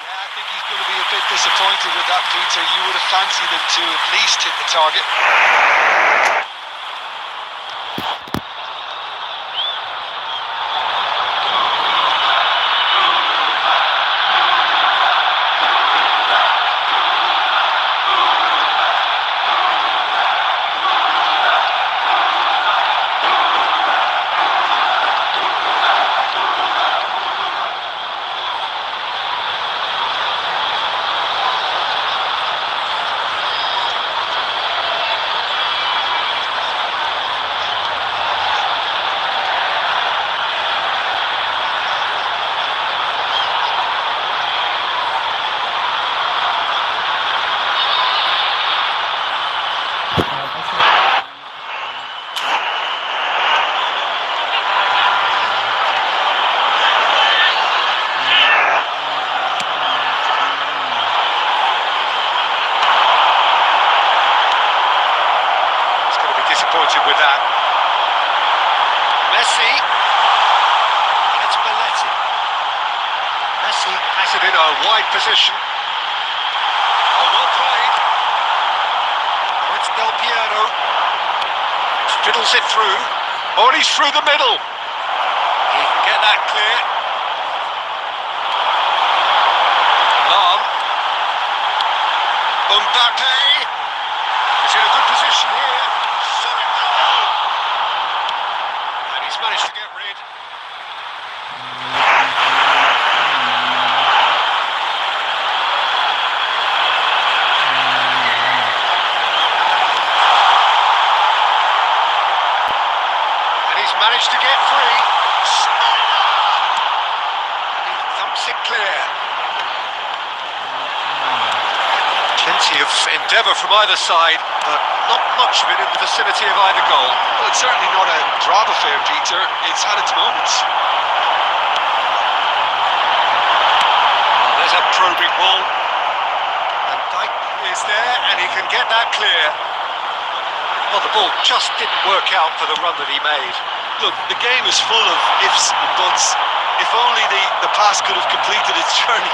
Yeah, I think he's going to be a bit disappointed with that, Peter. You would have fancied him to at least hit the target. Disappointed with that. Messi. And it's Belletti. Messi has it in a wide position. Oh, well played. Oh, it's Del Piero. Fiddles it through. Oh, and he's through the middle. He can get that clear. Lam. Mbappe. He's in a good position here. And he's managed to get rid. And he's managed to get free. And he thumps it clear. Plenty of endeavour from either side, but not much of it in the vicinity of either goal. Well, it's certainly not a drab affair, Peter. It's had its moments. Oh, there's a probing ball. And Dyke is there, and he can get that clear. Well, the ball just didn't work out for the run that he made. Look, the game is full of ifs and buts. If only the pass could have completed its journey.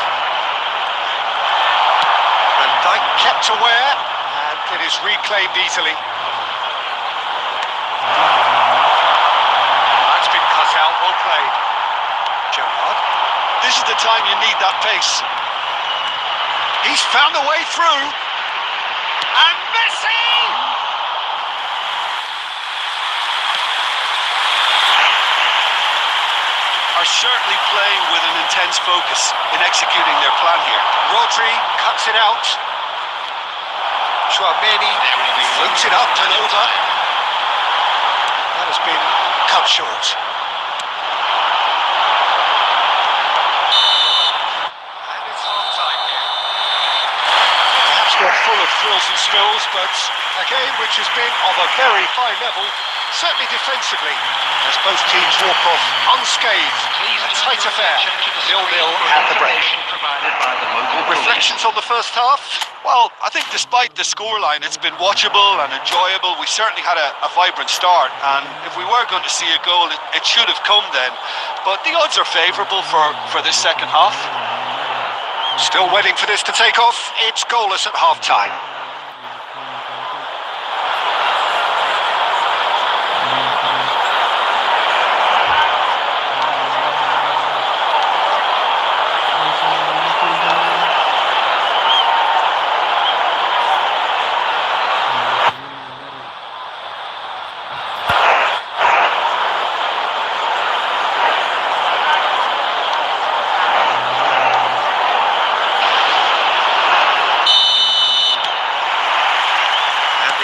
And Dyke kept aware, and it is reclaimed easily. That's been cut out, well played. Gerrard. This is the time you need that pace. He's found a way through. And Messi! Are certainly playing with an intense focus in executing their plan here. Rodri cuts it out. Chouameni floats it up and over. That has been cut short. And it's half-time here. Perhaps not full of thrills and spills, but a game which has been of a very high level Certainly defensively, as both teams walk off unscathed. A tight affair, 0-0 at the break. Provided by the local police. Reflections on the first half? Well, I think despite the scoreline, it's been watchable and enjoyable. We certainly had a vibrant start, and if we were going to see a goal, it should have come then. But the odds are favourable for this second half. Still waiting for this to take off. It's goalless at half-time.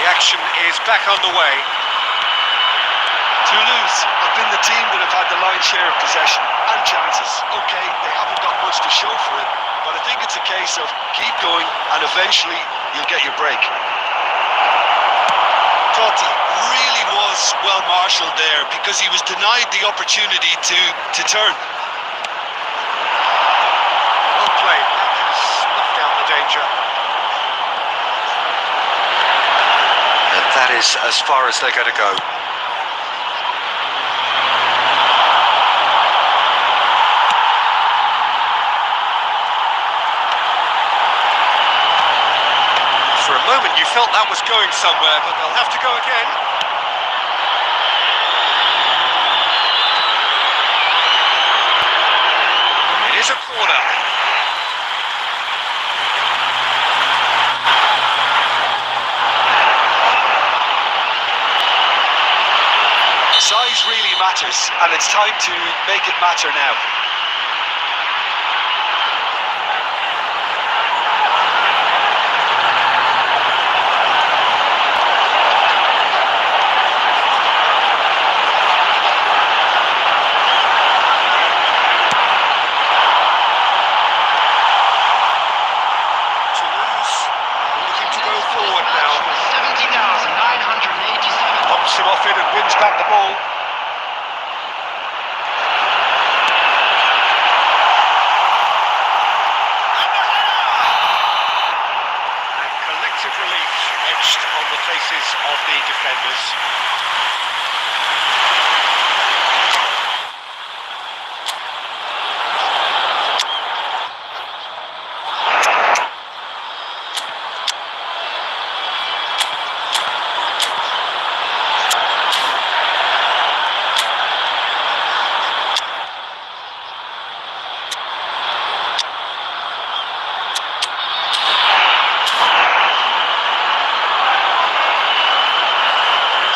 Action is back on the way. Toulouse have been the team that have had the lion's share of possession and chances. Okay, they haven't got much to show for it, but I think it's a case of keep going and eventually you'll get your break. Totti really was well marshalled there because he was denied the opportunity to turn. Well played. That has snuffed out the danger. And that is as far as they're going to go. For a moment you felt that was going somewhere, but they'll have to go again. It is a corner. Size really matters, and it's time to make it matter now. Toulouse looking to go forward now. 70,987. Pops him off it and wins back the ball. Relief etched on the faces of the defenders.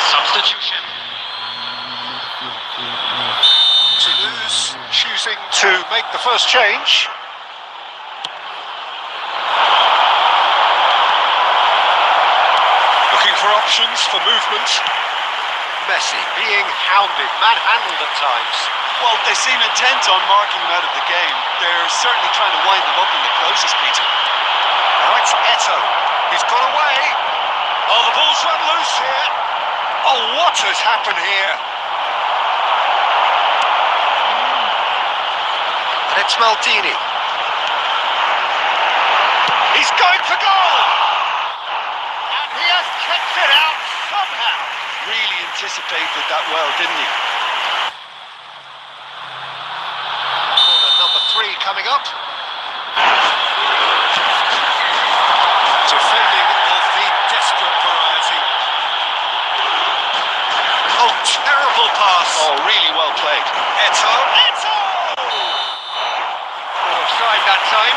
Substitution. Toulouse choosing to make the first change. Looking for options for movement. Messi being hounded, manhandled at times. Well, they seem intent on marking him out of the game. They're certainly trying to wind them up in the process, Peter. Now it's Eto'o. He's got away. Oh, the ball's run loose here. Oh, what has happened here? And it's Maldini. He's going for goal! And he has kept it out somehow. Really anticipated that well, didn't he? Corner number 3 coming up. Defending of the desperate variety. Oh, terrible pass. Oh, really well played. Eto'o. Offside that time.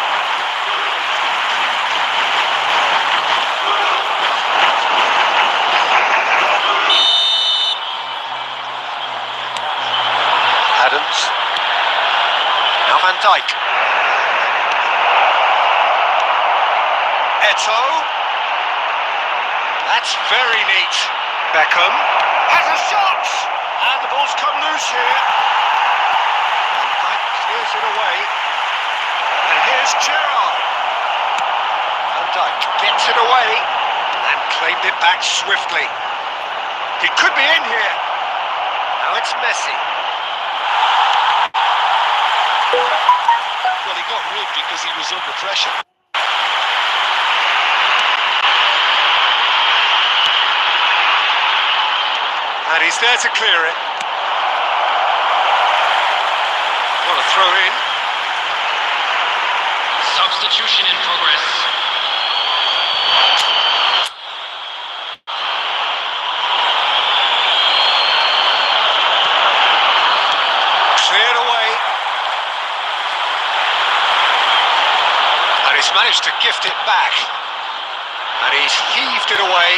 Adams. Now Van Dijk. Eto'o. That's very neat. Beckham has a shot! And the ball's come loose here. Van Dijk clears it away. And here's Gerrard. Van Dijk gets it away and claimed it back swiftly. He could be in here. Now it's Messi. Well, he got rigged because he was under pressure. And he's there to clear it. What a throw in. Substitution in progress. Cleared away. And he's managed to gift it back. And he's heaved it away.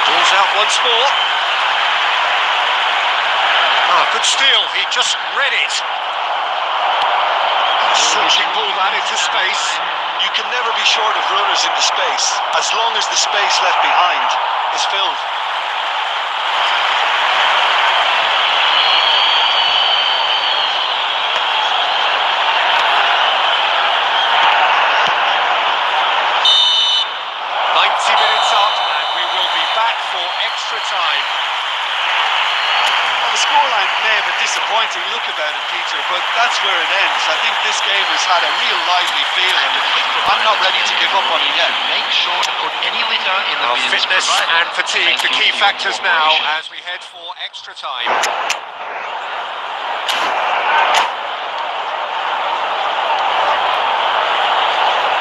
Pulls out once more. Oh, good steal. He just read it. Searching ball that into space. You can never be short of runners into space, as long as the space left behind is filled. Minutes up, and we will be back for extra time. Well, the scoreline may have a disappointing look about it, Peter, but that's where it ends. I think this game has had a real lively feel, and I'm not ready to give up on it yet. Make sure to put any litter in the bins Fitness provided. and fatigue, Thank the you key for your factors now cooperation. as we head for extra time.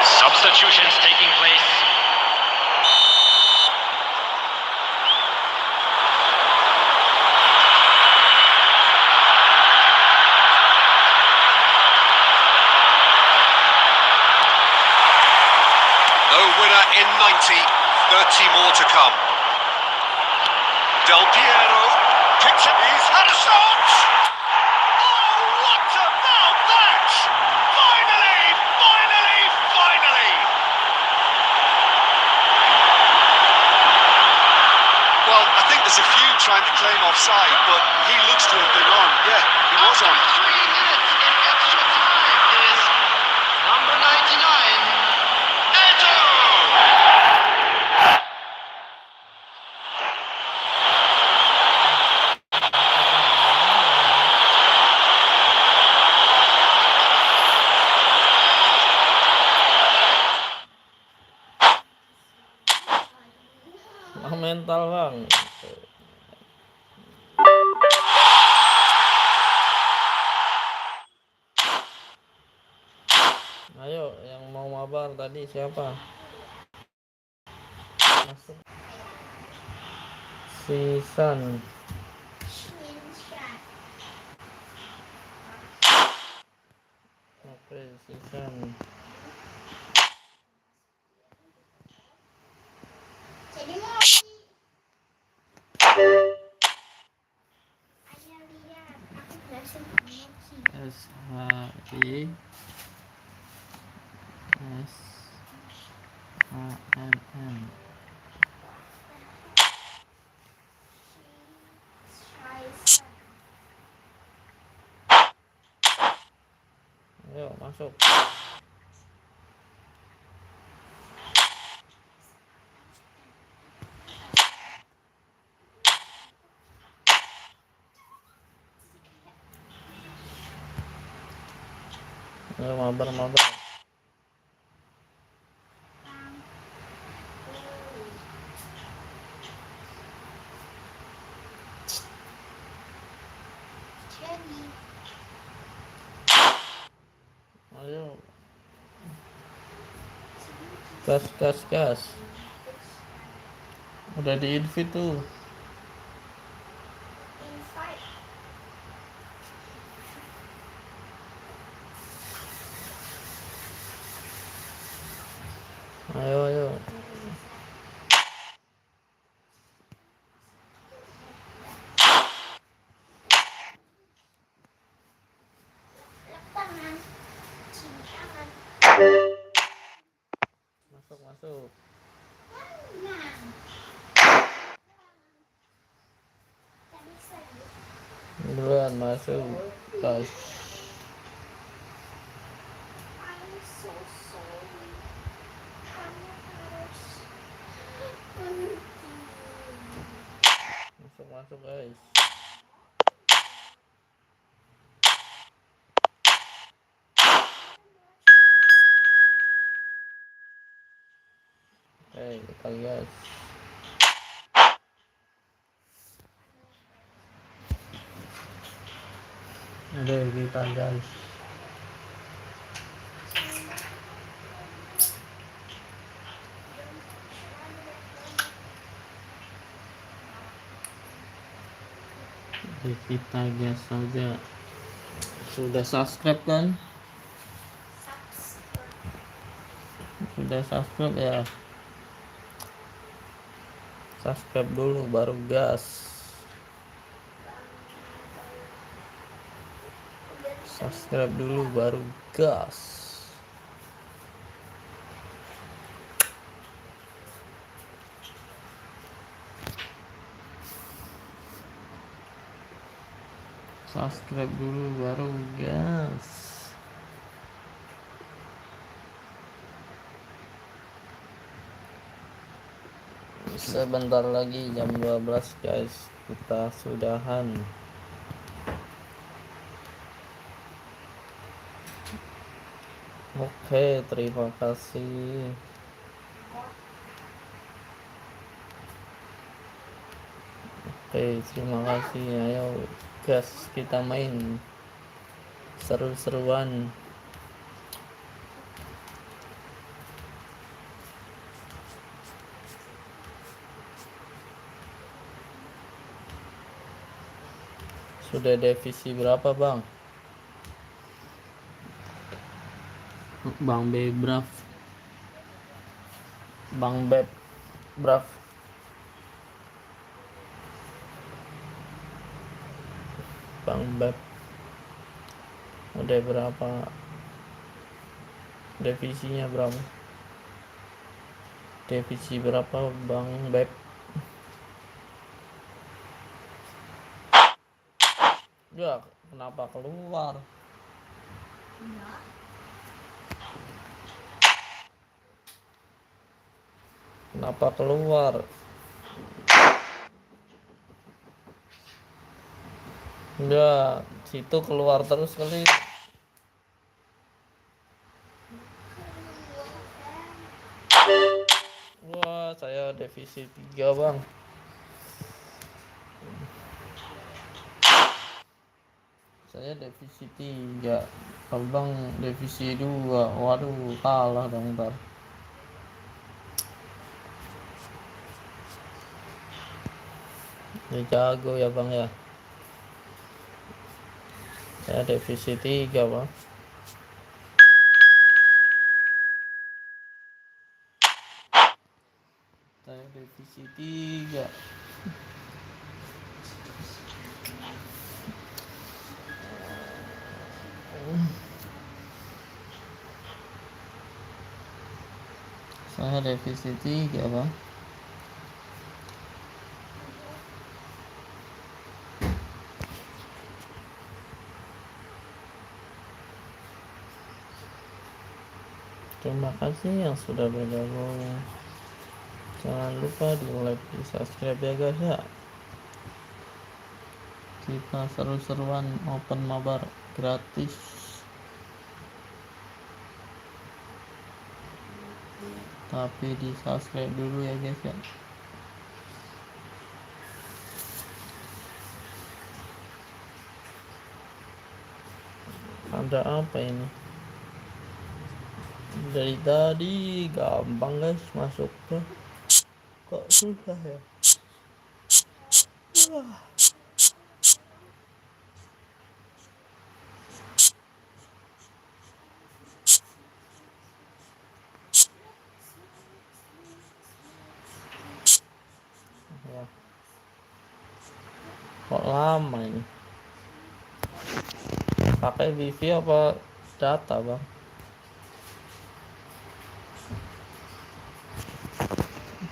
Substitutions taking place. No winner in 90, 30 more to come. Del Piero picks it, he's had a shot! Oh, what about that? Finally, finally, finally! Well, I think there's a few trying to claim offside, but he looks to have been on. Yeah, he was After on. 3 minutes in extra time is number 99, Eto! Mental bang. Ayo, yang mau mabar tadi siapa? Masuk. Sisan. Oke, Sisan. Jadi mau Ayah lihat, aku berhasil emoji. SHI SHNN. Ayo masuk. Ayo mabar. Jadi Ayo. Gas. Udah di invite tuh. invite. Ayo. Tangan. Cium tangan. Masuk. Nah. Tak bisa. Duluan masuk. Gas. I'm so sorry. Kamu harus masuk guys. Oke, kita gas. Ada kita guys. Oke, kita gas saja. Sudah subscribe kan? Sudah subscribe ya? Subscribe dulu baru gas. Subscribe dulu baru gas. Subscribe dulu baru gas. Sebentar lagi jam 12 guys, kita sudahan. Oke, terima kasih. Oke, terima kasih. Ayo gas, kita main seru-seruan. Sudah divisi berapa bang? Bang Bebraf, Bang Beb Braf. Bang Beb udah berapa? Divisinya berapa? Divisi berapa Bang Beb? Ya, kenapa keluar? Kenapa keluar? Enggak, situ keluar terus kali. Wah, saya divisi 3 bang. Saya divisi 3, abang divisi 2. Waduh, kalah dong ntar. Ya jago ya bang ya. Saya divisi 3 bang. Saya divisi 3. Saya divisi 3 bang. Terima kasih yang sudah bergabung. Jangan lupa di like, di subscribe ya guys ya. Kita seru-seruan open mabar gratis. Tapi di subscribe dulu ya guys ya. Ada apa ini? Dari tadi gampang guys masuknya. Kok susah ya? Ya. Kok lama ini? Pakai wifi apa data bang?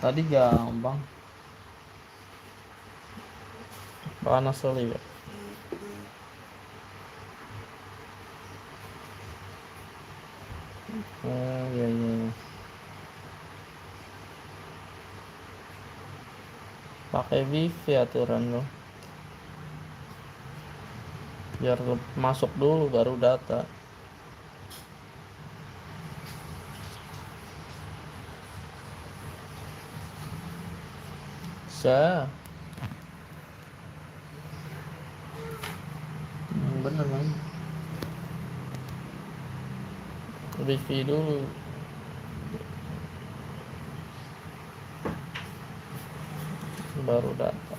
Tadi gampang. Panas sekali ya. Oh iya iya. Pakai wifi aturan lo. biar masuk dulu baru data. Bisa. Bener man. Review dulu. Baru data.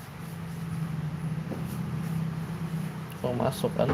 Mau masuk kan?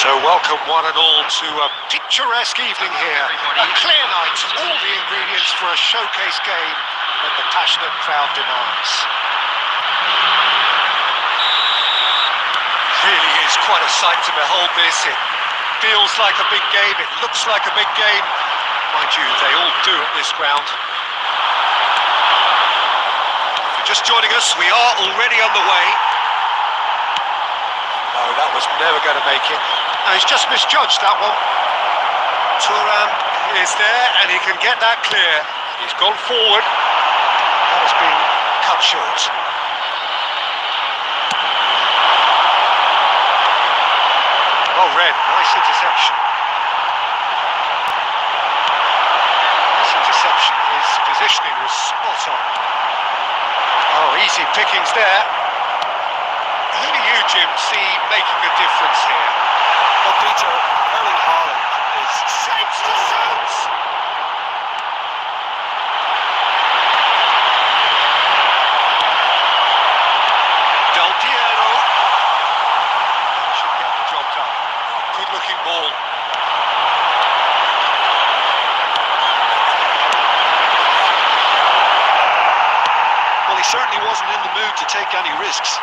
So welcome one and all to a picturesque evening here. A clear night, all the ingredients for a showcase game that the passionate crowd demands. Really is quite a sight to behold this. It feels like a big game, it looks like a big game. Mind you, they all do at this ground. If you're just joining us, we are already on the way. No, that was never going to make it. No, he's just misjudged that one. Thuram is there and he can get that clear. He's gone forward. That has been cut short. Well read, nice interception. Nice interception. His positioning was spot on. Oh, easy pickings there. Who do you, Jim, see making a difference here? Well, Peter, Erling Haaland is Saves the Suits! Del Piero. Should get the job done. Good looking ball. well, he certainly wasn't in the mood to take any risks.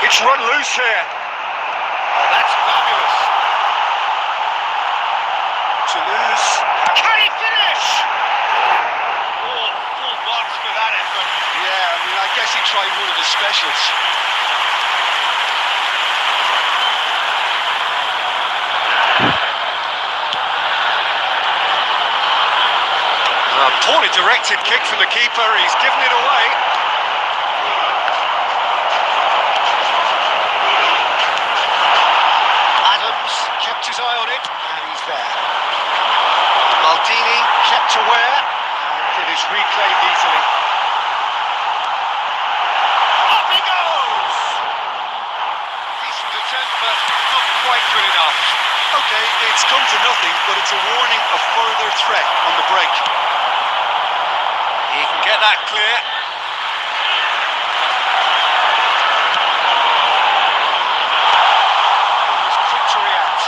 It's run loose here. Oh, that's fabulous. Toulouse. Can he finish? Oh, full marks for that effort. Yeah, I mean, I guess he tried one of his specials. A poorly directed kick from the keeper. He's given it away. Adams kept his eye on it, and he's there. Maldini kept aware, and it is reclaimed easily. Up he goes! Decent attempt, but not quite good enough. Okay, it's come to nothing, but it's a warning of further threat on the break. He can get that clear. He was quick to react.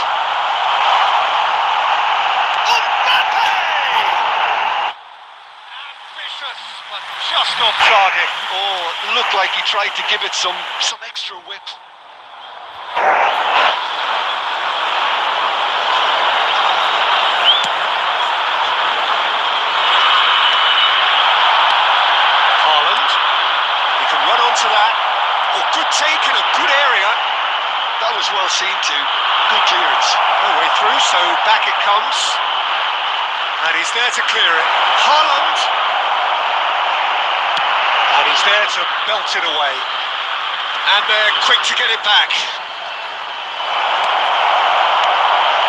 Mbappe! Ambitious, but just off target. Oh, it looked like he tried to give it some extra whip. To that. Oh, good take in a good area. That was well seen too. Good clearance. No way through, so back it comes. And he's there to clear it. Haaland. And he's there to belt it away. And they're quick to get it back.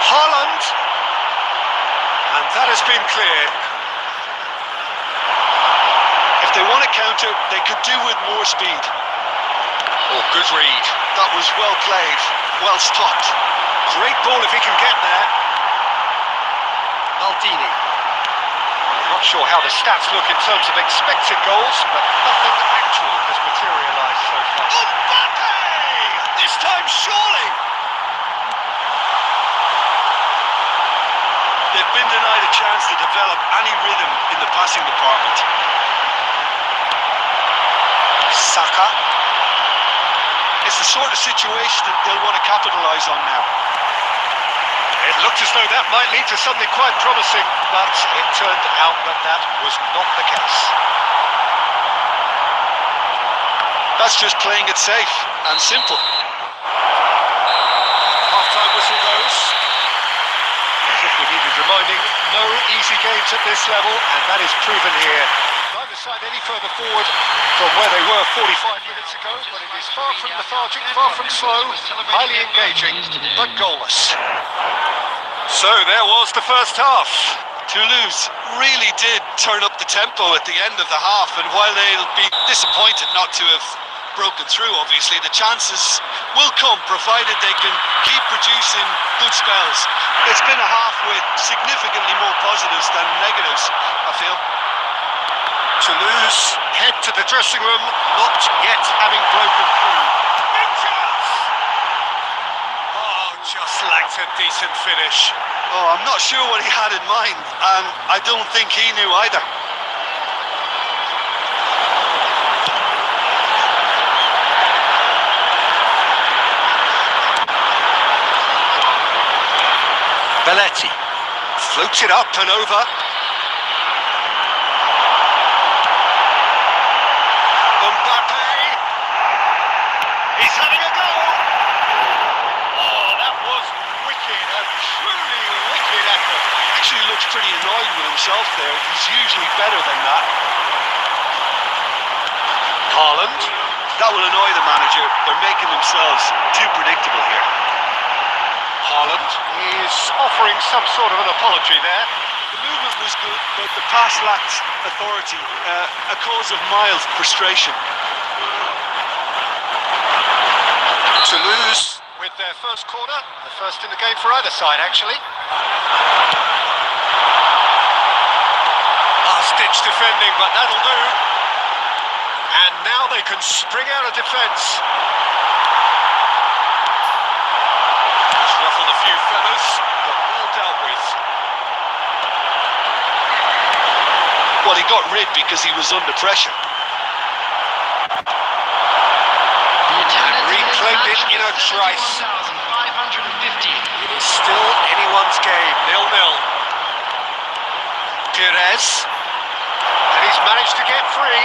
Haaland. And that has been cleared. If they want to a counter. They could do with more speed. Oh, good read. That was well played, well stopped. Great ball if he can get there. Maldini. I'm not sure how the stats look in terms of expected goals, but nothing actual has materialised so far. Mbappe! This time, surely! They've been denied a chance to develop any rhythm in the passing department. Saka. It's the sort of situation that they'll want to capitalise on now. It looked as though that might lead to something quite promising, but it turned out that that was not the case. That's just playing it safe and simple. Half-time whistle goes. As if we needed reminding, no easy games at this level, and that is proven here. Neither side any further forward from where they were 45 minutes ago, but it is far from lethargic, far from slow, highly engaging, but goalless. So there was the first half. Toulouse really did turn up the tempo at the end of the half, and while they'll be disappointed not to have broken through, obviously, the chances will come provided they can keep producing good spells. It's been a half with significantly more positives than negatives, I feel. Toulouse head to the dressing room, not yet having broken through. Big chance! Oh, just lacked a decent finish. Oh, I'm not sure what he had in mind, and I don't think he knew either. Belletti floats it up and over. Mbappe! He's having a go! Oh, that was wicked, a truly wicked effort. Actually looks pretty annoyed with himself there. He's usually better than that. Haaland. That will annoy the manager. They're making themselves too predictable here. Haaland is offering some sort of an apology there. The movement was good, but the pass lacked authority, a cause of mild frustration. Toulouse with their first corner, the first in the game for either side actually. Last-ditch defending, but that'll do. And now they can spring out of defence. Just ruffled a few feathers, but well dealt with. Well, he got rid because he was under pressure. And reclaimed it in a trice. 1,515. It is still anyone's game, 0-0. Gaes, and he's managed to get free.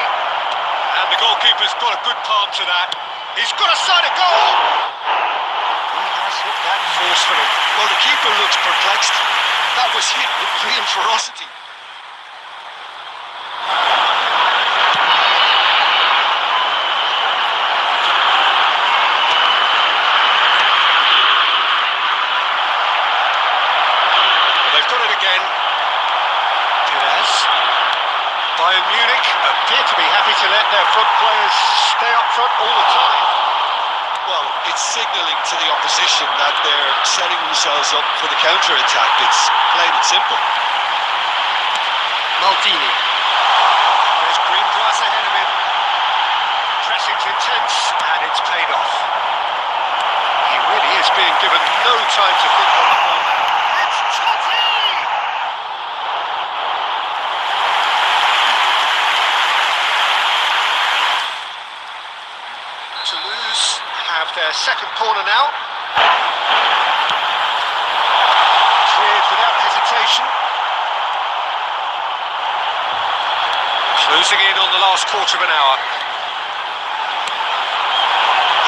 And the goalkeeper's got a good palm to that. He's got a sight of goal! He has hit that forcefully. Well, the keeper looks perplexed. That was hit with real ferocity. They've got it again. Gaes. Bayern Munich appear to be happy to let their front players stay up front all the time. Well, it's signalling to the opposition that they're setting themselves up for the counter-attack. It's plain and simple. Maldini. There's green grass ahead of him. Pressing's intense, and it's paid off. He really is being given no time to think on the ball now. It's Totti! Toulouse have their second corner now. Cleared without hesitation. Closing in on the last quarter of an hour.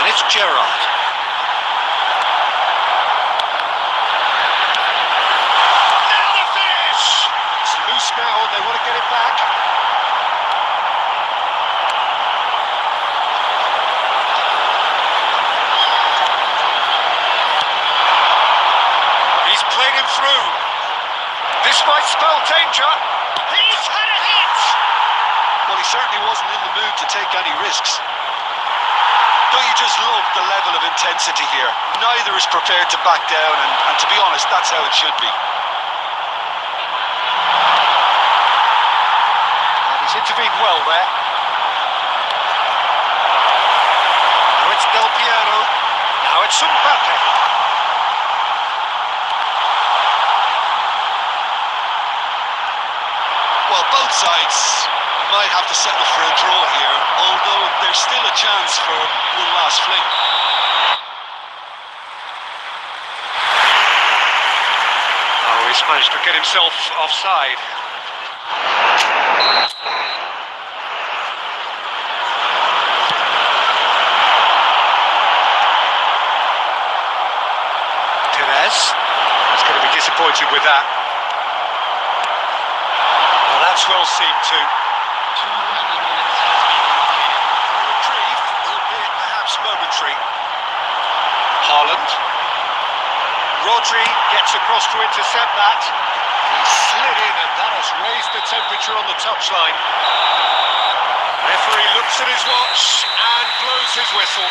And it's Gerrard. Now the finish! It's loose now and they want to get it back. He's played him through. This might spell danger. He's had a hit! Well, Well, he certainly wasn't in the mood to take any risks. Don't you just love the level of intensity here? Neither is prepared to back down, and to be honest, that's how it should be. And he's intervened well there. Now it's Del Piero. Now it's Mbappe. Well, both sides might have to settle for a draw here, although there's still a chance for one last fling. Oh, he's managed to get himself offside. Therese is going to be disappointed with that. Well, that's well seen too. 200 minutes has been indicated. A reprieve, albeit perhaps momentary. Haaland. Rodri gets across to intercept that. He slid in and that has raised the temperature on the touchline. Referee looks at his watch and blows his whistle.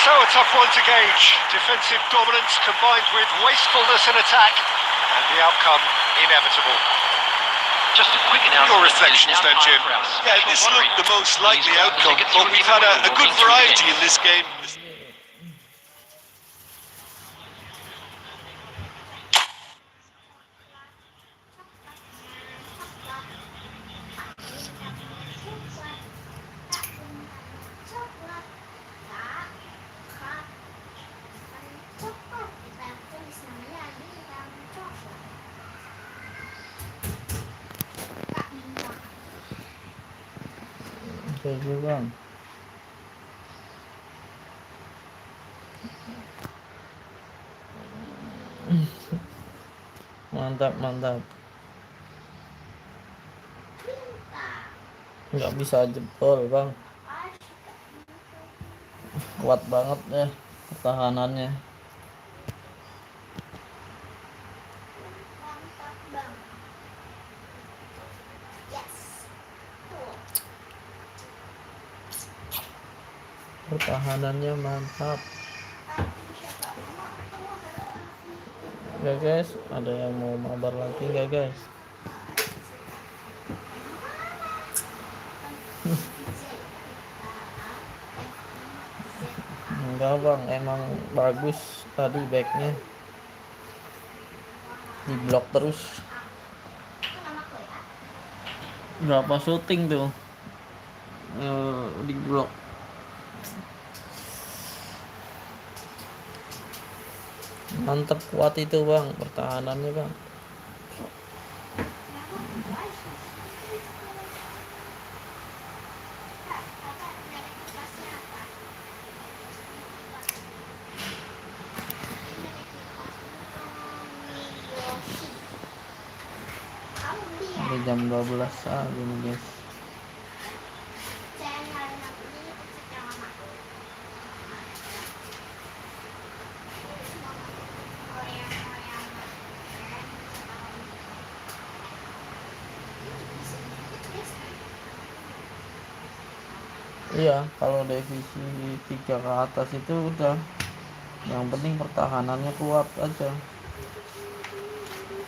So a tough one to gauge. Defensive dominance combined with wastefulness in attack, and the outcome inevitable. Just a quick announcement. Your reflections It is now then, time Jim. for our Yeah, special this one looked the race. most likely Please grab outcome, tickets but for we've had Liverpool a good walking through the variety gate. in this game. Coklat. Coklat. Kita tulis namanya di dalam coklat. Kak Bintang. Oke bang. Mantap mantap. Nggak bisa jebol bang. Kuat banget ya pertahanannya. Mantap bang. Yes. Tuh. Pertahanannya mantap. Ya guys, ada yang mau mabar lagi nggak guys? Enggak bang, emang bagus tadi backnya. Di blok terus. Berapa syuting tuh? Di blok. Mantep, kuat itu bang, pertahanannya bang. Ada jam 12 saat ini guys. Iya, kalau divisi 3 ke atas itu udah, yang penting pertahanannya kuat aja.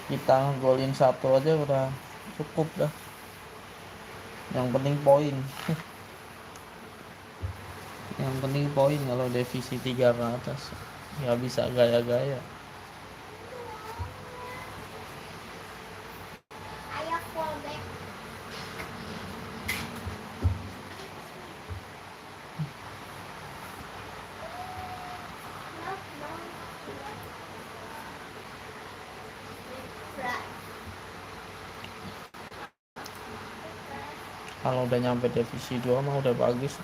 Kita ngegolin 1 aja udah cukup dah. Yang penting poin. Yang penting poin kalau divisi 3 ke atas. Nggak bisa gaya-gaya. Ayo fallback. Kalau udah nyampe divisi 2 mah udah bagus.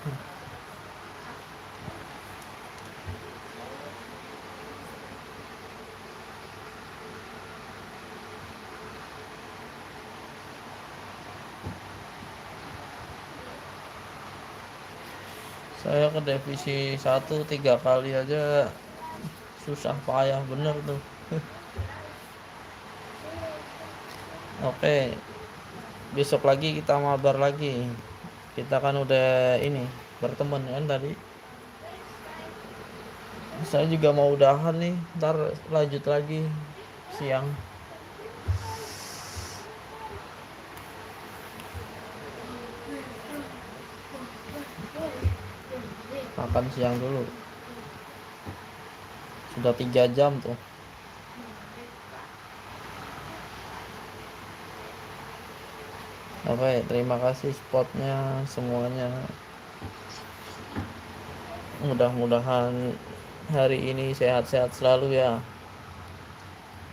Saya ke divisi 1 3 kali aja susah payah bener tuh. Oke, besok lagi kita mabar lagi. Kita kan udah ini berteman kan tadi. Saya juga mau udahan nih, ntar lanjut lagi siang. Makan siang dulu. Sudah 3 jam tuh. Oke, terima kasih spotnya semuanya. Mudah-mudahan hari ini sehat-sehat selalu ya.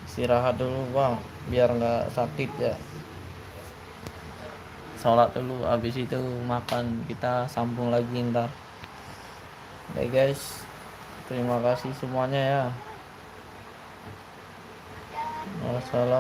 Istirahat dulu bang, biar nggak sakit ya. Sholat dulu, habis itu makan, kita sambung lagi ntar. Oke guys, terima kasih semuanya ya. Wassalam.